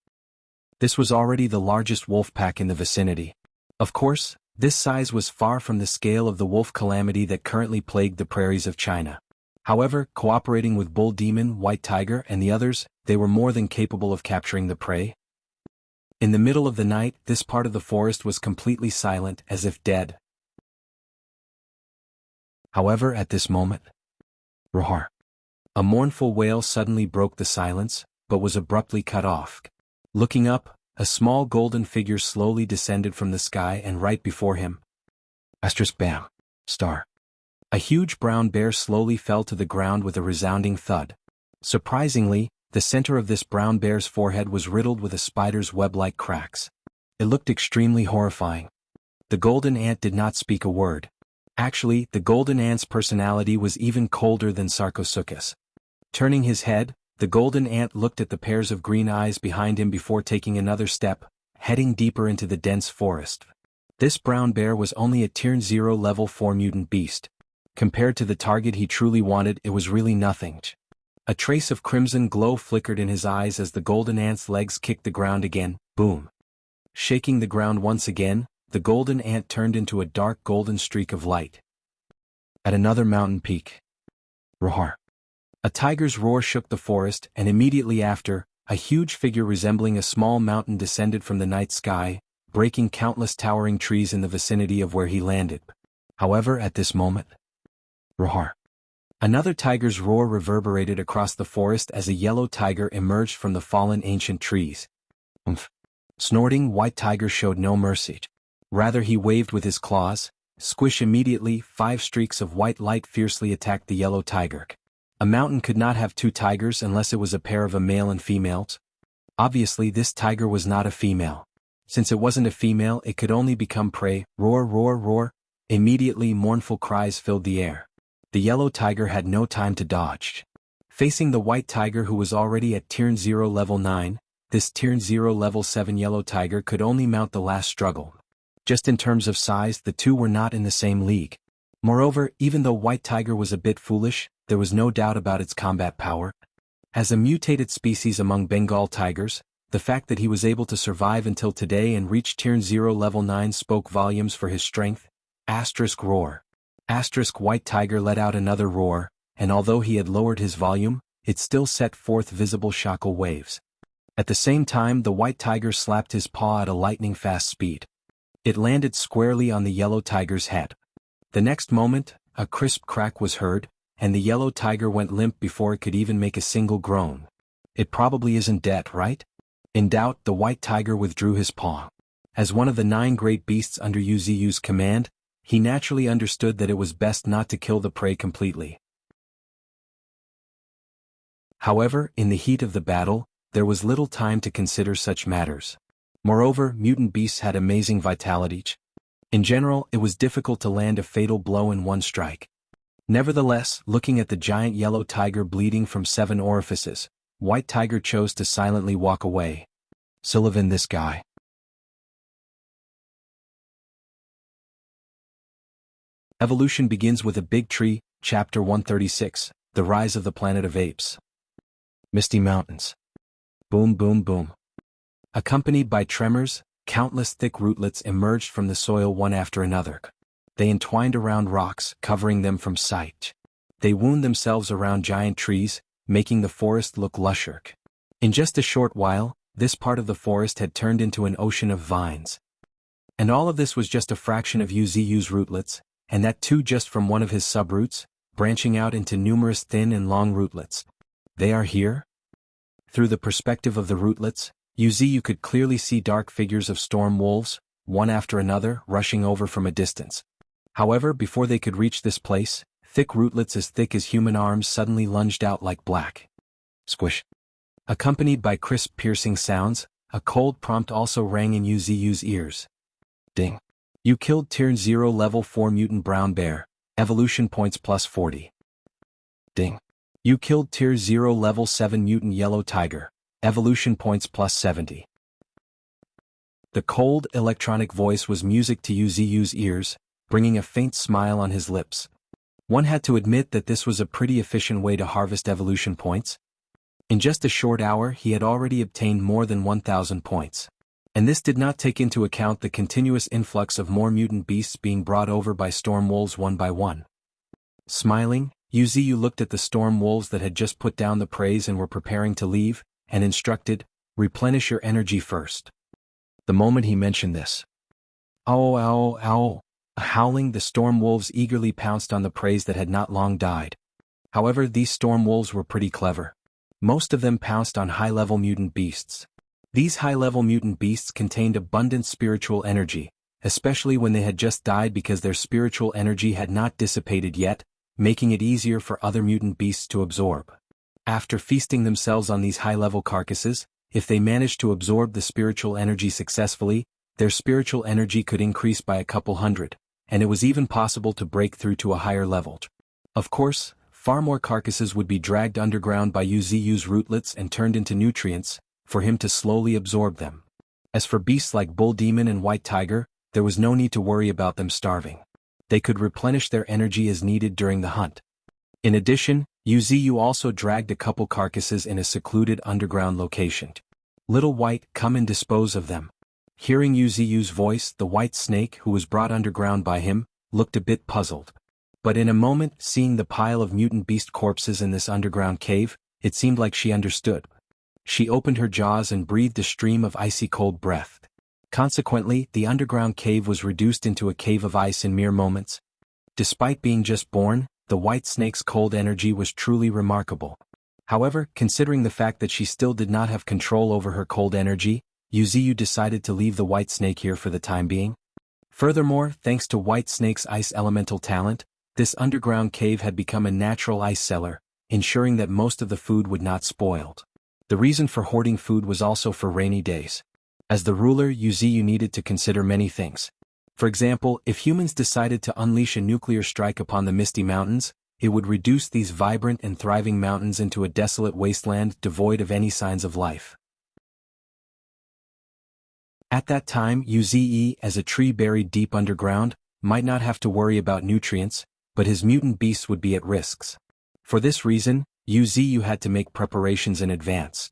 This was already the largest wolf pack in the vicinity. Of course, this size was far from the scale of the wolf calamity that currently plagued the prairies of China. However, cooperating with Bull Demon, White Tiger, and the others, they were more than capable of capturing the prey. In the middle of the night, this part of the forest was completely silent, as if dead. However, at this moment, roar. A mournful wail suddenly broke the silence, but was abruptly cut off. Looking up, a small golden figure slowly descended from the sky and right before him. Bam. Star. A huge brown bear slowly fell to the ground with a resounding thud. Surprisingly, the center of this brown bear's forehead was riddled with a spider's web-like cracks. It looked extremely horrifying. The golden ant did not speak a word. Actually, the golden ant's personality was even colder than Sarcosuchus. Turning his head, the golden ant looked at the pairs of green eyes behind him before taking another step, heading deeper into the dense forest. This brown bear was only a Tier 0 level 4 mutant beast. Compared to the target he truly wanted, it was really nothing. A trace of crimson glow flickered in his eyes as the golden ant's legs kicked the ground again, boom. Shaking the ground once again, the golden ant turned into a dark golden streak of light. At another mountain peak. Roar. A tiger's roar shook the forest, and immediately after, a huge figure resembling a small mountain descended from the night sky, breaking countless towering trees in the vicinity of where he landed. However, at this moment, roar! Another tiger's roar reverberated across the forest as a yellow tiger emerged from the fallen ancient trees. Umph! Snorting, White Tiger showed no mercy. Rather, he waved with his claws. Squish! Immediately, 5 streaks of white light fiercely attacked the yellow tiger. A mountain could not have 2 tigers unless it was a pair of a male and females. Obviously, this tiger was not a female. Since it wasn't a female, it could only become prey. Roar, roar, roar! Immediately, mournful cries filled the air. The yellow tiger had no time to dodge. Facing the white tiger, who was already at Tier 0 level 9, this Tier 0 level 7 yellow tiger could only mount the last struggle. Just in terms of size, the two were not in the same league. Moreover, even though White Tiger was a bit foolish, there was no doubt about its combat power. As a mutated species among Bengal tigers, the fact that he was able to survive until today and reach Tier 0 level 9 spoke volumes for his strength. Roar. White Tiger let out another roar, and although he had lowered his volume, it still set forth visible shockle waves. At the same time, the White Tiger slapped his paw at a lightning-fast speed. It landed squarely on the yellow tiger's head. The next moment, a crisp crack was heard, and the yellow tiger went limp before it could even make a single groan. It probably isn't dead, right? In doubt, the White Tiger withdrew his paw. As one of the 9 great beasts under Yuziu's command, he naturally understood that it was best not to kill the prey completely. However, in the heat of the battle, there was little time to consider such matters. Moreover, mutant beasts had amazing vitality. In general, it was difficult to land a fatal blow in one strike. Nevertheless, looking at the giant yellow tiger bleeding from 7 orifices, White Tiger chose to silently walk away. Sullivan, this guy. Evolution begins with a big tree, Chapter 136, The Rise of the Planet of Apes. Misty Mountains. Boom, boom, boom. Accompanied by tremors, countless thick rootlets emerged from the soil one after another. They entwined around rocks, covering them from sight. They wound themselves around giant trees, making the forest look lusher. In just a short while, this part of the forest had turned into an ocean of vines. And all of this was just a fraction of Yuziu's rootlets, and that too just from one of his subroots, branching out into numerous thin and long rootlets. They are here? Through the perspective of the rootlets, Yuziu could clearly see dark figures of storm wolves, one after another, rushing over from a distance. However, before they could reach this place, thick rootlets as thick as human arms suddenly lunged out like black. Squish. Accompanied by crisp piercing sounds, a cold prompt also rang in Yuziu's ears. Ding. You killed Tier 0 level 4 mutant brown bear, evolution points plus 40. Ding. You killed Tier 0 level 7 mutant yellow tiger, evolution points plus 70. The cold, electronic voice was music to Yuziu's ears, bringing a faint smile on his lips. One had to admit that this was a pretty efficient way to harvest evolution points. In just a short hour, he had already obtained more than 1,000 points. And this did not take into account the continuous influx of more mutant beasts being brought over by storm wolves one by one. Smiling, Yuziu looked at the storm wolves that had just put down the prey and were preparing to leave, and instructed, replenish your energy first. The moment he mentioned this, ow, ow, ow, howling, the storm wolves eagerly pounced on the prey that had not long died. However, these storm wolves were pretty clever. Most of them pounced on high-level mutant beasts. These high-level mutant beasts contained abundant spiritual energy, especially when they had just died, because their spiritual energy had not dissipated yet, making it easier for other mutant beasts to absorb. After feasting themselves on these high-level carcasses, if they managed to absorb the spiritual energy successfully, their spiritual energy could increase by a couple hundred, and it was even possible to break through to a higher level. Of course, far more carcasses would be dragged underground by Yuziu's rootlets and turned into nutrients, for him to slowly absorb them. As for beasts like Bull Demon and White Tiger, there was no need to worry about them starving. They could replenish their energy as needed during the hunt. In addition, Yuziu also dragged a couple carcasses in a secluded underground location. Little White, come and dispose of them. Hearing Yuziu's voice, the white snake, who was brought underground by him, looked a bit puzzled. But in a moment, seeing the pile of mutant beast corpses in this underground cave, it seemed like she understood. She opened her jaws and breathed a stream of icy cold breath. Consequently, the underground cave was reduced into a cave of ice in mere moments. Despite being just born, the white snake's cold energy was truly remarkable. However, considering the fact that she still did not have control over her cold energy, Wuxia decided to leave the white snake here for the time being. Furthermore, thanks to White Snake's ice elemental talent, this underground cave had become a natural ice cellar, ensuring that most of the food would not spoil. The reason for hoarding food was also for rainy days. As the ruler, Wuxia needed to consider many things. For example, if humans decided to unleash a nuclear strike upon the Misty Mountains, it would reduce these vibrant and thriving mountains into a desolate wasteland devoid of any signs of life. At that time, Wuxia, as a tree buried deep underground, might not have to worry about nutrients, but his mutant beasts would be at risks. For this reason, Wuxia had to make preparations in advance.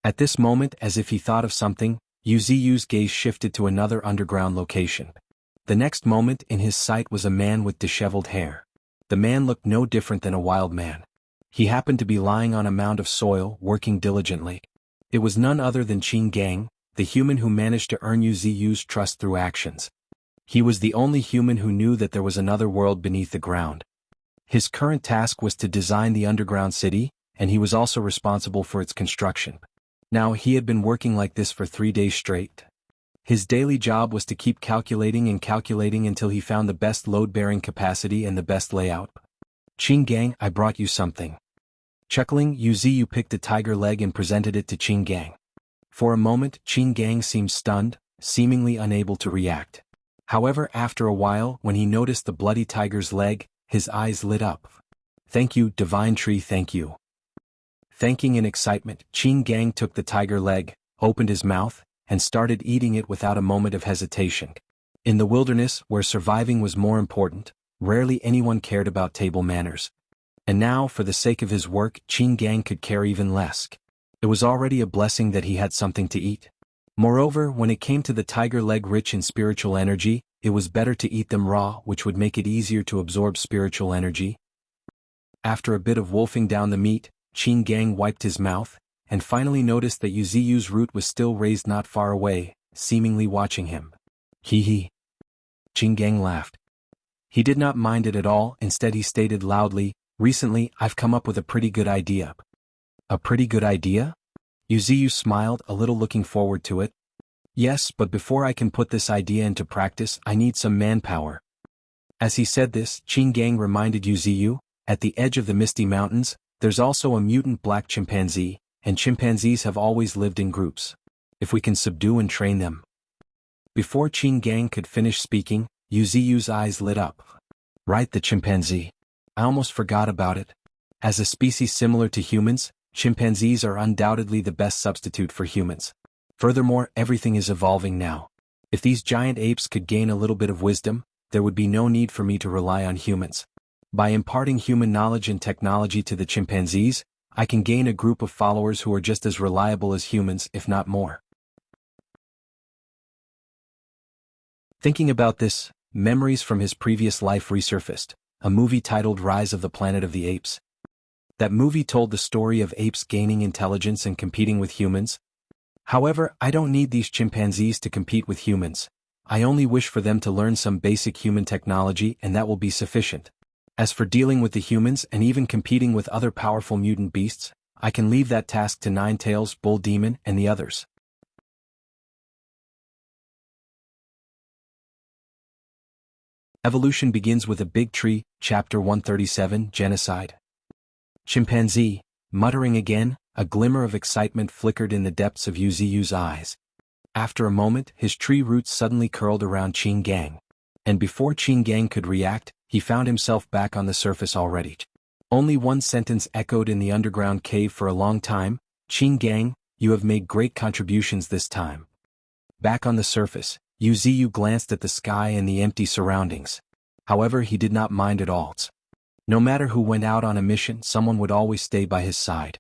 At this moment, as if he thought of something, Wuxia's gaze shifted to another underground location. The next moment, in his sight was a man with disheveled hair. The man looked no different than a wild man. He happened to be lying on a mound of soil, working diligently. It was none other than Qin Gang, the human who managed to earn Wuxia's trust through actions. He was the only human who knew that there was another world beneath the ground. His current task was to design the underground city, and he was also responsible for its construction. Now, he had been working like this for 3 days straight. His daily job was to keep calculating and calculating until he found the best load-bearing capacity and the best layout. Qin Gang, I brought you something. Chuckling, Wuxia picked a tiger leg and presented it to Qin Gang. For a moment, Qin Gang seemed stunned, seemingly unable to react. However, after a while, when he noticed the bloody tiger's leg, his eyes lit up. Thank you, Divine Tree, thank you. Thanking in excitement, Qin Gang took the tiger leg, opened his mouth, and started eating it without a moment of hesitation. In the wilderness, where surviving was more important, rarely anyone cared about table manners. And now, for the sake of his work, Qin Gang could care even less. It was already a blessing that he had something to eat. Moreover, when it came to the tiger leg rich in spiritual energy, it was better to eat them raw, which would make it easier to absorb spiritual energy. After a bit of wolfing down the meat, Qin Gang wiped his mouth, and finally noticed that Wuxia's root was still raised not far away, seemingly watching him. Hee hee. Qin Gang laughed. He did not mind it at all, instead he stated loudly, recently, I've come up with a pretty good idea. A pretty good idea? Wuxia smiled, a little looking forward to it. Yes, but before I can put this idea into practice, I need some manpower. As he said this, Qin Gang reminded Wuxia, at the edge of the Misty Mountains, there's also a mutant black chimpanzee, and chimpanzees have always lived in groups. If we can subdue and train them. Before Qin Gang could finish speaking, Wuxia's eyes lit up. Right, the chimpanzee. I almost forgot about it. As a species similar to humans, chimpanzees are undoubtedly the best substitute for humans. Furthermore, everything is evolving now. If these giant apes could gain a little bit of wisdom, there would be no need for me to rely on humans. By imparting human knowledge and technology to the chimpanzees, I can gain a group of followers who are just as reliable as humans, if not more. Thinking about this, memories from his previous life resurfaced, a movie titled Rise of the Planet of the Apes. That movie told the story of apes gaining intelligence and competing with humans. However, I don't need these chimpanzees to compete with humans. I only wish for them to learn some basic human technology, and that will be sufficient. As for dealing with the humans and even competing with other powerful mutant beasts, I can leave that task to Ninetails, Bull Demon, and the others. Evolution begins with a big tree, Chapter 137, Genocide. Chimpanzee, muttering again, a glimmer of excitement flickered in the depths of Wuxia's eyes. After a moment, his tree roots suddenly curled around Qin Gang. And before Qin Gang could react, he found himself back on the surface already. Only one sentence echoed in the underground cave for a long time, Qin Gang, you have made great contributions this time. Back on the surface, Wuxia glanced at the sky and the empty surroundings. However, he did not mind at all. No matter who went out on a mission, someone would always stay by his side.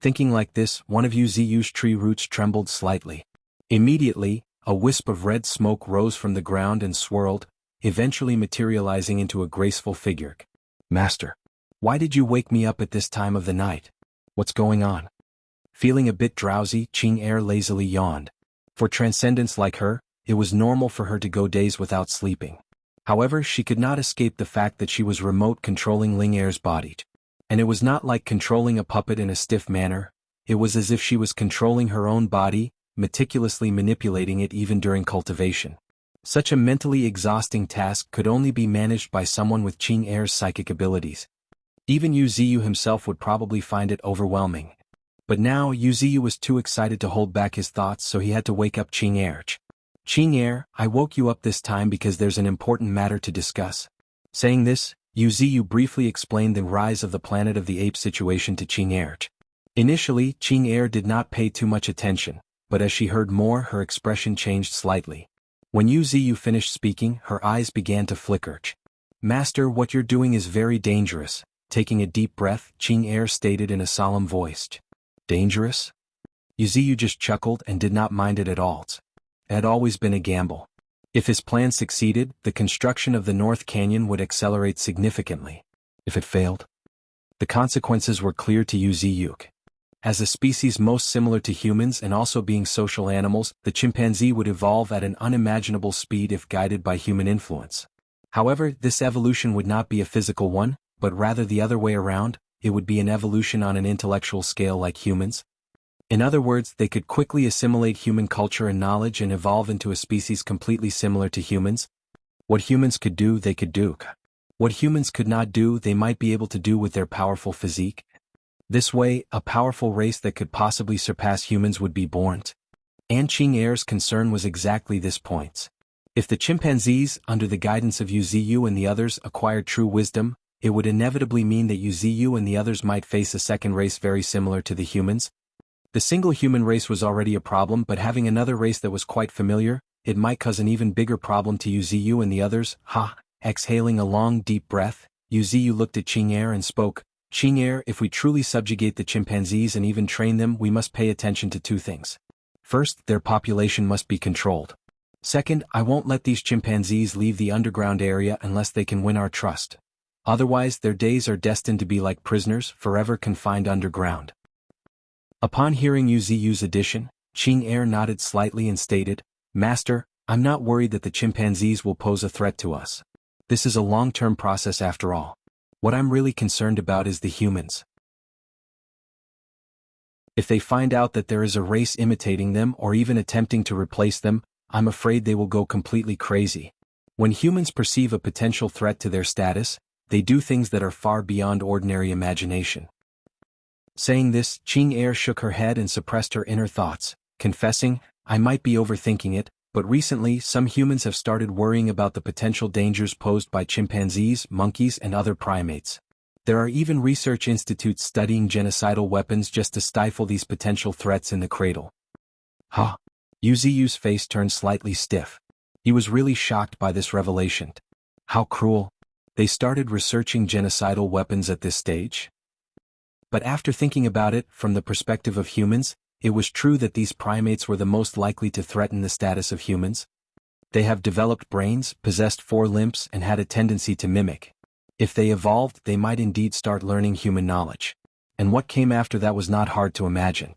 Thinking like this, one of Wuxia's tree roots trembled slightly. Immediately, a wisp of red smoke rose from the ground and swirled, eventually materializing into a graceful figure. Master. Why did you wake me up at this time of the night? What's going on? Feeling a bit drowsy, Qing Er lazily yawned. For transcendence like her, it was normal for her to go days without sleeping. However, she could not escape the fact that she was remote controlling Ling Er's body. And it was not like controlling a puppet in a stiff manner, it was as if she was controlling her own body, meticulously manipulating it even during cultivation. Such a mentally exhausting task could only be managed by someone with Qing Er's psychic abilities. Even Yu Ziyu himself would probably find it overwhelming. But now Yu Ziyu was too excited to hold back his thoughts, so he had to wake up Qing Er. Qing Er, I woke you up this time because there's an important matter to discuss. Saying this, Yu Ziyu briefly explained the rise of the Planet of the Apes situation to Qing Er. Initially, Qing Er did not pay too much attention, but as she heard more, her expression changed slightly. When Yu Ziyu finished speaking, her eyes began to flicker. Master, what you're doing is very dangerous. Taking a deep breath, Qing Er stated in a solemn voice. Dangerous? Yu Ziyu just chuckled and did not mind it at all. It had always been a gamble. If his plan succeeded, the construction of the North Canyon would accelerate significantly. If it failed, the consequences were clear to Yu Ziyu. As a species most similar to humans and also being social animals, the chimpanzee would evolve at an unimaginable speed if guided by human influence. However, this evolution would not be a physical one, but rather the other way around, it would be an evolution on an intellectual scale like humans. In other words, they could quickly assimilate human culture and knowledge and evolve into a species completely similar to humans. What humans could do, they could do. What humans could not do, they might be able to do with their powerful physique. This way, a powerful race that could possibly surpass humans would be born. And Qing Er's concern was exactly this point. If the chimpanzees, under the guidance of Yu Ziyu and the others, acquired true wisdom, it would inevitably mean that Yu Ziyu and the others might face a second race very similar to the humans. The single human race was already a problem, but having another race that was quite familiar, it might cause an even bigger problem to Yu Ziyu and the others. Exhaling a long deep breath, Yu Ziyu looked at Qing Er and spoke. Qing Er, if we truly subjugate the chimpanzees and even train them, we must pay attention to two things. First, their population must be controlled. Second, I won't let these chimpanzees leave the underground area unless they can win our trust. Otherwise, their days are destined to be like prisoners, forever confined underground. Upon hearing Yu Ziyu's addition, Qing Er nodded slightly and stated, Master, I'm not worried that the chimpanzees will pose a threat to us. This is a long-term process after all. What I'm really concerned about is the humans. If they find out that there is a race imitating them or even attempting to replace them, I'm afraid they will go completely crazy. When humans perceive a potential threat to their status, they do things that are far beyond ordinary imagination. Saying this, Qing Er shook her head and suppressed her inner thoughts, confessing, I might be overthinking it, but recently some humans have started worrying about the potential dangers posed by chimpanzees, monkeys, and other primates. There are even research institutes studying genocidal weapons just to stifle these potential threats in the cradle. Yu Ziyu's face turned slightly stiff. He was really shocked by this revelation. How cruel. They started researching genocidal weapons at this stage? But after thinking about it, from the perspective of humans, it was true that these primates were the most likely to threaten the status of humans. They have developed brains, possessed 4 limbs, and had a tendency to mimic. If they evolved, they might indeed start learning human knowledge. And what came after that was not hard to imagine.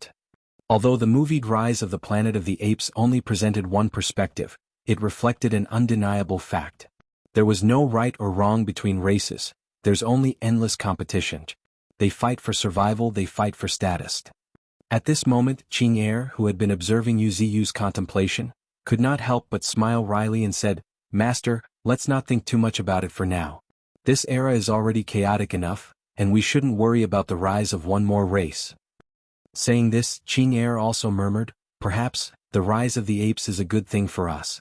Although the movie Rise of the Planet of the Apes only presented one perspective, it reflected an undeniable fact. There was no right or wrong between races, there's only endless competition. They fight for survival, they fight for status. At this moment, Qing Er, who had been observing Yu Ziyu's contemplation, could not help but smile wryly and said, Master, let's not think too much about it for now. This era is already chaotic enough, and we shouldn't worry about the rise of one more race. Saying this, Qing Er also murmured, perhaps, the rise of the apes is a good thing for us.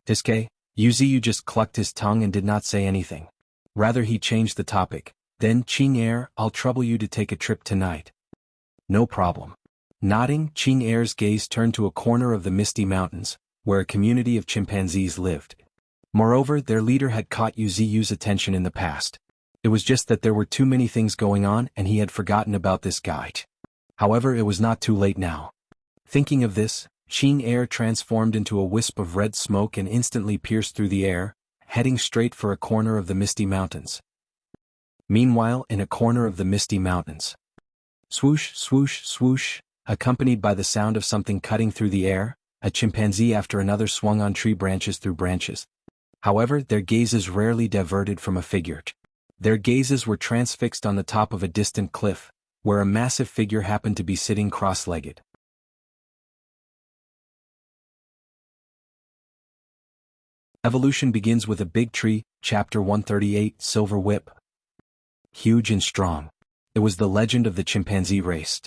Tiske, Yu Ziyu just clucked his tongue and did not say anything. Rather he changed the topic. Then, Qing Er, I'll trouble you to take a trip tonight. No problem. Nodding, Qing Er's gaze turned to a corner of the Misty Mountains, where a community of chimpanzees lived. Moreover, their leader had caught Yu Ziyu's attention in the past. It was just that there were too many things going on and he had forgotten about this guy. However, it was not too late now. Thinking of this, Qing Er transformed into a wisp of red smoke and instantly pierced through the air, heading straight for a corner of the Misty Mountains. Meanwhile, in a corner of the misty mountains. Swoosh, swoosh, swoosh, accompanied by the sound of something cutting through the air, a chimpanzee after another swung on tree branches through branches. However, their gazes rarely diverted from a figure. Their gazes were transfixed on the top of a distant cliff, where a massive figure happened to be sitting cross-legged. Evolution begins with a big tree, Chapter 138, Silver Whip. Huge and strong. It was the legend of the chimpanzee race.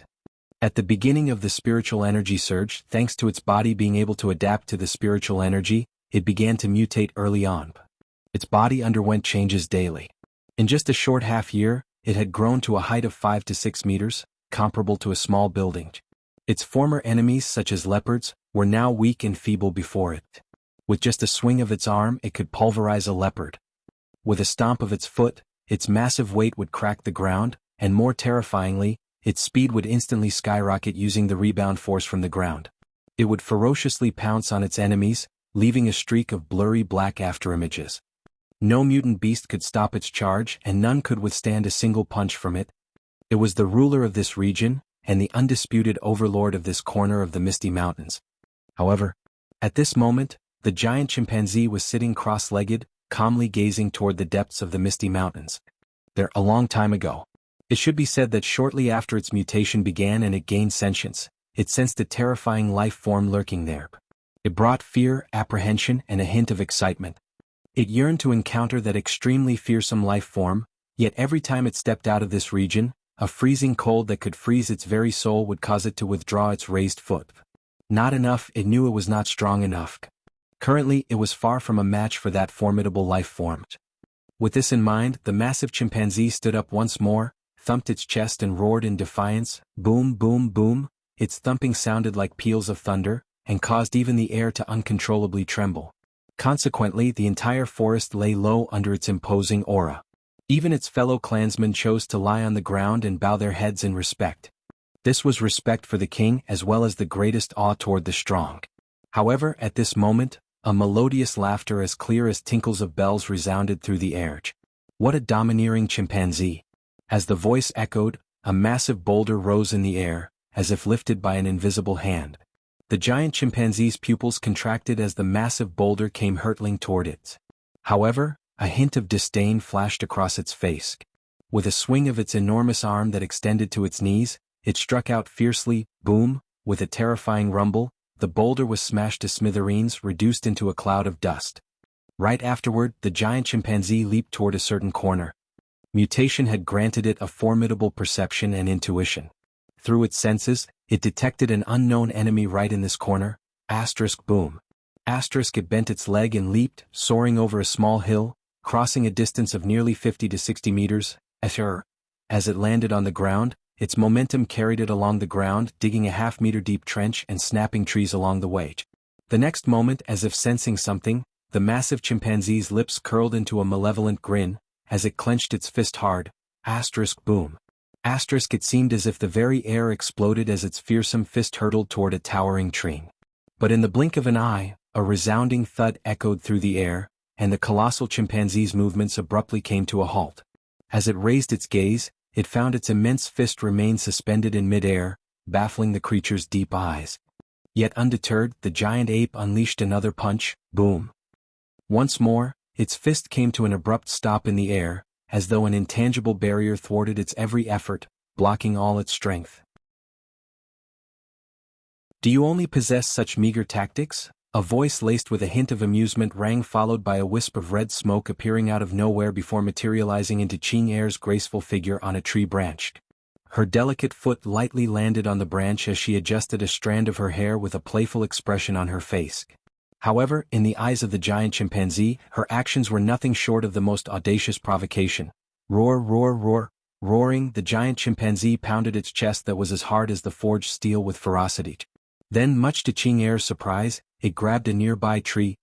At the beginning of the spiritual energy surge, thanks to its body being able to adapt to the spiritual energy, it began to mutate early on. Its body underwent changes daily. In just a short half-year, it had grown to a height of 5 to 6 meters, comparable to a small building. Its former enemies, such as leopards, were now weak and feeble before it. With just a swing of its arm, it could pulverize a leopard. With a stomp of its foot, its massive weight would crack the ground, and more terrifyingly, its speed would instantly skyrocket using the rebound force from the ground. It would ferociously pounce on its enemies, leaving a streak of blurry black afterimages. No mutant beast could stop its charge, and none could withstand a single punch from it. It was the ruler of this region, and the undisputed overlord of this corner of the misty mountains. However, at this moment, the giant chimpanzee was sitting cross-legged, calmly gazing toward the depths of the misty mountains. There, a long time ago. It should be said that shortly after its mutation began and it gained sentience, it sensed a terrifying life form lurking there. It brought fear, apprehension, and a hint of excitement. It yearned to encounter that extremely fearsome life form, yet every time it stepped out of this region, a freezing cold that could freeze its very soul would cause it to withdraw its raised foot. Not enough, it knew it was not strong enough. Currently, it was far from a match for that formidable life form. With this in mind, the massive chimpanzee stood up once more, thumped its chest and roared in defiance. Boom, boom, boom. Its thumping sounded like peals of thunder, and caused even the air to uncontrollably tremble. Consequently, the entire forest lay low under its imposing aura. Even its fellow clansmen chose to lie on the ground and bow their heads in respect. This was respect for the king as well as the greatest awe toward the strong. However, at this moment, a melodious laughter as clear as tinkles of bells resounded through the air. What a domineering chimpanzee! As the voice echoed, a massive boulder rose in the air, as if lifted by an invisible hand. The giant chimpanzee's pupils contracted as the massive boulder came hurtling toward it. However, a hint of disdain flashed across its face. With a swing of its enormous arm that extended to its knees, it struck out fiercely. Boom, with a terrifying rumble, the boulder was smashed to smithereens, reduced into a cloud of dust. Right afterward, the giant chimpanzee leaped toward a certain corner. Mutation had granted it a formidable perception and intuition. Through its senses, it detected an unknown enemy right in this corner. Boom. It bent its leg and leaped, soaring over a small hill, crossing a distance of nearly 50 to 60 meters. As it landed on the ground, its momentum carried it along the ground, digging a half-meter deep trench and snapping trees along the way. The next moment, as if sensing something, the massive chimpanzee's lips curled into a malevolent grin, as it clenched its fist hard. Boom. It seemed as if the very air exploded as its fearsome fist hurtled toward a towering tree. But in the blink of an eye, a resounding thud echoed through the air, and the colossal chimpanzee's movements abruptly came to a halt. As it raised its gaze, it found its immense fist remained suspended in mid-air, baffling the creature's deep eyes. Yet undeterred, the giant ape unleashed another punch. Boom. Once more, its fist came to an abrupt stop in the air, as though an intangible barrier thwarted its every effort, blocking all its strength. Do you only possess such meager tactics? A voice laced with a hint of amusement rang, followed by a wisp of red smoke appearing out of nowhere before materializing into Ching Er's graceful figure on a tree branch. Her delicate foot lightly landed on the branch as she adjusted a strand of her hair with a playful expression on her face. However, in the eyes of the giant chimpanzee, her actions were nothing short of the most audacious provocation. Roar, roar, roar. Roaring, the giant chimpanzee pounded its chest that was as hard as the forged steel with ferocity. Then, much to Ching Er's surprise, it grabbed a nearby tree.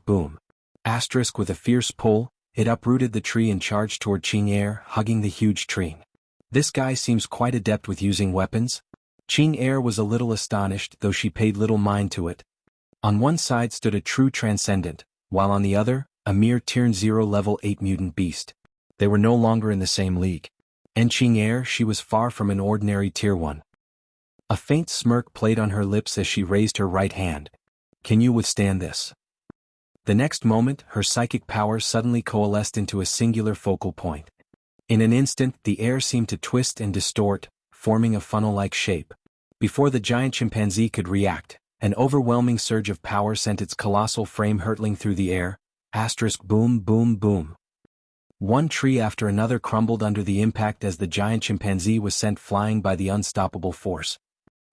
Boom. With a fierce pull, it uprooted the tree and charged toward Ching Er, hugging the huge tree. This guy seems quite adept with using weapons. Ching Er was a little astonished, though she paid little mind to it. On one side stood a true transcendent, while on the other, a mere Tier 0 level 8 mutant beast. They were no longer in the same league. And Qing she was far from an ordinary tier 1. A faint smirk played on her lips as she raised her right hand. Can you withstand this? The next moment, her psychic power suddenly coalesced into a singular focal point. In an instant, the air seemed to twist and distort, forming a funnel-like shape. Before the giant chimpanzee could react, an overwhelming surge of power sent its colossal frame hurtling through the air. Boom, boom, boom. One tree after another crumbled under the impact as the giant chimpanzee was sent flying by the unstoppable force.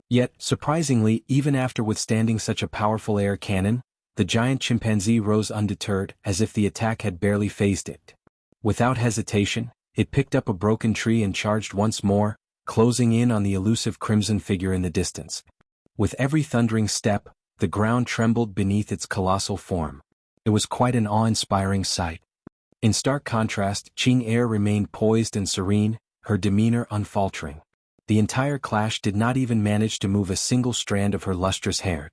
Yet, surprisingly, even after withstanding such a powerful air cannon, the giant chimpanzee rose undeterred, as if the attack had barely fazed it. Without hesitation, it picked up a broken tree and charged once more, closing in on the elusive crimson figure in the distance. With every thundering step, the ground trembled beneath its colossal form. It was quite an awe-inspiring sight. In stark contrast, Qing remained poised and serene, her demeanor unfaltering. The entire clash did not even manage to move a single strand of her lustrous hair.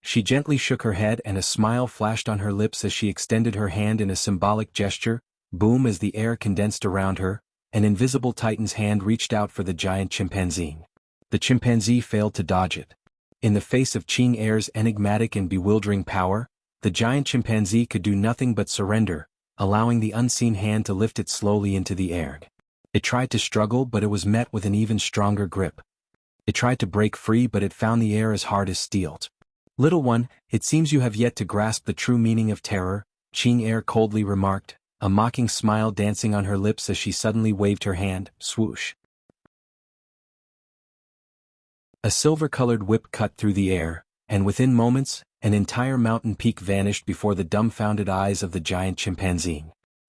She gently shook her head and a smile flashed on her lips as she extended her hand in a symbolic gesture. Boom, as the air condensed around her, an invisible titan's hand reached out for the giant chimpanzee. The chimpanzee failed to dodge it. In the face of Qing enigmatic and bewildering power, the giant chimpanzee could do nothing but surrender, allowing the unseen hand to lift it slowly into the air. It tried to struggle, but it was met with an even stronger grip. It tried to break free, but it found the air as hard as steel. Little one, it seems you have yet to grasp the true meaning of terror, Qing coldly remarked, a mocking smile dancing on her lips as she suddenly waved her hand. Swoosh. A silver-colored whip cut through the air, and within moments, an entire mountain peak vanished before the dumbfounded eyes of the giant chimpanzee.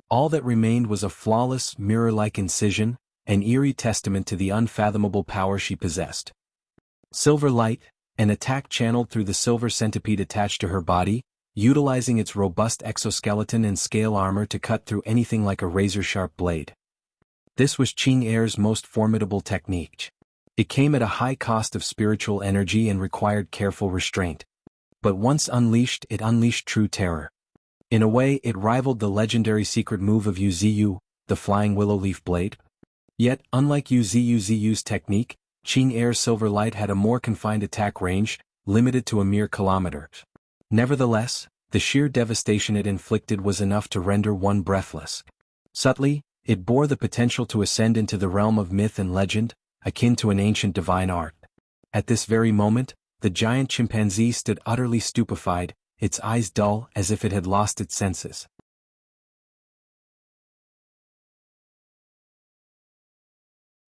All that remained was a flawless, mirror-like incision, an eerie testament to the unfathomable power she possessed. Silver light, an attack channeled through the silver centipede attached to her body, utilizing its robust exoskeleton and scale armor to cut through anything like a razor-sharp blade. This was Qing most formidable technique. It came at a high cost of spiritual energy and required careful restraint. But once unleashed, it unleashed true terror. In a way, it rivaled the legendary secret move of Wuxia, the flying willow leaf blade. Yet, unlike Wuxia's technique, Qing silver light had a more confined attack range, limited to a mere kilometer. Nevertheless, the sheer devastation it inflicted was enough to render one breathless. Subtly, it bore the potential to ascend into the realm of myth and legend, akin to an ancient divine art. At this very moment, the giant chimpanzee stood utterly stupefied, its eyes dull as if it had lost its senses.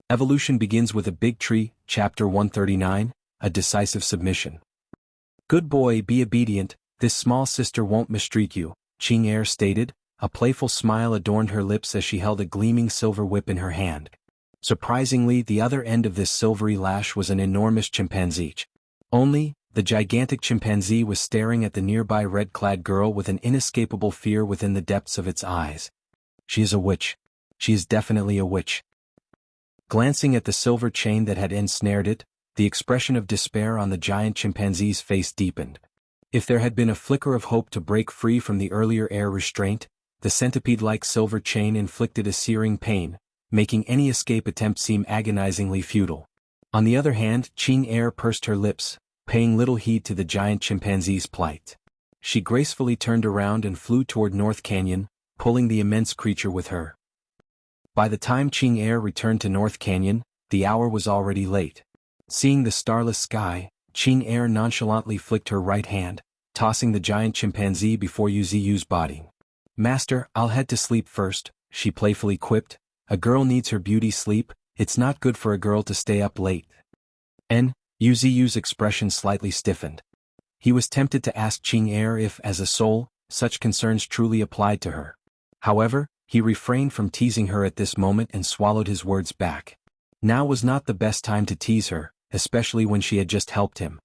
Evolution begins with a big tree, Chapter 139, a decisive submission. Good boy, be obedient, this small sister won't mistreat you, Qing stated, a playful smile adorned her lips as she held a gleaming silver whip in her hand. Surprisingly, the other end of this silvery lash was an enormous chimpanzee. Only, the gigantic chimpanzee was staring at the nearby red-clad girl with an inescapable fear within the depths of its eyes. She is a witch. She is definitely a witch. Glancing at the silver chain that had ensnared it, the expression of despair on the giant chimpanzee's face deepened. If there had been a flicker of hope to break free from the earlier air restraint, the centipede-like silver chain inflicted a searing pain, making any escape attempt seem agonizingly futile. On the other hand, Qing pursed her lips, paying little heed to the giant chimpanzee's plight. She gracefully turned around and flew toward North Canyon, pulling the immense creature with her. By the time Qing returned to North Canyon, the hour was already late. Seeing the starless sky, Qing nonchalantly flicked her right hand, tossing the giant chimpanzee before Wuxia's body. Master, I'll head to sleep first, she playfully quipped. A girl needs her beauty sleep, it's not good for a girl to stay up late. Wuxia's expression slightly stiffened. He was tempted to ask Qing if, as a soul, such concerns truly applied to her. However, he refrained from teasing her at this moment and swallowed his words back. Now was not the best time to tease her, especially when she had just helped him.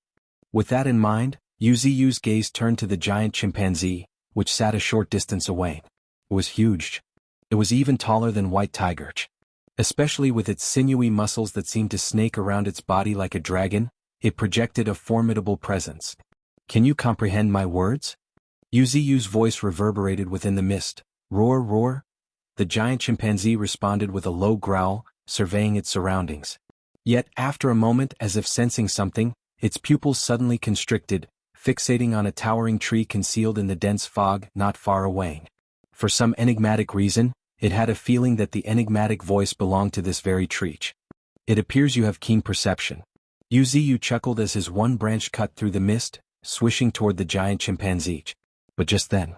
With that in mind, Wuxia's gaze turned to the giant chimpanzee, which sat a short distance away. It was huge. It was even taller than White Tiger. Especially with its sinewy muscles that seemed to snake around its body like a dragon, it projected a formidable presence. Can you comprehend my words? Wuxia's voice reverberated within the mist. Roar, roar. the giant chimpanzee responded with a low growl, surveying its surroundings. Yet after a moment, as if sensing something, its pupils suddenly constricted, fixating on a towering tree concealed in the dense fog not far away. For some enigmatic reason, it had a feeling that the enigmatic voice belonged to this very tree. It appears you have keen perception. Wuxia chuckled as his one branch cut through the mist, swishing toward the giant chimpanzee. But just then,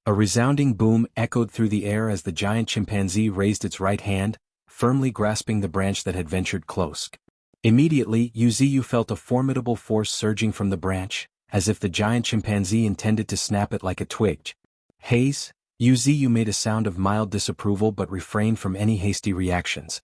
a resounding boom echoed through the air as the giant chimpanzee raised its right hand, firmly grasping the branch that had ventured close. Immediately, Wuxia felt a formidable force surging from the branch, as if the giant chimpanzee intended to snap it like a twig. Haze, Wuxia made a sound of mild disapproval but refrained from any hasty reactions.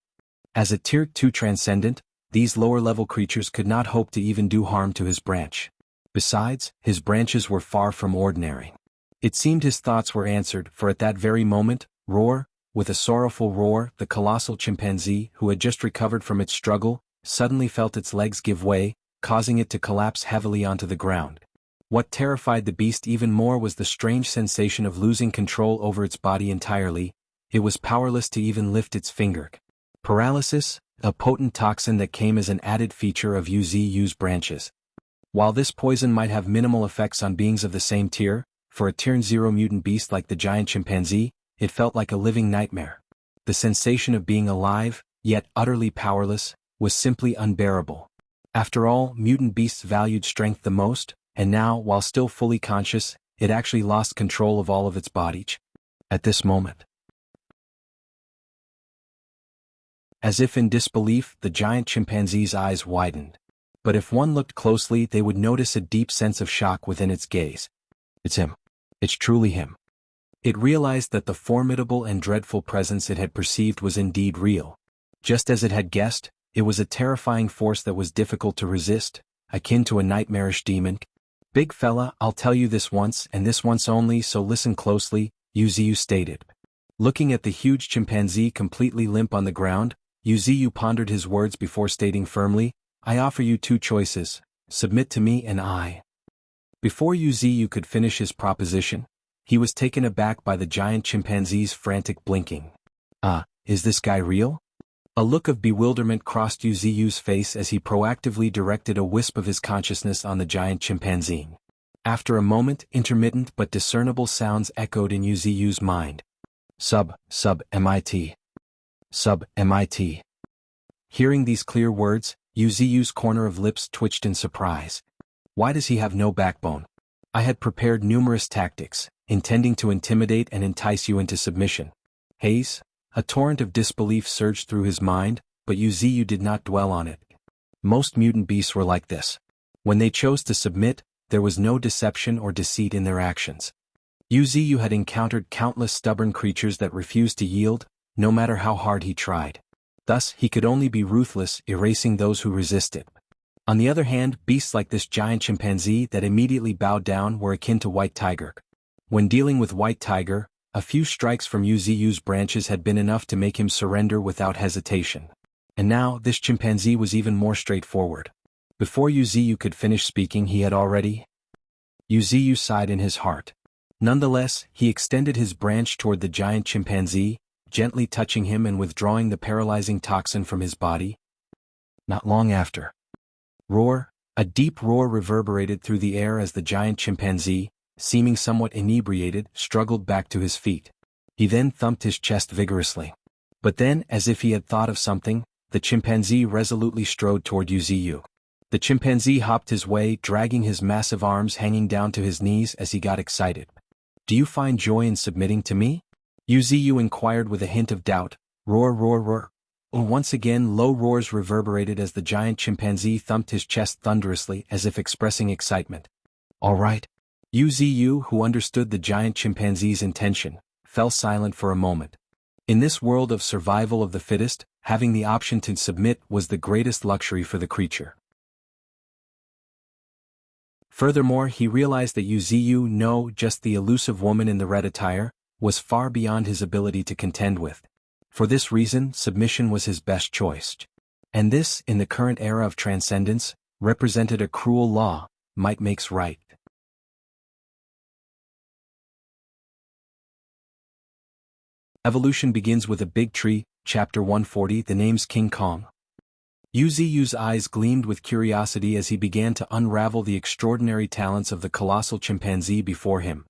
As a Tier 2 transcendent, these lower-level creatures could not hope to even do harm to his branch. Besides, his branches were far from ordinary. It seemed his thoughts were answered, for at that very moment, with a sorrowful roar, the colossal chimpanzee, who had just recovered from its struggle, suddenly felt its legs give way, causing it to collapse heavily onto the ground. What terrified the beast even more was the strange sensation of losing control over its body entirely. It was powerless to even lift its finger. Paralysis, a potent toxin that came as an added feature of Wuxia's branches. While this poison might have minimal effects on beings of the same tier, for a Tier 0 mutant beast like the giant chimpanzee, it felt like a living nightmare. The sensation of being alive, yet utterly powerless, was simply unbearable. After all, mutant beasts valued strength the most, and now, while still fully conscious, it actually lost control of all of its body. At this moment, as if in disbelief, the giant chimpanzee's eyes widened. But if one looked closely, they would notice a deep sense of shock within its gaze. It's him. It's truly him. It realized that the formidable and dreadful presence it had perceived was indeed real. Just as it had guessed, it was a terrifying force that was difficult to resist, akin to a nightmarish demon. Big fella, I'll tell you this once and this once only, so listen closely, Wuxia stated. Looking at the huge chimpanzee completely limp on the ground, Wuxia pondered his words before stating firmly, I offer you two choices, submit to me and I. Before Wuxia could finish his proposition, he was taken aback by the giant chimpanzee's frantic blinking. Is this guy real? A look of bewilderment crossed Wuxia's face as he proactively directed a wisp of his consciousness on the giant chimpanzee. After a moment, intermittent but discernible sounds echoed in Wuxia's mind. MIT. MIT. Hearing these clear words, Wuxia's corner of lips twitched in surprise. Why does he have no backbone? I had prepared numerous tactics, intending to intimidate and entice you into submission. Haze? A torrent of disbelief surged through his mind, but Wuxia did not dwell on it. Most mutant beasts were like this. When they chose to submit, there was no deception or deceit in their actions. Wuxia had encountered countless stubborn creatures that refused to yield, no matter how hard he tried. Thus, he could only be ruthless, erasing those who resisted. On the other hand, beasts like this giant chimpanzee that immediately bowed down were akin to White Tiger. When dealing with White Tiger, a few strikes from Wuxia's branches had been enough to make him surrender without hesitation. And now, this chimpanzee was even more straightforward. Before Wuxia could finish speaking, he had already... Wuxia sighed in his heart. Nonetheless, he extended his branch toward the giant chimpanzee, gently touching him and withdrawing the paralyzing toxin from his body. Not long after. A deep roar reverberated through the air as the giant chimpanzee, seeming somewhat inebriated, struggled back to his feet. He then thumped his chest vigorously. But then, as if he had thought of something, the chimpanzee resolutely strode toward Wuxia. The chimpanzee hopped his way, dragging his massive arms hanging down to his knees as he got excited. Do you find joy in submitting to me? Wuxia inquired with a hint of doubt. Roar. Once again low roars reverberated as the giant chimpanzee thumped his chest thunderously as if expressing excitement. All right. Wuxia, who understood the giant chimpanzee's intention, fell silent for a moment. In this world of survival of the fittest, having the option to submit was the greatest luxury for the creature. Furthermore, he realized that Wuxia, no, just the elusive woman in the red attire, was far beyond his ability to contend with. For this reason, submission was his best choice. And this, in the current era of transcendence, represented a cruel law, might makes right. Evolution begins with a big tree, Chapter 140. The name's King Kong. Yu's eyes gleamed with curiosity as he began to unravel the extraordinary talents of the colossal chimpanzee before him.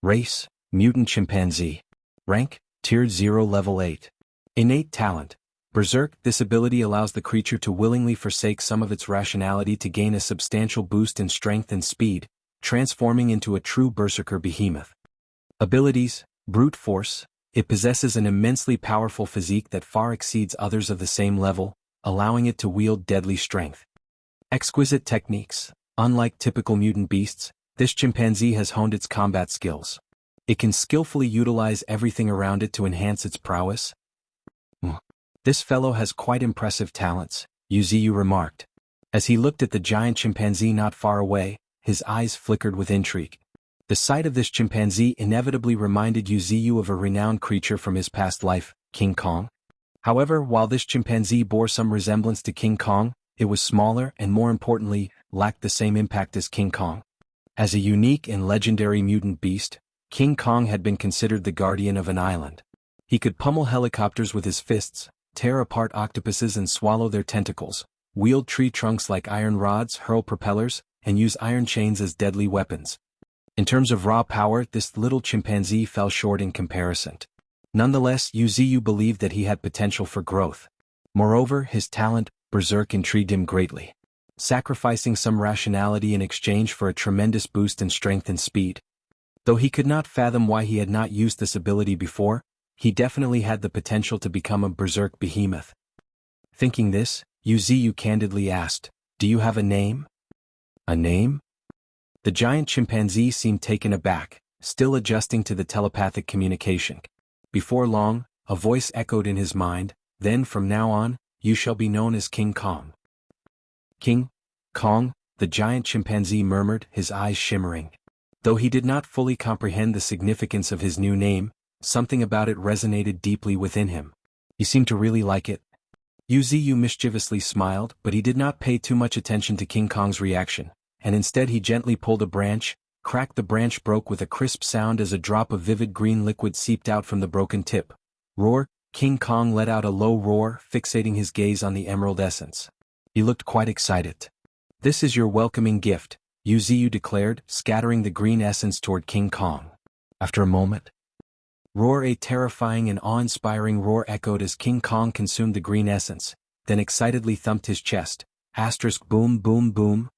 Race, mutant chimpanzee. Rank, Tier 0 Level 8. Innate talent. Berserk. This ability allows the creature to willingly forsake some of its rationality to gain a substantial boost in strength and speed, transforming into a true berserker behemoth. Abilities, brute force. It possesses an immensely powerful physique that far exceeds others of the same level, allowing it to wield deadly strength. Exquisite techniques. Unlike typical mutant beasts, this chimpanzee has honed its combat skills. It can skillfully utilize everything around it to enhance its prowess. This fellow has quite impressive talents, Yu remarked. As he looked at the giant chimpanzee not far away, his eyes flickered with intrigue. The sight of this chimpanzee inevitably reminded Yu of a renowned creature from his past life, King Kong. However, while this chimpanzee bore some resemblance to King Kong, it was smaller and, more importantly, lacked the same impact as King Kong. As a unique and legendary mutant beast, King Kong had been considered the guardian of an island. He could pummel helicopters with his fists, tear apart octopuses and swallow their tentacles, wield tree trunks like iron rods, hurl propellers, and use iron chains as deadly weapons. In terms of raw power, this little chimpanzee fell short in comparison. Nonetheless, Yu believed that he had potential for growth. Moreover, his talent, berserk, intrigued him greatly. Sacrificing some rationality in exchange for a tremendous boost in strength and speed. Though he could not fathom why he had not used this ability before, he definitely had the potential to become a berserk behemoth. Thinking this, Yu candidly asked, "Do you have a name?" "A name?" The giant chimpanzee seemed taken aback, still adjusting to the telepathic communication. Before long, a voice echoed in his mind, "Then from now on, you shall be known as King Kong." "King Kong," the giant chimpanzee murmured, his eyes shimmering. Though he did not fully comprehend the significance of his new name, something about it resonated deeply within him. He seemed to really like it. Yu mischievously smiled, but he did not pay too much attention to King Kong's reaction, and instead he gently pulled a branch, cracked. The branch broke with a crisp sound as a drop of vivid green liquid seeped out from the broken tip. Roar! King Kong let out a low roar, fixating his gaze on the emerald essence. He looked quite excited. "This is your welcoming gift," Yu declared, scattering the green essence toward King Kong. After a moment, roar! A terrifying and awe-inspiring roar echoed as King Kong consumed the green essence, then excitedly thumped his chest. Boom boom boom.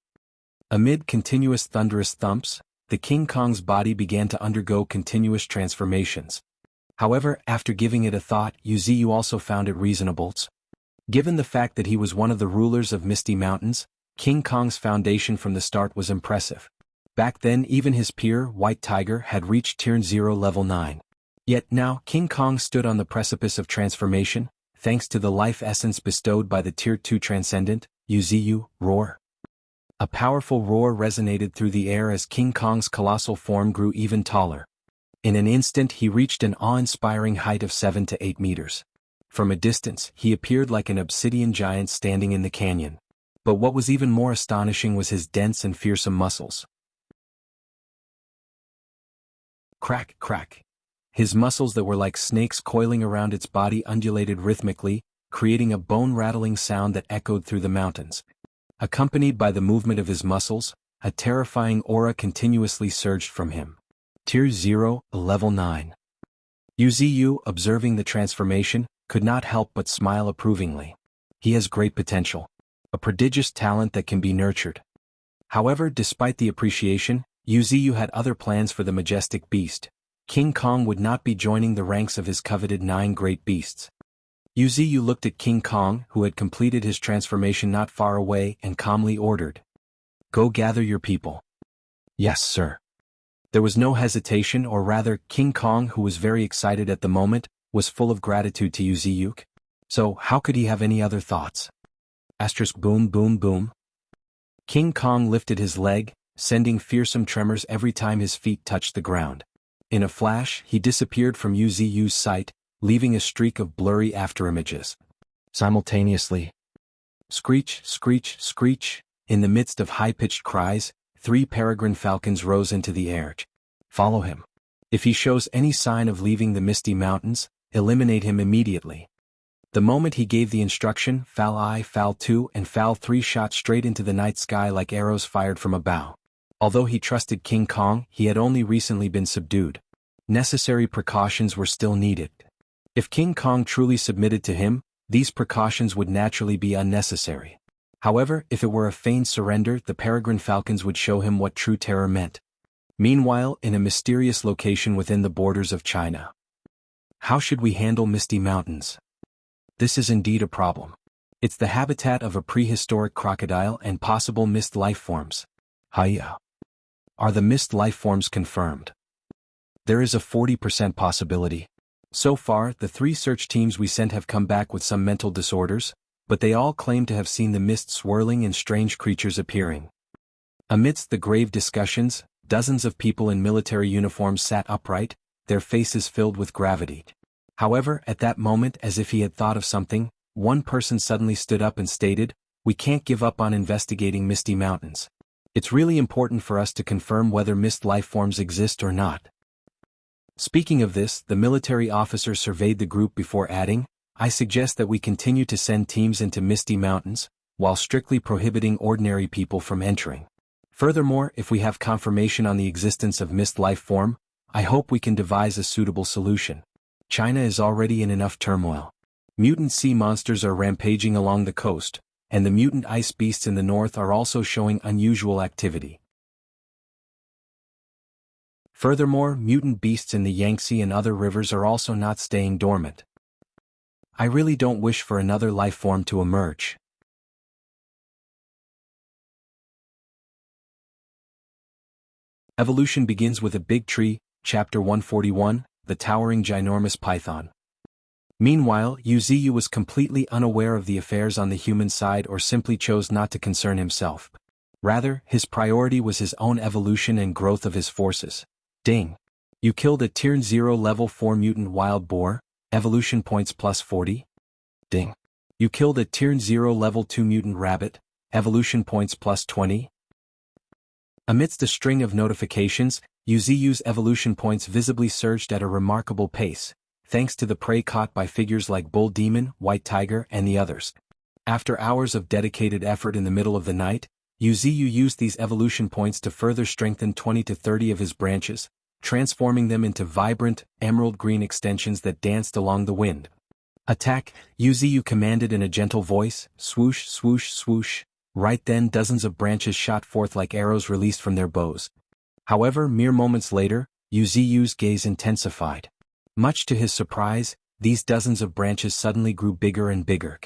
Amid continuous thunderous thumps, the King Kong's body began to undergo continuous transformations. However, after giving it a thought, Yu also found it reasonable. Given the fact that he was one of the rulers of Misty Mountains, King Kong's foundation from the start was impressive. Back then, even his peer, White Tiger, had reached Tier 0 Level 9. Yet now, King Kong stood on the precipice of transformation, thanks to the life essence bestowed by the Tier 2 Transcendent, Yu. Roar! A powerful roar resonated through the air as King Kong's colossal form grew even taller. In an instant he reached an awe-inspiring height of 7 to 8 meters. From a distance, he appeared like an obsidian giant standing in the canyon. But what was even more astonishing was his dense and fearsome muscles. Crack, crack. His muscles that were like snakes coiling around its body undulated rhythmically, creating a bone-rattling sound that echoed through the mountains. Accompanied by the movement of his muscles, a terrifying aura continuously surged from him. Tier 0, Level 9. Yu, observing the transformation, could not help but smile approvingly. He has great potential. A prodigious talent that can be nurtured. However, despite the appreciation, Yu had other plans for the majestic beast. King Kong would not be joining the ranks of his coveted 9 great beasts. Yu looked at King Kong, who had completed his transformation not far away, and calmly ordered, "Go gather your people." "Yes, sir." There was no hesitation, or rather, King Kong, who was very excited at the moment, was full of gratitude to Yu. So, how could he have any other thoughts? Boom boom boom. King Kong lifted his leg, sending fearsome tremors every time his feet touched the ground. In a flash, he disappeared from Yu's sight, leaving a streak of blurry afterimages. Simultaneously, screech, screech, screech, in the midst of high-pitched cries, 3 peregrine falcons rose into the air. "Follow him." If he shows any sign of leaving the Misty Mountains, eliminate him immediately. The moment he gave the instruction, Foul I, Foul 2 and Foul 3 shot straight into the night sky like arrows fired from a bow. Although he trusted King Kong, he had only recently been subdued. Necessary precautions were still needed. If King Kong truly submitted to him, these precautions would naturally be unnecessary. However, if it were a feigned surrender, the peregrine falcons would show him what true terror meant. Meanwhile, in a mysterious location within the borders of China. How should we handle Misty Mountains? This is indeed a problem. It's the habitat of a prehistoric crocodile and possible mist life forms. Hiya. Are the mist life forms confirmed? There is a 40% possibility. So far, the 3 search teams we sent have come back with some mental disorders, but they all claim to have seen the mist swirling and strange creatures appearing. Amidst the grave discussions, dozens of people in military uniforms sat upright, their faces filled with gravity. However, at that moment, as if he had thought of something, one person suddenly stood up and stated, "We can't give up on investigating Misty Mountains. It's really important for us to confirm whether mist life forms exist or not." Speaking of this, the military officer surveyed the group before adding, "I suggest that we continue to send teams into Misty Mountains, while strictly prohibiting ordinary people from entering. Furthermore, if we have confirmation on the existence of mist life form, I hope we can devise a suitable solution. China is already in enough turmoil. Mutant sea monsters are rampaging along the coast, and the mutant ice beasts in the north are also showing unusual activity. Furthermore, mutant beasts in the Yangtze and other rivers are also not staying dormant. I really don't wish for another life form to emerge." Evolution begins with a big tree, Chapter 141, the towering ginormous python. Meanwhile, Wuxia was completely unaware of the affairs on the human side or simply chose not to concern himself. Rather, his priority was his own evolution and growth of his forces. Ding! You killed a Tier 0 level 4 mutant wild boar, evolution points plus 40. Ding! You killed a Tier 0 level 2 mutant rabbit, evolution points plus 20. Amidst a string of notifications, Wuxia's evolution points visibly surged at a remarkable pace, thanks to the prey caught by figures like Bull Demon, White Tiger, and the others. After hours of dedicated effort in the middle of the night, Wuxia used these evolution points to further strengthen 20 to 30 of his branches, transforming them into vibrant, emerald green extensions that danced along the wind. "Attack!" Wuxia commanded in a gentle voice, swoosh, swoosh, swoosh. Right then dozens of branches shot forth like arrows released from their bows. However, mere moments later, Wuxia's gaze intensified. Much to his surprise, these dozens of branches suddenly grew bigger and bigger.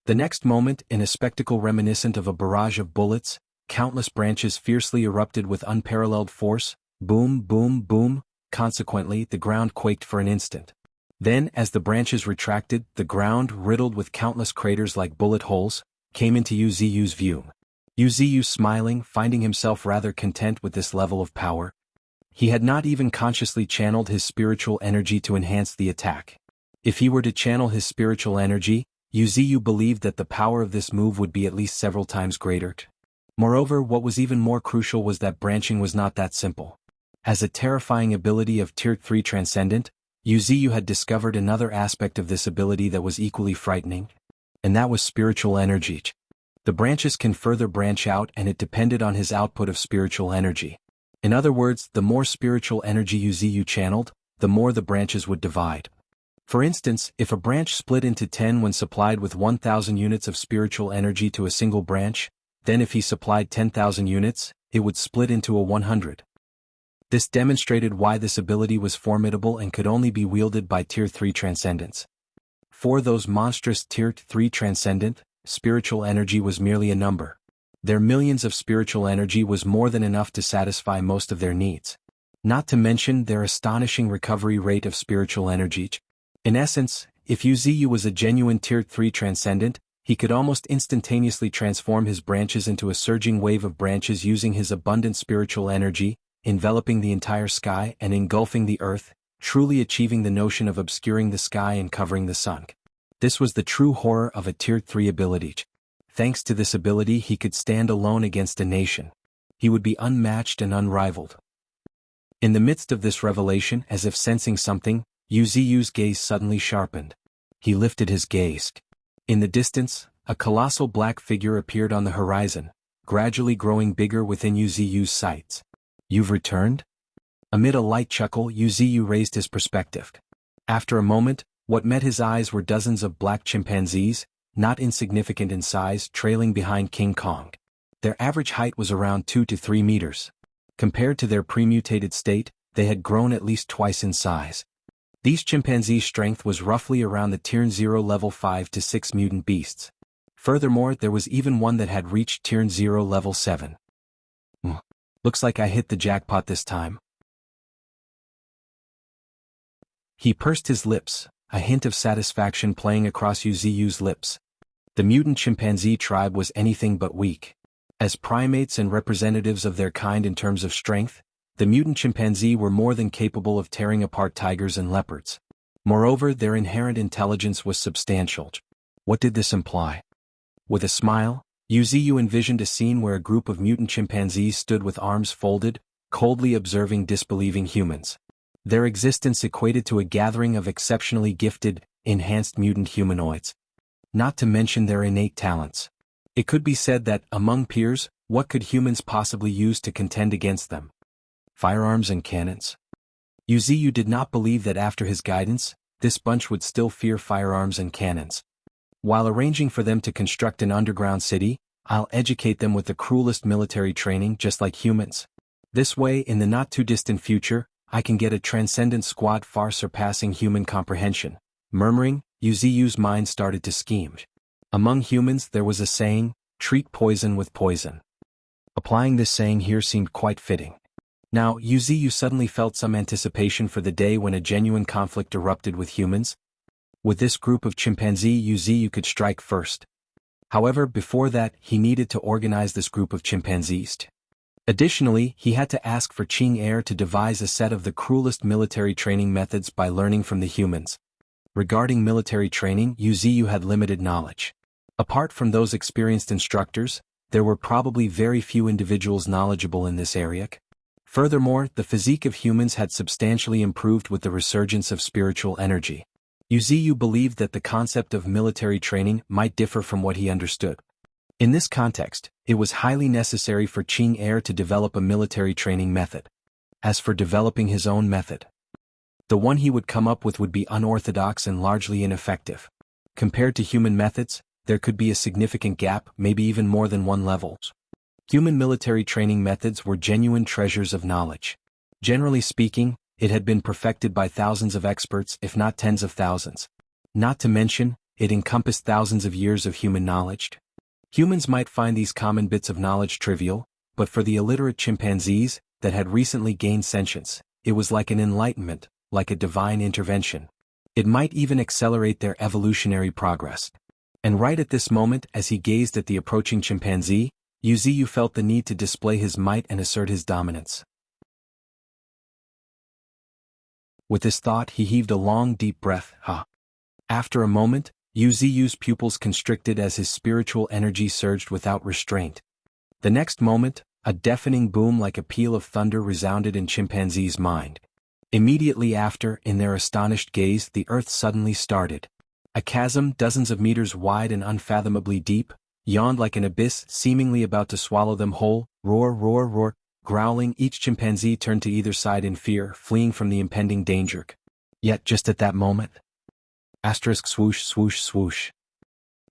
The next moment, in a spectacle reminiscent of a barrage of bullets, countless branches fiercely erupted with unparalleled force, boom, boom, boom. Consequently, the ground quaked for an instant. Then, as the branches retracted, the ground, riddled with countless craters like bullet holes, came into Wuxia's view. Wuxia smiling, finding himself rather content with this level of power. He had not even consciously channeled his spiritual energy to enhance the attack. If he were to channel his spiritual energy, Wuxia believed that the power of this move would be at least several times greater. Moreover, what was even more crucial was that branching was not that simple. As a terrifying ability of Tier 3 Transcendent, Wuxia had discovered another aspect of this ability that was equally frightening. And that was spiritual energy. The branches can further branch out, and it depended on his output of spiritual energy. In other words, the more spiritual energy Wuxia channeled, the more the branches would divide. For instance, if a branch split into 10 when supplied with 1,000 units of spiritual energy to a single branch, then if he supplied 10,000 units, it would split into a 100. This demonstrated why this ability was formidable and could only be wielded by Tier 3 Transcendents. For those monstrous Tier 3 Transcendent, spiritual energy was merely a number. Their millions of spiritual energy was more than enough to satisfy most of their needs. Not to mention their astonishing recovery rate of spiritual energy. In essence, if Wuxia was a genuine Tier 3 Transcendent, he could almost instantaneously transform his branches into a surging wave of branches using his abundant spiritual energy, enveloping the entire sky and engulfing the earth, truly achieving the notion of obscuring the sky and covering the sun. This was the true horror of a Tier 3 ability. Thanks to this ability, he could stand alone against a nation. He would be unmatched and unrivaled. In the midst of this revelation, as if sensing something, Yu's gaze suddenly sharpened. He lifted his gaze. In the distance, a colossal black figure appeared on the horizon, gradually growing bigger within Yu's sights. "You've returned?" Amid a light chuckle, Yu raised his perspective. After a moment, what met his eyes were dozens of black chimpanzees, not insignificant in size, trailing behind King Kong. Their average height was around 2 to 3 meters. Compared to their pre-mutated state, they had grown at least twice in size. These chimpanzees' strength was roughly around the Tier 0 level 5 to 6 mutant beasts. Furthermore, there was even one that had reached Tier 0 level 7. Looks like I hit the jackpot this time. He pursed his lips, a hint of satisfaction playing across Yu's lips. The mutant chimpanzee tribe was anything but weak. As primates and representatives of their kind in terms of strength, the mutant chimpanzee were more than capable of tearing apart tigers and leopards. Moreover, their inherent intelligence was substantial. What did this imply? With a smile, Yu envisioned a scene where a group of mutant chimpanzees stood with arms folded, coldly observing disbelieving humans. Their existence equated to a gathering of exceptionally gifted, enhanced mutant humanoids. Not to mention their innate talents. It could be said that, among peers, what could humans possibly use to contend against them? Firearms and cannons. Yu did not believe that after his guidance, this bunch would still fear firearms and cannons. While arranging for them to construct an underground city, I'll educate them with the cruelest military training just like humans. This way, in the not-too-distant future, I can get a transcendent squad far surpassing human comprehension. Murmuring, Yu's mind started to scheme. Among humans there was a saying, treat poison with poison. Applying this saying here seemed quite fitting. Now, Yu suddenly felt some anticipation for the day when a genuine conflict erupted with humans. With this group of chimpanzee, Yu could strike first. However, before that, he needed to organize this group of chimpanzees. Additionally, he had to ask for Qing Air to devise a set of the cruelest military training methods by learning from the humans. Regarding military training, Yu had limited knowledge. Apart from those experienced instructors, there were probably very few individuals knowledgeable in this area. Furthermore, the physique of humans had substantially improved with the resurgence of spiritual energy. Yu believed that the concept of military training might differ from what he understood. In this context, it was highly necessary for Qing Air to develop a military training method. As for developing his own method, the one he would come up with would be unorthodox and largely ineffective. Compared to human methods, there could be a significant gap, maybe even more than one level. Human military training methods were genuine treasures of knowledge. Generally speaking, it had been perfected by thousands of experts, if not tens of thousands. Not to mention, it encompassed thousands of years of human knowledge. Humans might find these common bits of knowledge trivial, but for the illiterate chimpanzees that had recently gained sentience, it was like an enlightenment, like a divine intervention. It might even accelerate their evolutionary progress. And right at this moment, as he gazed at the approaching chimpanzee, Yu felt the need to display his might and assert his dominance. With this thought, he heaved a long, deep breath. After a moment, Yu's pupils constricted as his spiritual energy surged without restraint. The next moment, a deafening boom like a peal of thunder resounded in chimpanzee's mind. Immediately after, in their astonished gaze, the earth suddenly started. A chasm dozens of meters wide and unfathomably deep, yawned like an abyss seemingly about to swallow them whole. Roar, roar, roar. Growling, each chimpanzee turned to either side in fear, fleeing from the impending danger. Yet just at that moment, swoosh, swoosh, swoosh.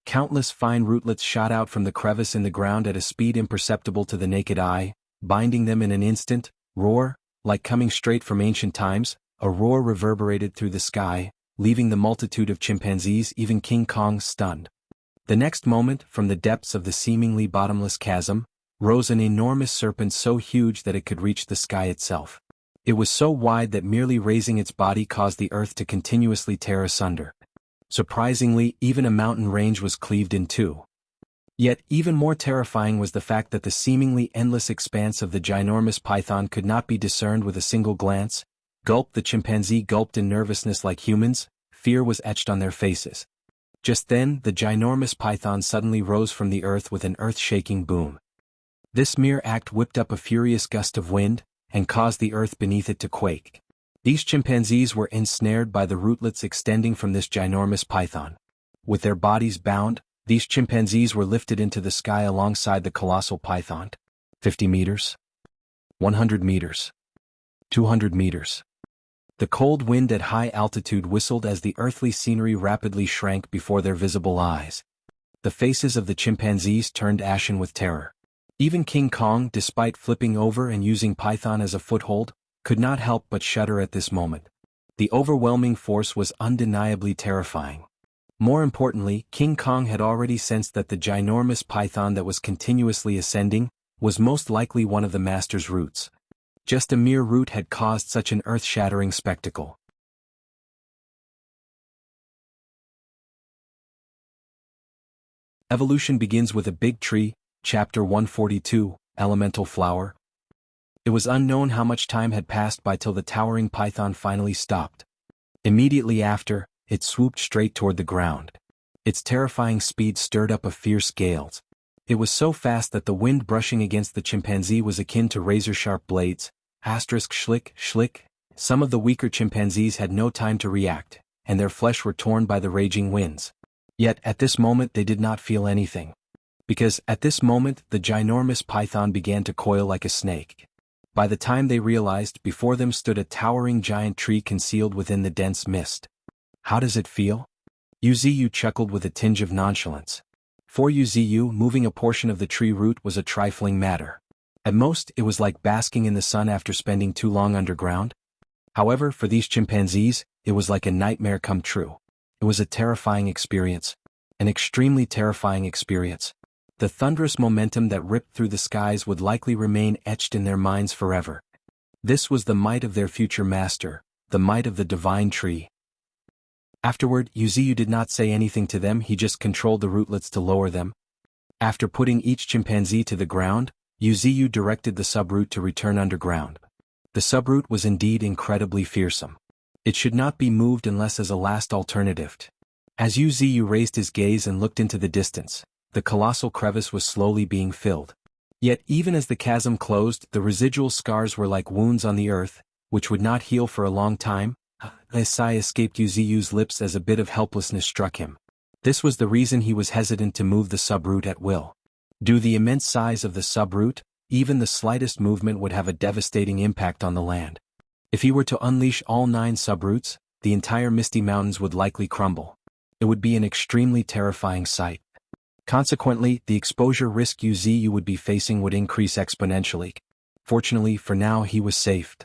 Countless fine rootlets shot out from the crevice in the ground at a speed imperceptible to the naked eye, binding them in an instant. Roar, like coming straight from ancient times, a roar reverberated through the sky, leaving the multitude of chimpanzees, even King Kong, stunned. The next moment, from the depths of the seemingly bottomless chasm, rose an enormous serpent so huge that it could reach the sky itself. It was so wide that merely raising its body caused the earth to continuously tear asunder. Surprisingly, even a mountain range was cleaved in two. Yet, even more terrifying was the fact that the seemingly endless expanse of the ginormous python could not be discerned with a single glance. Gulp, the chimpanzee gulped in nervousness like humans, fear was etched on their faces. Just then, the ginormous python suddenly rose from the earth with an earth-shaking boom. This mere act whipped up a furious gust of wind, and caused the earth beneath it to quake. These chimpanzees were ensnared by the rootlets extending from this ginormous python. With their bodies bound, these chimpanzees were lifted into the sky alongside the colossal python. 50 meters? 100 meters? 200 meters? The cold wind at high altitude whistled as the earthly scenery rapidly shrank before their visible eyes. The faces of the chimpanzees turned ashen with terror. Even King Kong, despite flipping over and using Python as a foothold, could not help but shudder at this moment. The overwhelming force was undeniably terrifying. More importantly, King Kong had already sensed that the ginormous python that was continuously ascending was most likely one of the master's roots. Just a mere root had caused such an earth-shattering spectacle. Evolution begins with a big tree, Chapter 142, Elemental Flower. It was unknown how much time had passed by till the towering python finally stopped. Immediately after, it swooped straight toward the ground. Its terrifying speed stirred up a fierce gale. It was so fast that the wind brushing against the chimpanzee was akin to razor-sharp blades. Schlick, schlick. Some of the weaker chimpanzees had no time to react, and their flesh were torn by the raging winds. Yet at this moment they did not feel anything. Because at this moment the ginormous python began to coil like a snake. By the time they realized, before them stood a towering giant tree concealed within the dense mist. How does it feel? Yuziyu chuckled with a tinge of nonchalance. For Yuziyu, moving a portion of the tree root was a trifling matter. At most, it was like basking in the sun after spending too long underground. However, for these chimpanzees, it was like a nightmare come true. It was a terrifying experience. An extremely terrifying experience. The thunderous momentum that ripped through the skies would likely remain etched in their minds forever. This was the might of their future master, the might of the divine tree. Afterward, Yuziyu did not say anything to them, he just controlled the rootlets to lower them. After putting each chimpanzee to the ground, Yuziyu directed the subroot to return underground. The subroot was indeed incredibly fearsome. It should not be moved unless as a last alternative. As Yuziyu raised his gaze and looked into the distance, the colossal crevice was slowly being filled. Yet even as the chasm closed, the residual scars were like wounds on the earth, which would not heal for a long time. A sigh escaped Yuziyu's lips as a bit of helplessness struck him. This was the reason he was hesitant to move the subroot at will. Due to the immense size of the subroot, even the slightest movement would have a devastating impact on the land. If he were to unleash all 9 subroots, the entire Misty Mountains would likely crumble. It would be an extremely terrifying sight. Consequently, the exposure risk Yuziyu would be facing would increase exponentially. Fortunately for now he was safe.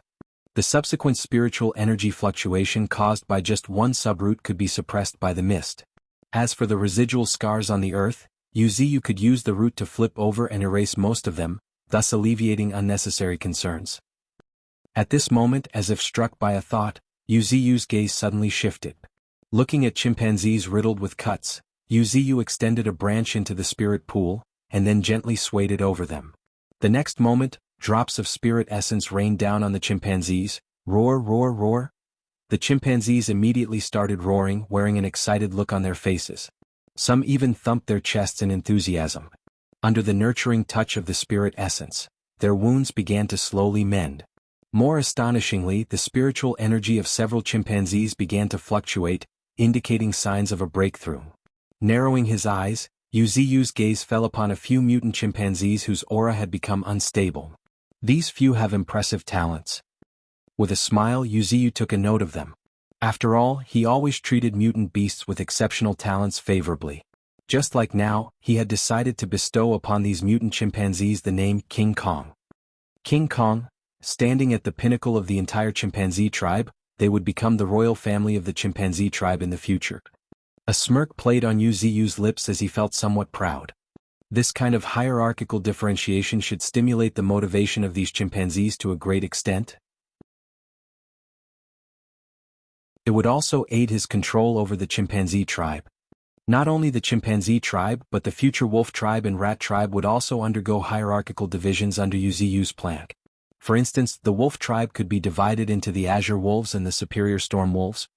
The subsequent spiritual energy fluctuation caused by just one subroot could be suppressed by the mist. As for the residual scars on the earth, Yuziyu could use the root to flip over and erase most of them, thus alleviating unnecessary concerns. At this moment, as if struck by a thought, Yuziyu's gaze suddenly shifted. Looking at chimpanzees riddled with cuts, Yuziyu extended a branch into the spirit pool, and then gently swayed it over them. The next moment, drops of spirit essence rained down on the chimpanzees. Roar, roar, roar. The chimpanzees immediately started roaring, wearing an excited look on their faces. Some even thumped their chests in enthusiasm. Under the nurturing touch of the spirit essence, their wounds began to slowly mend. More astonishingly, the spiritual energy of several chimpanzees began to fluctuate, indicating signs of a breakthrough. Narrowing his eyes, Yuziyu's gaze fell upon a few mutant chimpanzees whose aura had become unstable. These few have impressive talents. With a smile, Yuziyu took a note of them. After all, he always treated mutant beasts with exceptional talents favorably. Just like now, he had decided to bestow upon these mutant chimpanzees the name King Kong. King Kong, standing at the pinnacle of the entire chimpanzee tribe, they would become the royal family of the chimpanzee tribe in the future. A smirk played on Yuziyu's lips as he felt somewhat proud. This kind of hierarchical differentiation should stimulate the motivation of these chimpanzees to a great extent. It would also aid his control over the chimpanzee tribe. Not only the chimpanzee tribe but the future wolf tribe and rat tribe would also undergo hierarchical divisions under Yuziyu's plan. For instance, the wolf tribe could be divided into the azure wolves and the superior storm wolves.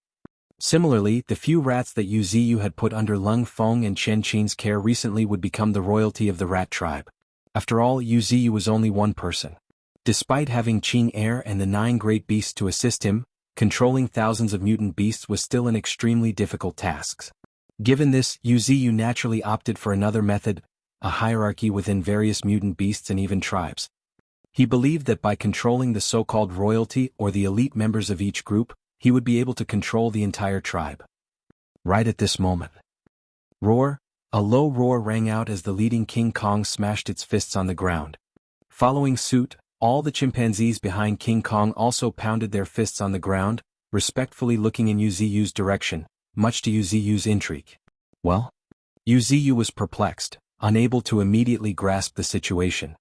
Similarly, the few rats that Yuziyu had put under Lung Feng and Chen Qin's care recently would become the royalty of the rat tribe. After all, Yuziyu was only one person. Despite having Qing Air and the 9 great beasts to assist him, controlling thousands of mutant beasts was still an extremely difficult task. Given this, Wuxia naturally opted for another method, a hierarchy within various mutant beasts and even tribes. He believed that by controlling the so-called royalty or the elite members of each group, he would be able to control the entire tribe. Right at this moment. Roar! A low roar rang out as the leading King Kong smashed its fists on the ground. Following suit, all the chimpanzees behind King Kong also pounded their fists on the ground, respectfully looking in Wuxia's direction, much to Wuxia's intrigue. Well? Wuxia was perplexed, unable to immediately grasp the situation.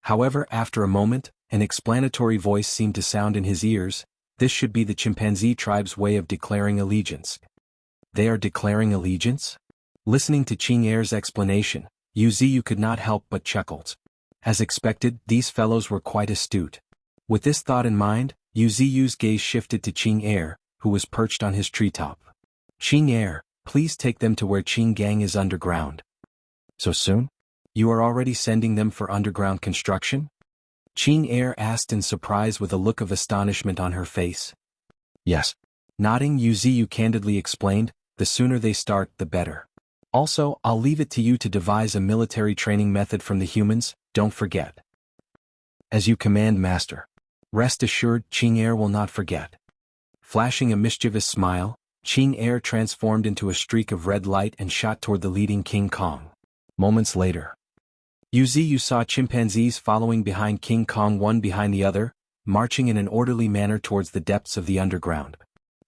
However, after a moment, an explanatory voice seemed to sound in his ears. This should be the chimpanzee tribe's way of declaring allegiance. They are declaring allegiance? Listening to Qing Air's explanation, Wuxia could not help but chuckled. As expected, these fellows were quite astute. With this thought in mind, Wuxia's gaze shifted to Qing Air, who was perched on his treetop. Qing Air, please take them to where Qing Gang is underground. So soon? You are already sending them for underground construction? Qing Air asked in surprise with a look of astonishment on her face. Yes. Nodding, Wuxia candidly explained, the sooner they start, the better. Also, I'll leave it to you to devise a military training method from the humans, don't forget. As you command, Master. Rest assured, Qing Air will not forget. Flashing a mischievous smile, Qing Air transformed into a streak of red light and shot toward the leading King Kong. Moments later. Wuxia saw chimpanzees following behind King Kong one behind the other, marching in an orderly manner towards the depths of the underground.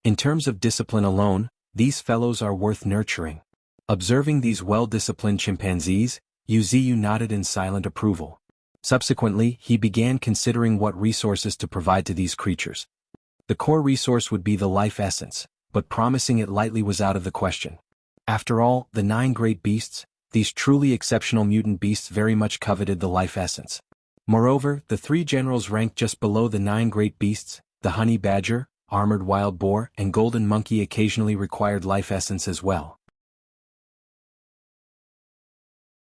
In terms of discipline alone, these fellows are worth nurturing. Observing these well-disciplined chimpanzees, Wuxia nodded in silent approval. Subsequently, he began considering what resources to provide to these creatures. The core resource would be the life essence, but promising it lightly was out of the question. After all, the 9 great beasts, these truly exceptional mutant beasts, very much coveted the life essence. Moreover, the 3 generals ranked just below the 9 great beasts, the honey badger, armored wild boar, and golden monkey, occasionally required life essence as well.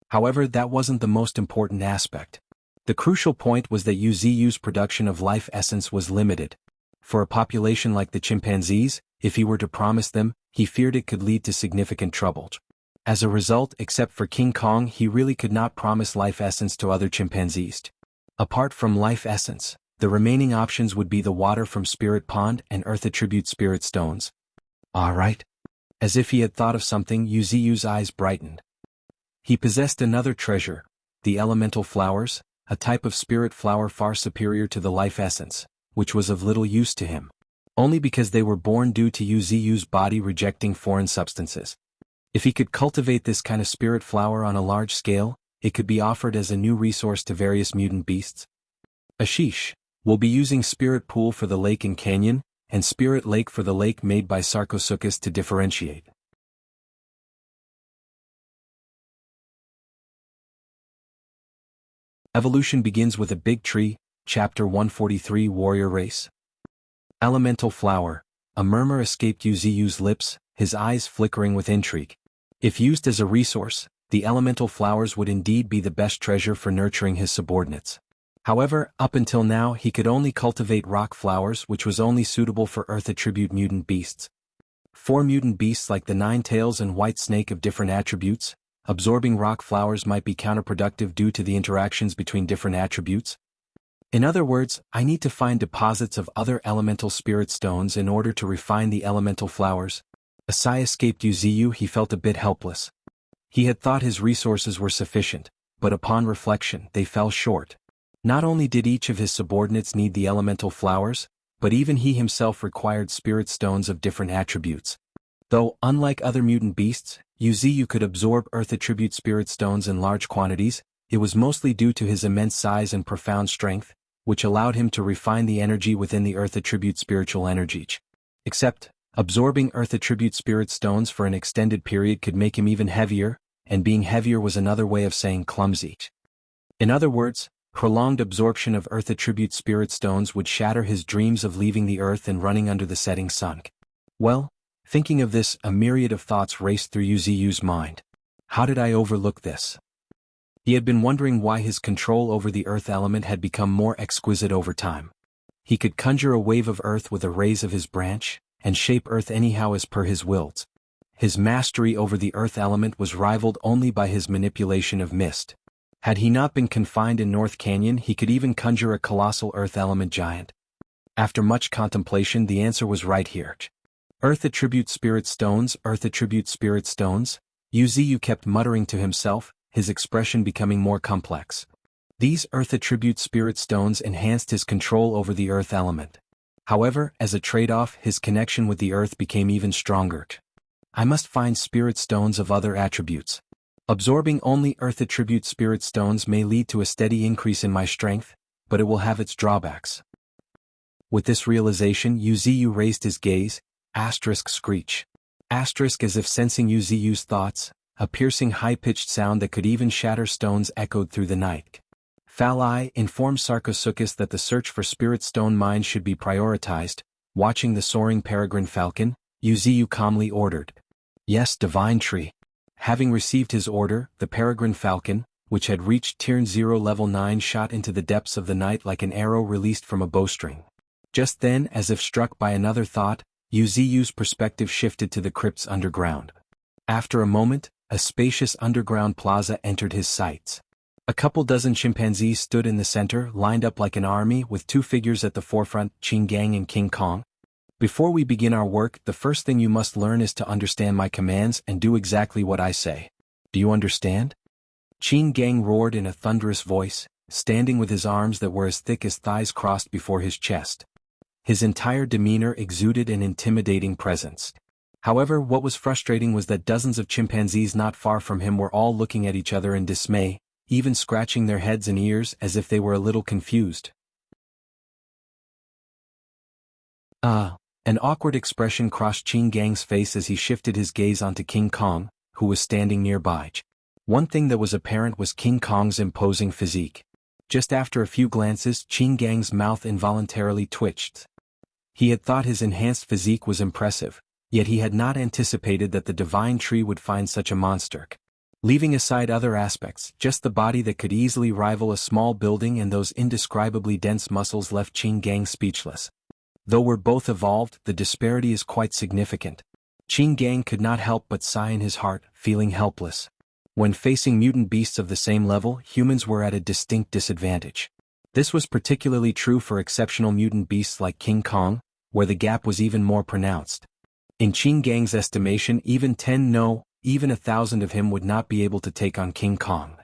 However, that wasn't the most important aspect. The crucial point was that Wuxia's production of life essence was limited. For a population like the chimpanzees, if he were to promise them, he feared it could lead to significant trouble. As a result, except for King Kong, he really could not promise life essence to other chimpanzees. Apart from life essence, the remaining options would be the water from Spirit Pond and Earth Attribute Spirit Stones. All right. As if he had thought of something, Wuxia's eyes brightened. He possessed another treasure, the elemental flowers, a type of spirit flower far superior to the life essence, which was of little use to him. Only because they were born due to Wuxia's body rejecting foreign substances. If he could cultivate this kind of spirit flower on a large scale, it could be offered as a new resource to various mutant beasts. Ashish, we'll be using Spirit Pool for the lake and canyon, and Spirit Lake for the lake made by Sarcosuchus to differentiate. Evolution begins with a big tree, Chapter 143, Warrior Race. Elemental flower. A murmur escaped Wuxia's lips, his eyes flickering with intrigue. If used as a resource, the elemental flowers would indeed be the best treasure for nurturing his subordinates. However, up until now he could only cultivate rock flowers, which was only suitable for Earth Attribute mutant beasts. 4 mutant beasts like the 9 tails and white snake of different attributes, absorbing rock flowers might be counterproductive due to the interactions between different attributes. In other words, I need to find deposits of other elemental spirit stones in order to refine the elemental flowers. A sigh escaped Wuxia. He felt a bit helpless. He had thought his resources were sufficient, but upon reflection they fell short. Not only did each of his subordinates need the elemental flowers, but even he himself required spirit stones of different attributes. Though, unlike other mutant beasts, Wuxia could absorb Earth Attribute Spirit Stones in large quantities. It was mostly due to his immense size and profound strength, which allowed him to refine the energy within the Earth Attribute Spiritual Energy. Except, absorbing Earth Attribute Spirit Stones for an extended period could make him even heavier, and being heavier was another way of saying clumsy. In other words, prolonged absorption of Earth Attribute Spirit Stones would shatter his dreams of leaving the Earth and running under the setting sun. Well, thinking of this, a myriad of thoughts raced through Wuxia's mind. How did I overlook this? He had been wondering why his control over the earth element had become more exquisite over time. He could conjure a wave of earth with a raise of his branch, and shape earth anyhow as per his wills. His mastery over the earth element was rivaled only by his manipulation of mist. Had he not been confined in North Canyon, he could even conjure a colossal earth element giant. After much contemplation, the answer was right here. Earth attribute spirit stones, earth attribute spirit stones. Wuxia kept muttering to himself, his expression becoming more complex. These earth attribute spirit stones enhanced his control over the earth element. However, as a trade-off, his connection with the earth became even stronger. I must find spirit stones of other attributes. Absorbing only earth attribute spirit stones may lead to a steady increase in my strength, but it will have its drawbacks. With this realization, Wuxia raised his gaze, screech. As if sensing Wuxia's thoughts, a piercing high-pitched sound that could even shatter stones echoed through the night. Falai informed Sarcosuchus that the search for spirit stone mines should be prioritized. Watching the soaring peregrine falcon, Wuxia calmly ordered. Yes, divine tree. Having received his order, the peregrine falcon, which had reached Tier 0 level 9, shot into the depths of the night like an arrow released from a bowstring. Just then, as if struck by another thought, Wuxia's perspective shifted to the crypts underground. After a moment, a spacious underground plaza entered his sights. A couple dozen chimpanzees stood in the center, lined up like an army, with two figures at the forefront, Qin Gang and King Kong. Before we begin our work, the first thing you must learn is to understand my commands and do exactly what I say. Do you understand? Qin Gang roared in a thunderous voice, standing with his arms that were as thick as thighs crossed before his chest. His entire demeanor exuded an intimidating presence. However, what was frustrating was that dozens of chimpanzees not far from him were all looking at each other in dismay, even scratching their heads and ears as if they were a little confused. An awkward expression crossed Qin Gang's face as he shifted his gaze onto King Kong, who was standing nearby. One thing that was apparent was King Kong's imposing physique. Just after a few glances, Qin Gang's mouth involuntarily twitched. He had thought his enhanced physique was impressive, yet he had not anticipated that the divine tree would find such a monster. Leaving aside other aspects, just the body that could easily rival a small building and those indescribably dense muscles left Qin Gang speechless. Though we're both evolved, the disparity is quite significant. Qin Gang could not help but sigh in his heart, feeling helpless. When facing mutant beasts of the same level, humans were at a distinct disadvantage. This was particularly true for exceptional mutant beasts like King Kong, where the gap was even more pronounced. In Qin Gang's estimation, even 1,000 of him would not be able to take on King Kong.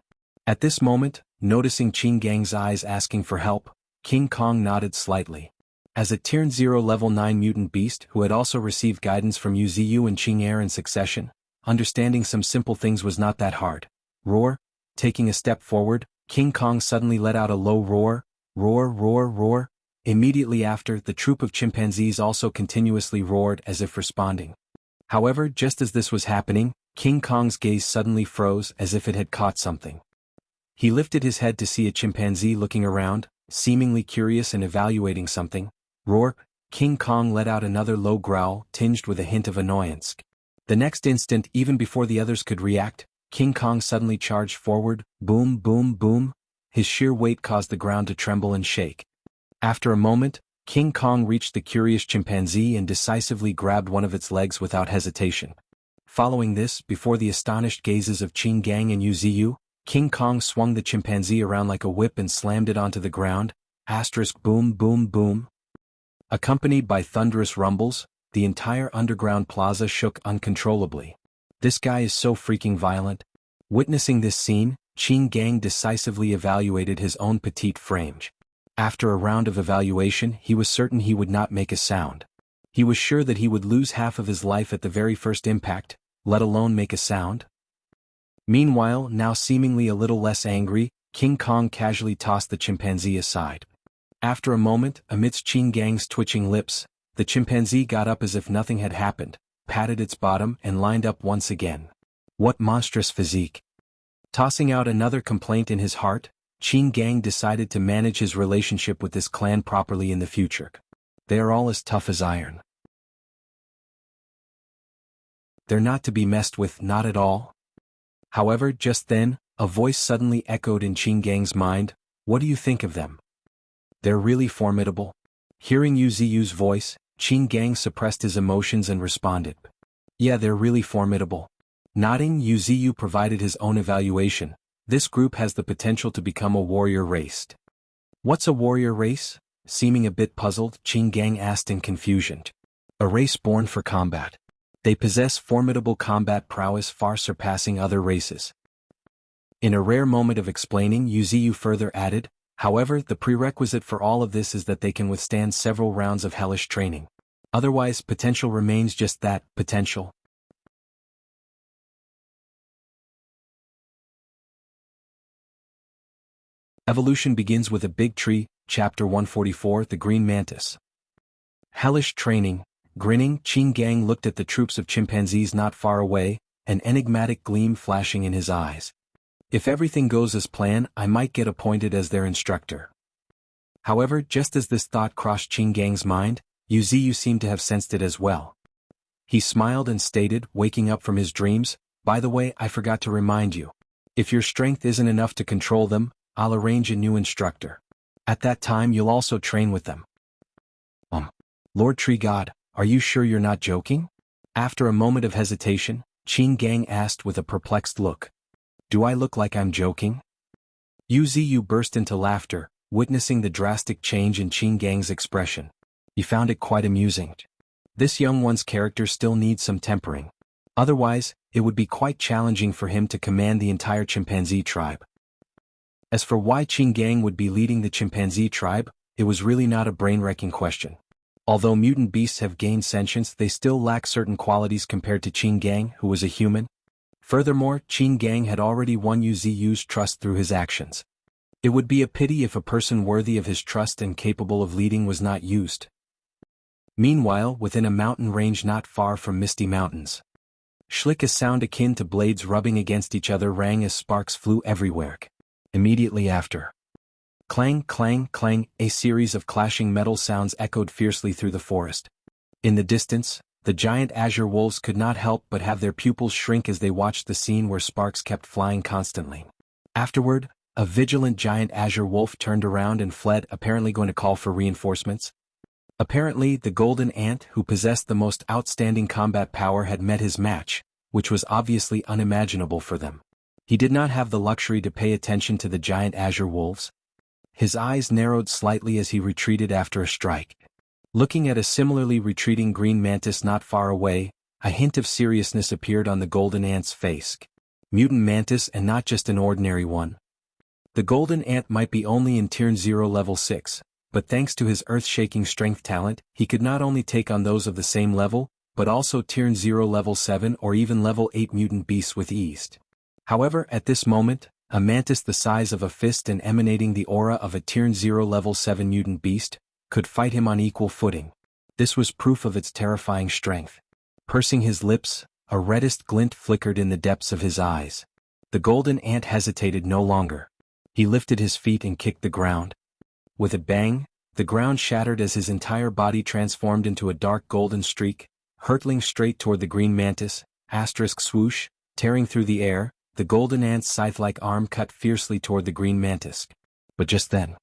At this moment, noticing Qin Gang's eyes asking for help, King Kong nodded slightly. As a Tier 0 level 9 mutant beast who had also received guidance from Wuxia and Qing Er in succession, understanding some simple things was not that hard. Roar. Taking a step forward, King Kong suddenly let out a low roar. Roar, roar, roar. Immediately after, the troop of chimpanzees also continuously roared as if responding. However, just as this was happening, King Kong's gaze suddenly froze as if it had caught something. He lifted his head to see a chimpanzee looking around, seemingly curious and evaluating something. Roar. King Kong let out another low growl, tinged with a hint of annoyance. The next instant, even before the others could react, King Kong suddenly charged forward. Boom, boom, boom. His sheer weight caused the ground to tremble and shake. After a moment, King Kong reached the curious chimpanzee and decisively grabbed one of its legs without hesitation. Following this, before the astonished gazes of Qin Gang and Wuxia, King Kong swung the chimpanzee around like a whip and slammed it onto the ground. Boom, boom, boom. Accompanied by thunderous rumbles, the entire underground plaza shook uncontrollably. This guy is so freaking violent. Witnessing this scene, Qin Gang decisively evaluated his own petite frame. After a round of evaluation, he was certain he would not make a sound. He was sure that he would lose half of his life at the very first impact, let alone make a sound. Meanwhile, now seemingly a little less angry, King Kong casually tossed the chimpanzee aside. After a moment, amidst Qin Gang's twitching lips, the chimpanzee got up as if nothing had happened, patted its bottom and lined up once again. What monstrous physique! Tossing out another complaint in his heart, Qin Gang decided to manage his relationship with this clan properly in the future. They are all as tough as iron. They're not to be messed with, not at all. However, just then, A voice suddenly echoed in Qin Gang's mind. What do you think of them? They're really formidable. Hearing Yu Ziyu's voice, Qin Gang suppressed his emotions and responded. Yeah, they're really formidable. Nodding, Yu Ziyu provided his own evaluation. This group has the potential to become a warrior race. What's a warrior race? Seeming a bit puzzled, Qin Gang asked in confusion. A race born for combat. They possess formidable combat prowess far surpassing other races. In a rare moment of explaining, Yu Ziyu further added, however, the prerequisite for all of this is that they can withstand several rounds of hellish training. Otherwise, potential remains just that, potential. Evolution begins with a big tree, Chapter 144, The Green Mantis. Hellish training. Grinning, Qin Gang looked at the troops of chimpanzees not far away, an enigmatic gleam flashing in his eyes. If everything goes as planned, I might get appointed as their instructor. However, just as this thought crossed Qin Gang's mind, Yu Ziyu seemed to have sensed it as well. He smiled and stated, waking up from his dreams, by the way, I forgot to remind you. If your strength isn't enough to control them, I'll arrange a new instructor. At that time you'll also train with them. Lord Tree God, are you sure you're not joking? After a moment of hesitation, Qin Gang asked with a perplexed look. Do I look like I'm joking? Yu Ziyu burst into laughter, witnessing the drastic change in Qin Gang's expression. He found it quite amusing. This young one's character still needs some tempering. Otherwise, it would be quite challenging for him to command the entire chimpanzee tribe. As for why Qin Gang would be leading the chimpanzee tribe, it was really not a brain-wrecking question. Although mutant beasts have gained sentience, they still lack certain qualities compared to Qin Gang, who was a human. Furthermore, Qin Gang had already won Yu Ziyu's trust through his actions. It would be a pity if a person worthy of his trust and capable of leading was not used. Meanwhile, within a mountain range not far from Misty Mountains, Schlick, a sound akin to blades rubbing against each other, rang as sparks flew everywhere. Immediately after, clang, clang, clang, a series of clashing metal sounds echoed fiercely through the forest. In the distance, the giant azure wolves could not help but have their pupils shrink as they watched the scene where sparks kept flying constantly. Afterward, a vigilant giant azure wolf turned around and fled, apparently going to call for reinforcements. Apparently, the golden ant, who possessed the most outstanding combat power, had met his match, which was obviously unimaginable for them. He did not have the luxury to pay attention to the giant azure wolves. His eyes narrowed slightly as he retreated after a strike. Looking at a similarly retreating green mantis not far away, a hint of seriousness appeared on the golden ant's face. Mutant mantis, and not just an ordinary one. The golden ant might be only in Tier 0 level 6, but thanks to his earth-shaking strength talent, he could not only take on those of the same level, but also Tier 0 level 7 or even level 8 mutant beasts with ease. However, at this moment, a mantis the size of a fist and emanating the aura of a Tier 0 level 7 mutant beast could fight him on equal footing. This was proof of its terrifying strength. Pursing his lips, a reddest glint flickered in the depths of his eyes. The golden ant hesitated no longer. He lifted his feet and kicked the ground. With a bang, the ground shattered as his entire body transformed into a dark golden streak, hurtling straight toward the green mantis, swoosh, tearing through the air. The golden ant's scythe-like arm cut fiercely toward the green mantis. But just then,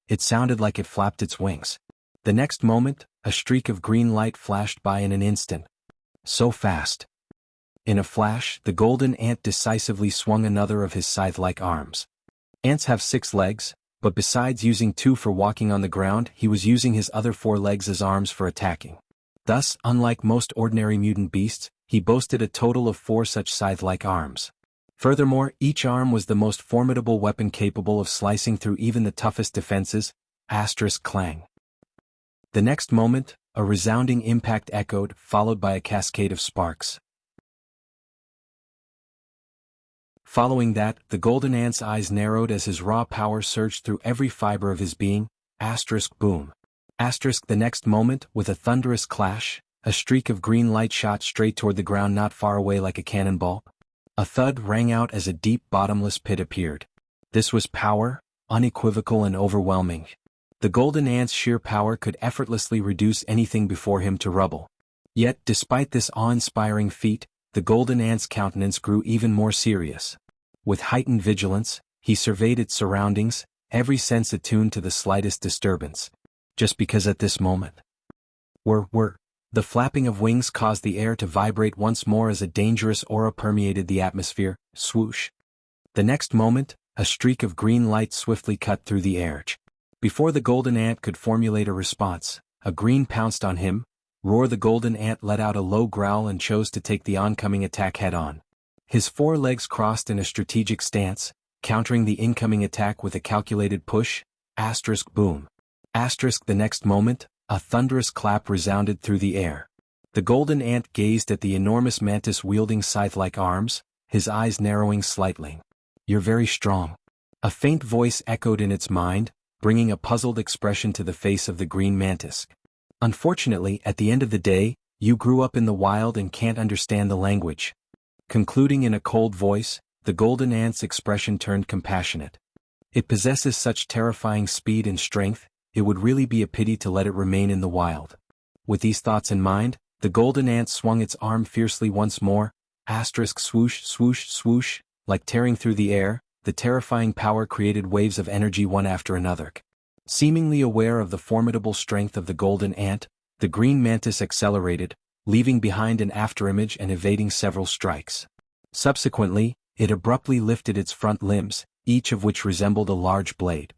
it sounded like it flapped its wings. The next moment, a streak of green light flashed by in an instant. So fast. In a flash, the golden ant decisively swung another of his scythe-like arms. Ants have 6 legs, but besides using 2 for walking on the ground, he was using his other 4 legs as arms for attacking. Thus, unlike most ordinary mutant beasts, he boasted a total of 4 such scythe-like arms. Furthermore, each arm was the most formidable weapon capable of slicing through even the toughest defenses. Clang. The next moment, a resounding impact echoed, followed by a cascade of sparks. Following that, the golden ant's eyes narrowed as his raw power surged through every fiber of his being. Boom. The next moment, with a thunderous clash, a streak of green light shot straight toward the ground not far away like a cannonball. A thud rang out as a deep bottomless pit appeared. This was power, unequivocal and overwhelming. The golden ant's sheer power could effortlessly reduce anything before him to rubble. Yet, despite this awe-inspiring feat, the golden ant's countenance grew even more serious. With heightened vigilance, he surveyed its surroundings, every sense attuned to the slightest disturbance. Just because at this moment. The flapping of wings caused the air to vibrate once more as a dangerous aura permeated the atmosphere. Swoosh. The next moment, a streak of green light swiftly cut through the air. Before the golden ant could formulate a response, a green pounced on him. Roar! The golden ant let out a low growl and chose to take the oncoming attack head-on. His four legs crossed in a strategic stance, countering the incoming attack with a calculated push. Boom. The next moment, a thunderous clap resounded through the air. The golden ant gazed at the enormous mantis wielding scythe-like arms, his eyes narrowing slightly. "You're very strong." A faint voice echoed in its mind, bringing a puzzled expression to the face of the green mantis. "Unfortunately, at the end of the day, you grew up in the wild and can't understand the language." Concluding in a cold voice, the golden ant's expression turned compassionate. "It possesses such terrifying speed and strength, it would really be a pity to let it remain in the wild." With these thoughts in mind, the golden ant swung its arm fiercely once more. Swoosh, swoosh, swoosh. Like tearing through the air, the terrifying power created waves of energy one after another. Seemingly aware of the formidable strength of the golden ant, the green mantis accelerated, leaving behind an afterimage and evading several strikes. Subsequently, it abruptly lifted its front limbs, each of which resembled a large blade.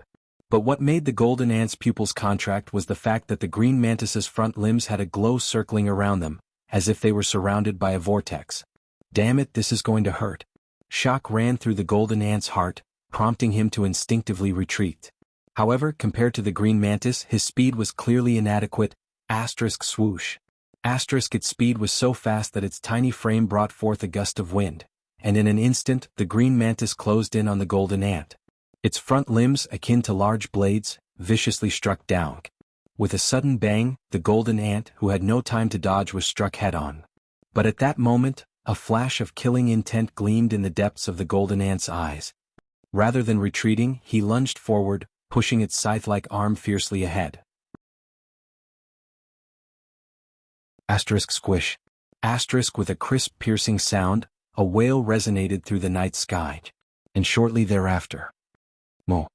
But what made the golden ant's pupils contract was the fact that the green mantis's front limbs had a glow circling around them, as if they were surrounded by a vortex. "Damn it, this is going to hurt." Shock ran through the golden ant's heart, prompting him to instinctively retreat. However, compared to the green mantis, his speed was clearly inadequate. Swoosh. Its speed was so fast that its tiny frame brought forth a gust of wind, and in an instant, the green mantis closed in on the golden ant. Its front limbs, akin to large blades, viciously struck down. With a sudden bang, the golden ant, who had no time to dodge, was struck head-on. But at that moment, a flash of killing intent gleamed in the depths of the golden ant's eyes. Rather than retreating, he lunged forward, pushing its scythe-like arm fiercely ahead. Squish. With a crisp, piercing sound, a wail resonated through the night sky. And shortly thereafter. Mo.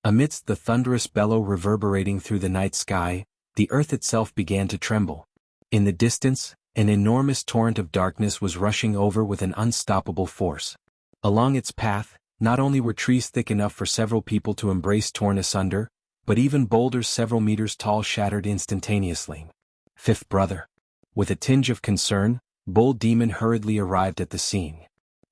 Amidst the thunderous bellow reverberating through the night sky, the earth itself began to tremble. In the distance, an enormous torrent of darkness was rushing over with an unstoppable force. Along its path, not only were trees thick enough for several people to embrace torn asunder, but even boulders several meters tall shattered instantaneously. Fifth brother. With a tinge of concern, Bull Demon hurriedly arrived at the scene.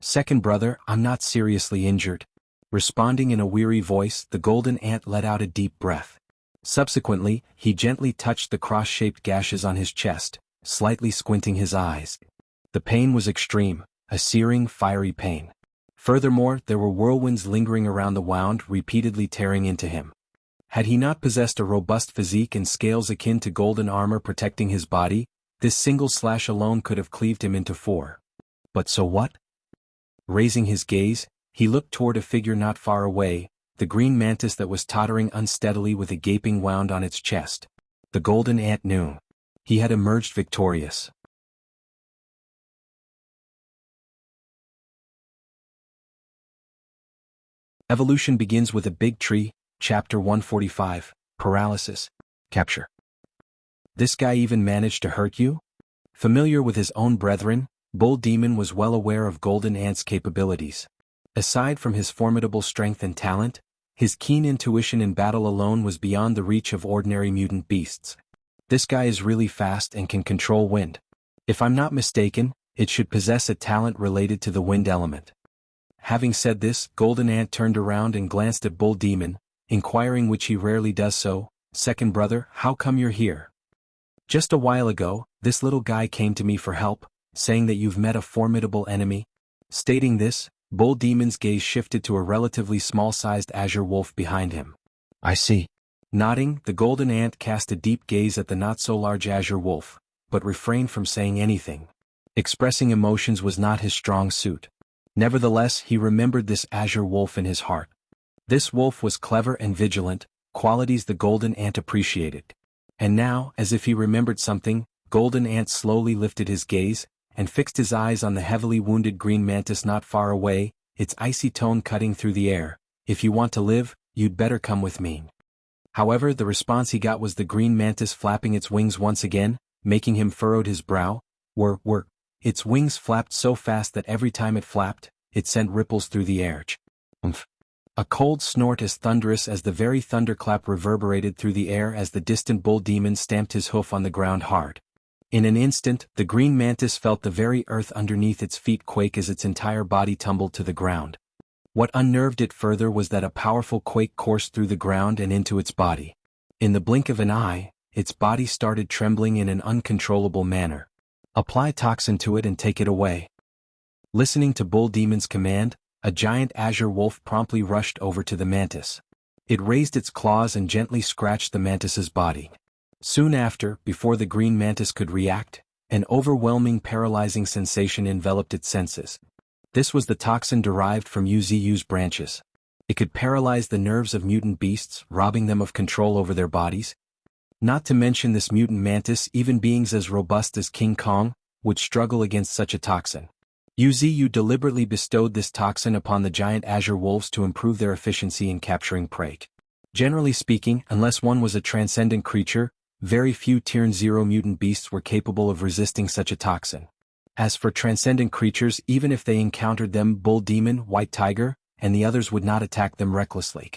"Second brother, I'm not seriously injured." Responding in a weary voice, the golden ant let out a deep breath. Subsequently, he gently touched the cross-shaped gashes on his chest, slightly squinting his eyes. The pain was extreme, a searing, fiery pain. Furthermore, there were whirlwinds lingering around the wound, repeatedly tearing into him. Had he not possessed a robust physique and scales akin to golden armor protecting his body, this single slash alone could have cleaved him into four. But so what? Raising his gaze, he looked toward a figure not far away, the green mantis that was tottering unsteadily with a gaping wound on its chest. The golden ant knew. He had emerged victorious. Evolution begins with a big tree, Chapter 145, Paralysis. Capture. "This guy even managed to hurt you?" Familiar with his own brethren, Bull Demon was well aware of Golden Ant's capabilities. Aside from his formidable strength and talent, his keen intuition in battle alone was beyond the reach of ordinary mutant beasts. "This guy is really fast and can control wind. If I'm not mistaken, it should possess a talent related to the wind element." Having said this, Golden Ant turned around and glanced at Bull Demon, inquiring, which he rarely does so, "Second brother, how come you're here?" "Just a while ago, this little guy came to me for help, saying that you've met a formidable enemy." Stating this, Bull Demon's gaze shifted to a relatively small-sized azure wolf behind him. "I see." Nodding, the golden ant cast a deep gaze at the not-so-large azure wolf, but refrained from saying anything. Expressing emotions was not his strong suit. Nevertheless, he remembered this azure wolf in his heart. This wolf was clever and vigilant, qualities the golden ant appreciated. And now, as if he remembered something, Golden Ant slowly lifted his gaze, and fixed his eyes on the heavily wounded green mantis not far away. its icy tone cutting through the air. "If you want to live, you'd better come with me." However, the response he got was the green mantis flapping its wings once again, making him furrowed his brow. Whir. Its wings flapped so fast that every time it flapped, it sent ripples through the air. Umph. A cold snort as thunderous as the very thunderclap reverberated through the air as the distant bull demon stamped his hoof on the ground hard. In an instant, the green mantis felt the very earth underneath its feet quake as its entire body tumbled to the ground. What unnerved it further was that a powerful quake coursed through the ground and into its body. In the blink of an eye, its body started trembling in an uncontrollable manner. "Apply toxin to it and take it away." Listening to Bull Demon's command, a giant azure wolf promptly rushed over to the mantis. It raised its claws and gently scratched the mantis's body. Soon after, before the green mantis could react, an overwhelming paralyzing sensation enveloped its senses. This was the toxin derived from Wuxia's branches. It could paralyze the nerves of mutant beasts, robbing them of control over their bodies. Not to mention this mutant mantis, even beings as robust as King Kong, would struggle against such a toxin. Wuxia deliberately bestowed this toxin upon the giant azure wolves to improve their efficiency in capturing prey. Generally speaking, unless one was a transcendent creature, very few Tier 0 mutant beasts were capable of resisting such a toxin. As for transcendent creatures, even if they encountered them, Bull Demon, White Tiger, and the others would not attack them recklessly.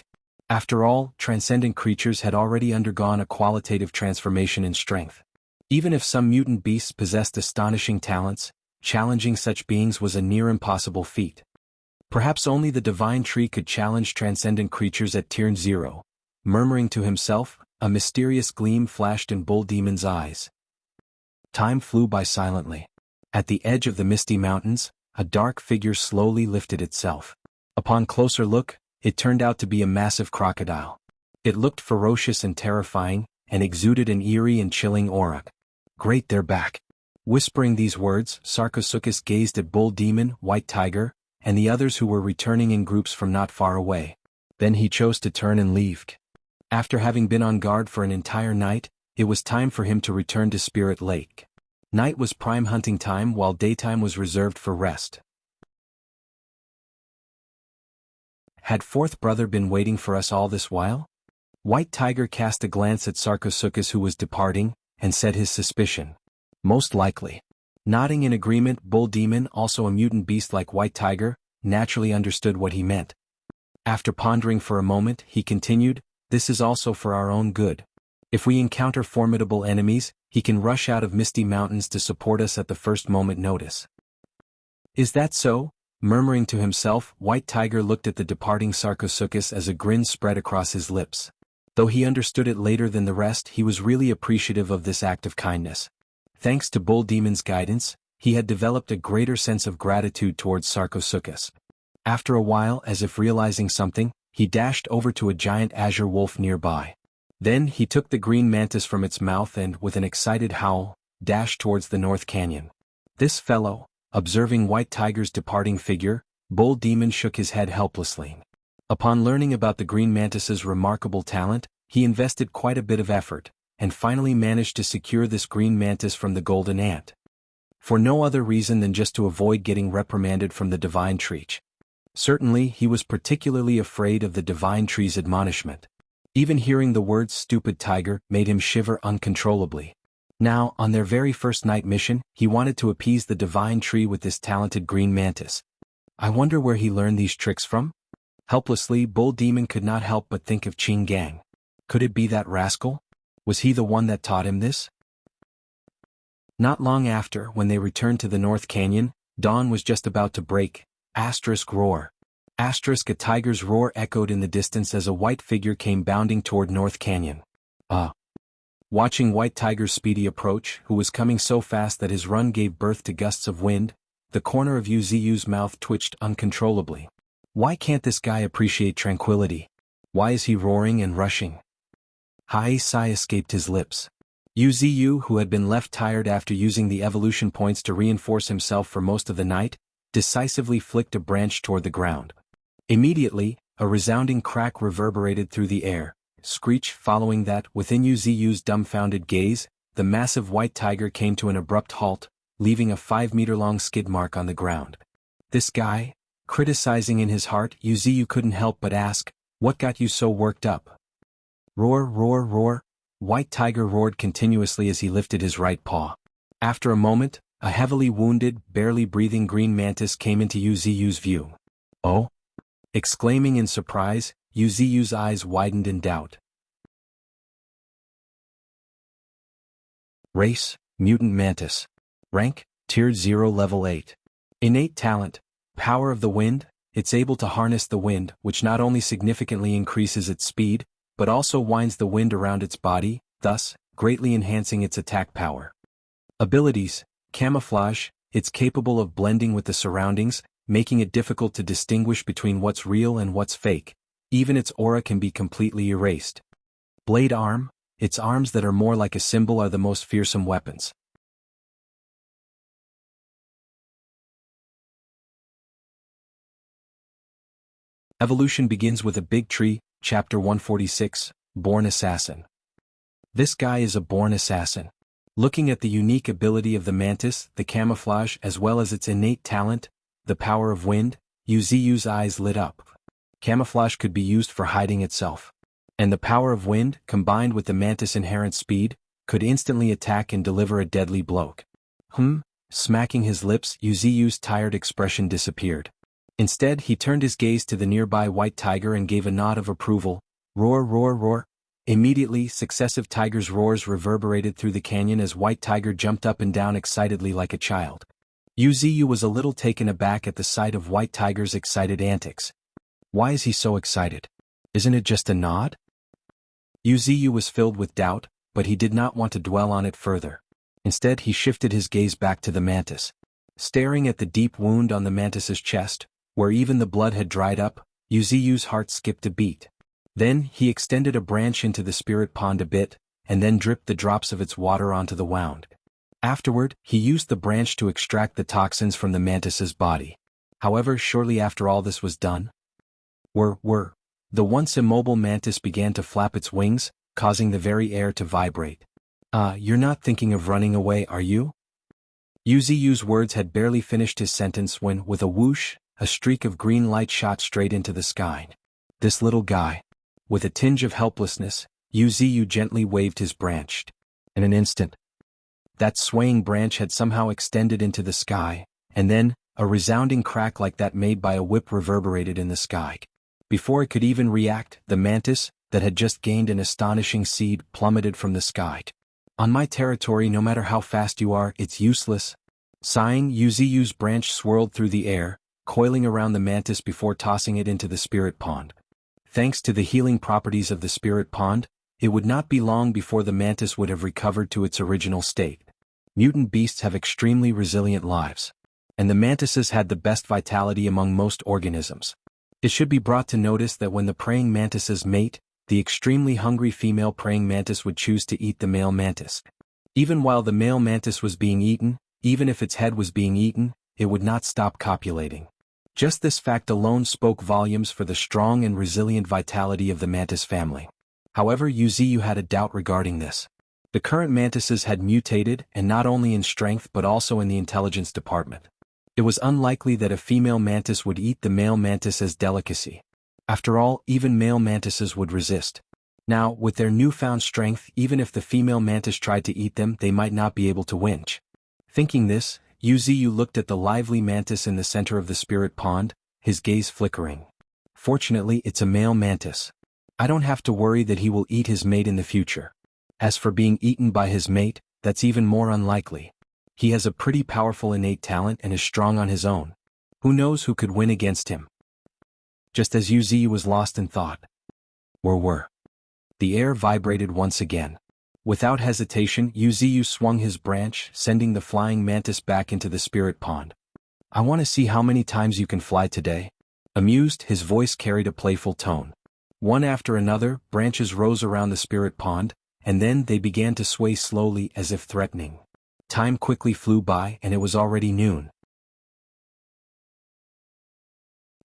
After all, transcendent creatures had already undergone a qualitative transformation in strength. Even if some mutant beasts possessed astonishing talents, challenging such beings was a near impossible feat. Perhaps only the divine tree could challenge transcendent creatures at Tier 0. Murmuring to himself, a mysterious gleam flashed in Bull Demon's eyes. Time flew by silently. At the edge of the misty mountains, a dark figure slowly lifted itself. Upon closer look, it turned out to be a massive crocodile. It looked ferocious and terrifying, and exuded an eerie and chilling aura. "Great, they're back." Whispering these words, Sarcosuchus gazed at Bull Demon, White Tiger, and the others who were returning in groups from not far away. Then he chose to turn and leave. After having been on guard for an entire night, it was time for him to return to Spirit Lake. Night was prime hunting time while daytime was reserved for rest. Had Fourth Brother been waiting for us all this while? White Tiger cast a glance at Sarcosuchus, who was departing, and said his suspicion. "Most likely." Nodding in agreement, Bull Demon, also a mutant beast like White Tiger, naturally understood what he meant. After pondering for a moment, he continued, "This is also for our own good. If we encounter formidable enemies, he can rush out of misty mountains to support us at the first moment notice." "Is that so?" Murmuring to himself, White Tiger looked at the departing Sarcosuchus as a grin spread across his lips. Though he understood it later than the rest, he was really appreciative of this act of kindness. Thanks to Bull Demon's guidance, he had developed a greater sense of gratitude towards Sarcosuchus. After a while, as if realizing something, he dashed over to a giant azure wolf nearby. Then he took the green mantis from its mouth and, with an excited howl, dashed towards the North Canyon. This fellow, observing White Tiger's departing figure, Bull Demon shook his head helplessly. Upon learning about the green mantis's remarkable talent, he invested quite a bit of effort, and finally managed to secure this green mantis from the golden ant. For no other reason than just to avoid getting reprimanded from the divine tree. Certainly, he was particularly afraid of the divine tree's admonishment. Even hearing the words "stupid tiger" made him shiver uncontrollably. Now, on their very first night mission, he wanted to appease the divine tree with this talented green mantis. I wonder where he learned these tricks from? Helplessly, Bull Demon could not help but think of Qing Gang. Could it be that rascal? Was he the one that taught him this? Not long after, when they returned to the North Canyon, dawn was just about to break. Roar. A tiger's roar echoed in the distance as a white figure came bounding toward North Canyon. Watching White Tiger's speedy approach, who was coming so fast that his run gave birth to gusts of wind, the corner of Wuxia's mouth twitched uncontrollably. Why can't this guy appreciate tranquility? Why is he roaring and rushing? A sigh escaped his lips. Wuxia, who had been left tired after using the evolution points to reinforce himself for most of the night, decisively flicked a branch toward the ground. Immediately, a resounding crack reverberated through the air. Screech. Following that, within Wuxia's dumbfounded gaze, the massive White Tiger came to an abrupt halt, leaving a 5-meter-long skid mark on the ground. This guy, Criticizing in his heart, Yuziyu couldn't help but ask, "What got you so worked up?" Roar, roar, roar. White Tiger roared continuously as he lifted his right paw. After a moment, a heavily wounded, barely breathing green mantis came into Yuziyu's view. "Oh?" Exclaiming in surprise, Yuziyu's eyes widened in doubt. Race, Mutant Mantis. Rank, Tier 0 Level 8. Innate talent, Power of the Wind. It's able to harness the wind, which not only significantly increases its speed, but also winds the wind around its body, thus, greatly enhancing its attack power. Abilities, Camouflage. It's capable of blending with the surroundings, making it difficult to distinguish between what's real and what's fake. Even its aura can be completely erased. Blade Arm. Its arms that are more like a symbol are the most fearsome weapons. Evolution begins with a big tree, Chapter 146, Born Assassin. This guy is a born assassin. Looking at the unique ability of the mantis, the camouflage as well as its innate talent, the power of wind, Yuziyu's eyes lit up. Camouflage could be used for hiding itself. And the power of wind, combined with the mantis' inherent speed, could instantly attack and deliver a deadly blow. Smacking his lips, Yuziyu's tired expression disappeared. Instead, he turned his gaze to the nearby white tiger and gave a nod of approval. Roar, roar, roar. Immediately, successive tigers' roars reverberated through the canyon as White Tiger jumped up and down excitedly like a child. Yuziyu was a little taken aback at the sight of White Tiger's excited antics. Why is he so excited? Isn't it just a nod? Yuziyu was filled with doubt, but he did not want to dwell on it further. Instead, he shifted his gaze back to the mantis. Staring at the deep wound on the mantis's chest, where even the blood had dried up, Yuziyu's heart skipped a beat. Then, he extended a branch into the spirit pond a bit, and then dripped the drops of its water onto the wound. Afterward, he used the branch to extract the toxins from the mantis's body. However, shortly after all this was done, the once immobile mantis began to flap its wings, causing the very air to vibrate. You're not thinking of running away, are you? Yuziyu's words had barely finished his sentence when, with a whoosh, a streak of green light shot straight into the sky. This little guy. With a tinge of helplessness, Yuziyu gently waved his branch. In an instant, that swaying branch had somehow extended into the sky, and then, a resounding crack like that made by a whip reverberated in the sky. Before it could even react, the mantis, that had just gained an astonishing seed, plummeted from the sky. On my territory, no matter how fast you are, it's useless. Sighing, Yuziyu's branch swirled through the air, coiling around the mantis before tossing it into the spirit pond. Thanks to the healing properties of the spirit pond, it would not be long before the mantis would have recovered to its original state. Mutant beasts have extremely resilient lives. And the mantises had the best vitality among most organisms. It should be brought to notice that when the praying mantises mate, the extremely hungry female praying mantis would choose to eat the male mantis. Even while the male mantis was being eaten, even if its head was being eaten, it would not stop copulating. Just this fact alone spoke volumes for the strong and resilient vitality of the mantis family. However, Yuziyu had a doubt regarding this. The current mantises had mutated, and not only in strength but also in the intelligence department. It was unlikely that a female mantis would eat the male mantis as delicacy. After all, even male mantises would resist. Now, with their newfound strength, even if the female mantis tried to eat them, they might not be able to winch. Thinking this, Yuziyu looked at the lively mantis in the center of the spirit pond, his gaze flickering. Fortunately, it's a male mantis. I don't have to worry that he will eat his mate in the future. As for being eaten by his mate, that's even more unlikely. He has a pretty powerful innate talent and is strong on his own. Who knows who could win against him? Just as Yuziyu was lost in thought. The air vibrated once again. Without hesitation, Yuziyu swung his branch, sending the flying mantis back into the spirit pond. I want to see how many times you can fly today. Amused, his voice carried a playful tone. One after another, branches rose around the spirit pond, and then they began to sway slowly as if threatening. Time quickly flew by and it was already noon.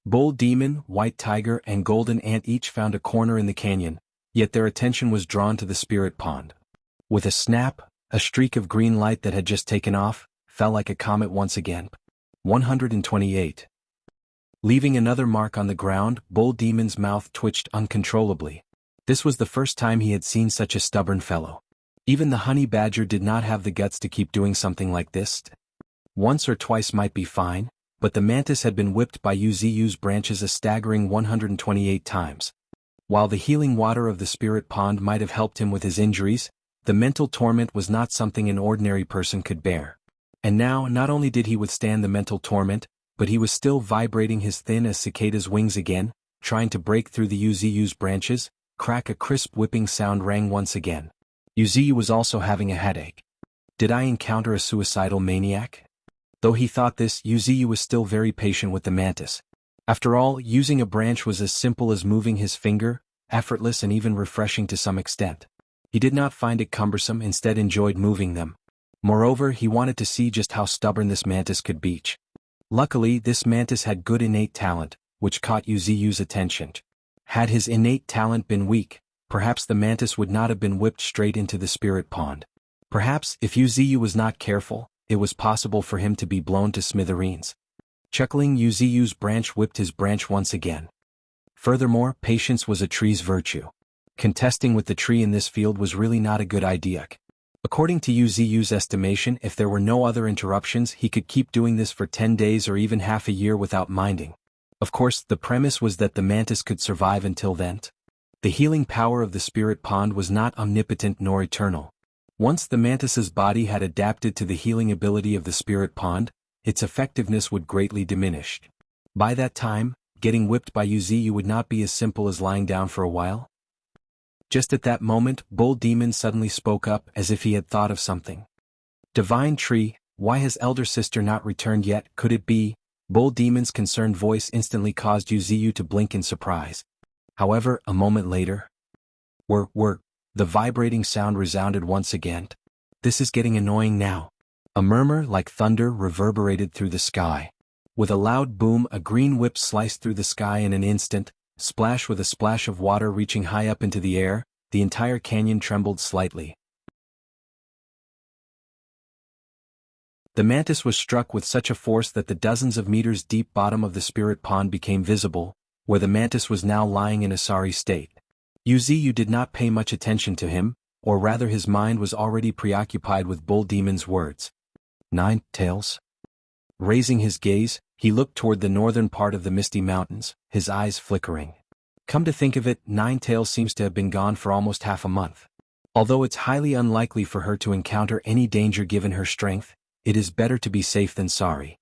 Bull Demon, White Tiger, and Golden Ant each found a corner in the canyon, yet their attention was drawn to the spirit pond. With a snap, a streak of green light that had just taken off, fell like a comet once again. 128. Leaving another mark on the ground, Bull Demon's mouth twitched uncontrollably. This was the first time he had seen such a stubborn fellow. Even the honey badger did not have the guts to keep doing something like this. Once or twice might be fine, but the mantis had been whipped by Wuxia's branches a staggering 128 times. While the healing water of the spirit pond might have helped him with his injuries, the mental torment was not something an ordinary person could bear. And now, not only did he withstand the mental torment, but he was still vibrating his thin as cicada's wings again, trying to break through the Wuxia's branches. Crack! A crisp whipping sound rang once again. Wuxia was also having a headache. Did I encounter a suicidal maniac? Though he thought this, Wuxia was still very patient with the mantis. After all, using a branch was as simple as moving his finger, effortless and even refreshing to some extent. He did not find it cumbersome, instead enjoyed moving them. Moreover, he wanted to see just how stubborn this mantis could be. Luckily, this mantis had good innate talent, which caught Wuxia's attention. Had his innate talent been weak, perhaps the mantis would not have been whipped straight into the spirit pond. Perhaps, if Wuxia was not careful, it was possible for him to be blown to smithereens. Chuckling, Wuxia's branch whipped his branch once again. Furthermore, patience was a tree's virtue. Contesting with the tree in this field was really not a good idea. According to Wuxia's estimation, if there were no other interruptions, he could keep doing this for 10 days or even half a year without minding. Of course, the premise was that the mantis could survive until then. The healing power of the spirit pond was not omnipotent nor eternal. Once the mantis's body had adapted to the healing ability of the spirit pond, its effectiveness would greatly diminish. By that time, getting whipped by Wuxia would not be as simple as lying down for a while. Just at that moment, Bull Demon suddenly spoke up as if he had thought of something. Divine Tree, why has Elder Sister not returned yet? Could it be? Bull Demon's concerned voice instantly caused Wuxia to blink in surprise. However, a moment later, the vibrating sound resounded once again. This is getting annoying now. A murmur like thunder reverberated through the sky. With a loud boom, a green whip sliced through the sky in an instant, splash with a splash of water reaching high up into the air. The entire canyon trembled slightly. The mantis was struck with such a force that the dozens of meters deep bottom of the spirit pond became visible, where the mantis was now lying in a sorry state. Wuxia did not pay much attention to him, or rather his mind was already preoccupied with Bull Demon's words. 9 tails. Raising his gaze, he looked toward the northern part of the misty mountains, his eyes flickering. Come to think of it, 9 tails seems to have been gone for almost half a month. Although it's highly unlikely for her to encounter any danger given her strength, it is better to be safe than sorry.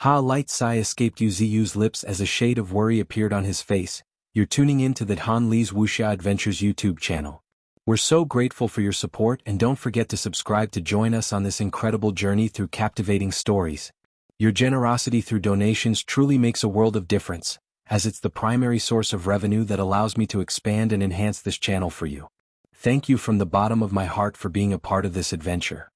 A light sigh escaped Wuxia's lips as a shade of worry appeared on his face. You're tuning in to the Han Li's Wuxia Adventures YouTube channel. We're so grateful for your support, and don't forget to subscribe to join us on this incredible journey through captivating stories. Your generosity through donations truly makes a world of difference, as it's the primary source of revenue that allows me to expand and enhance this channel for you. Thank you from the bottom of my heart for being a part of this adventure.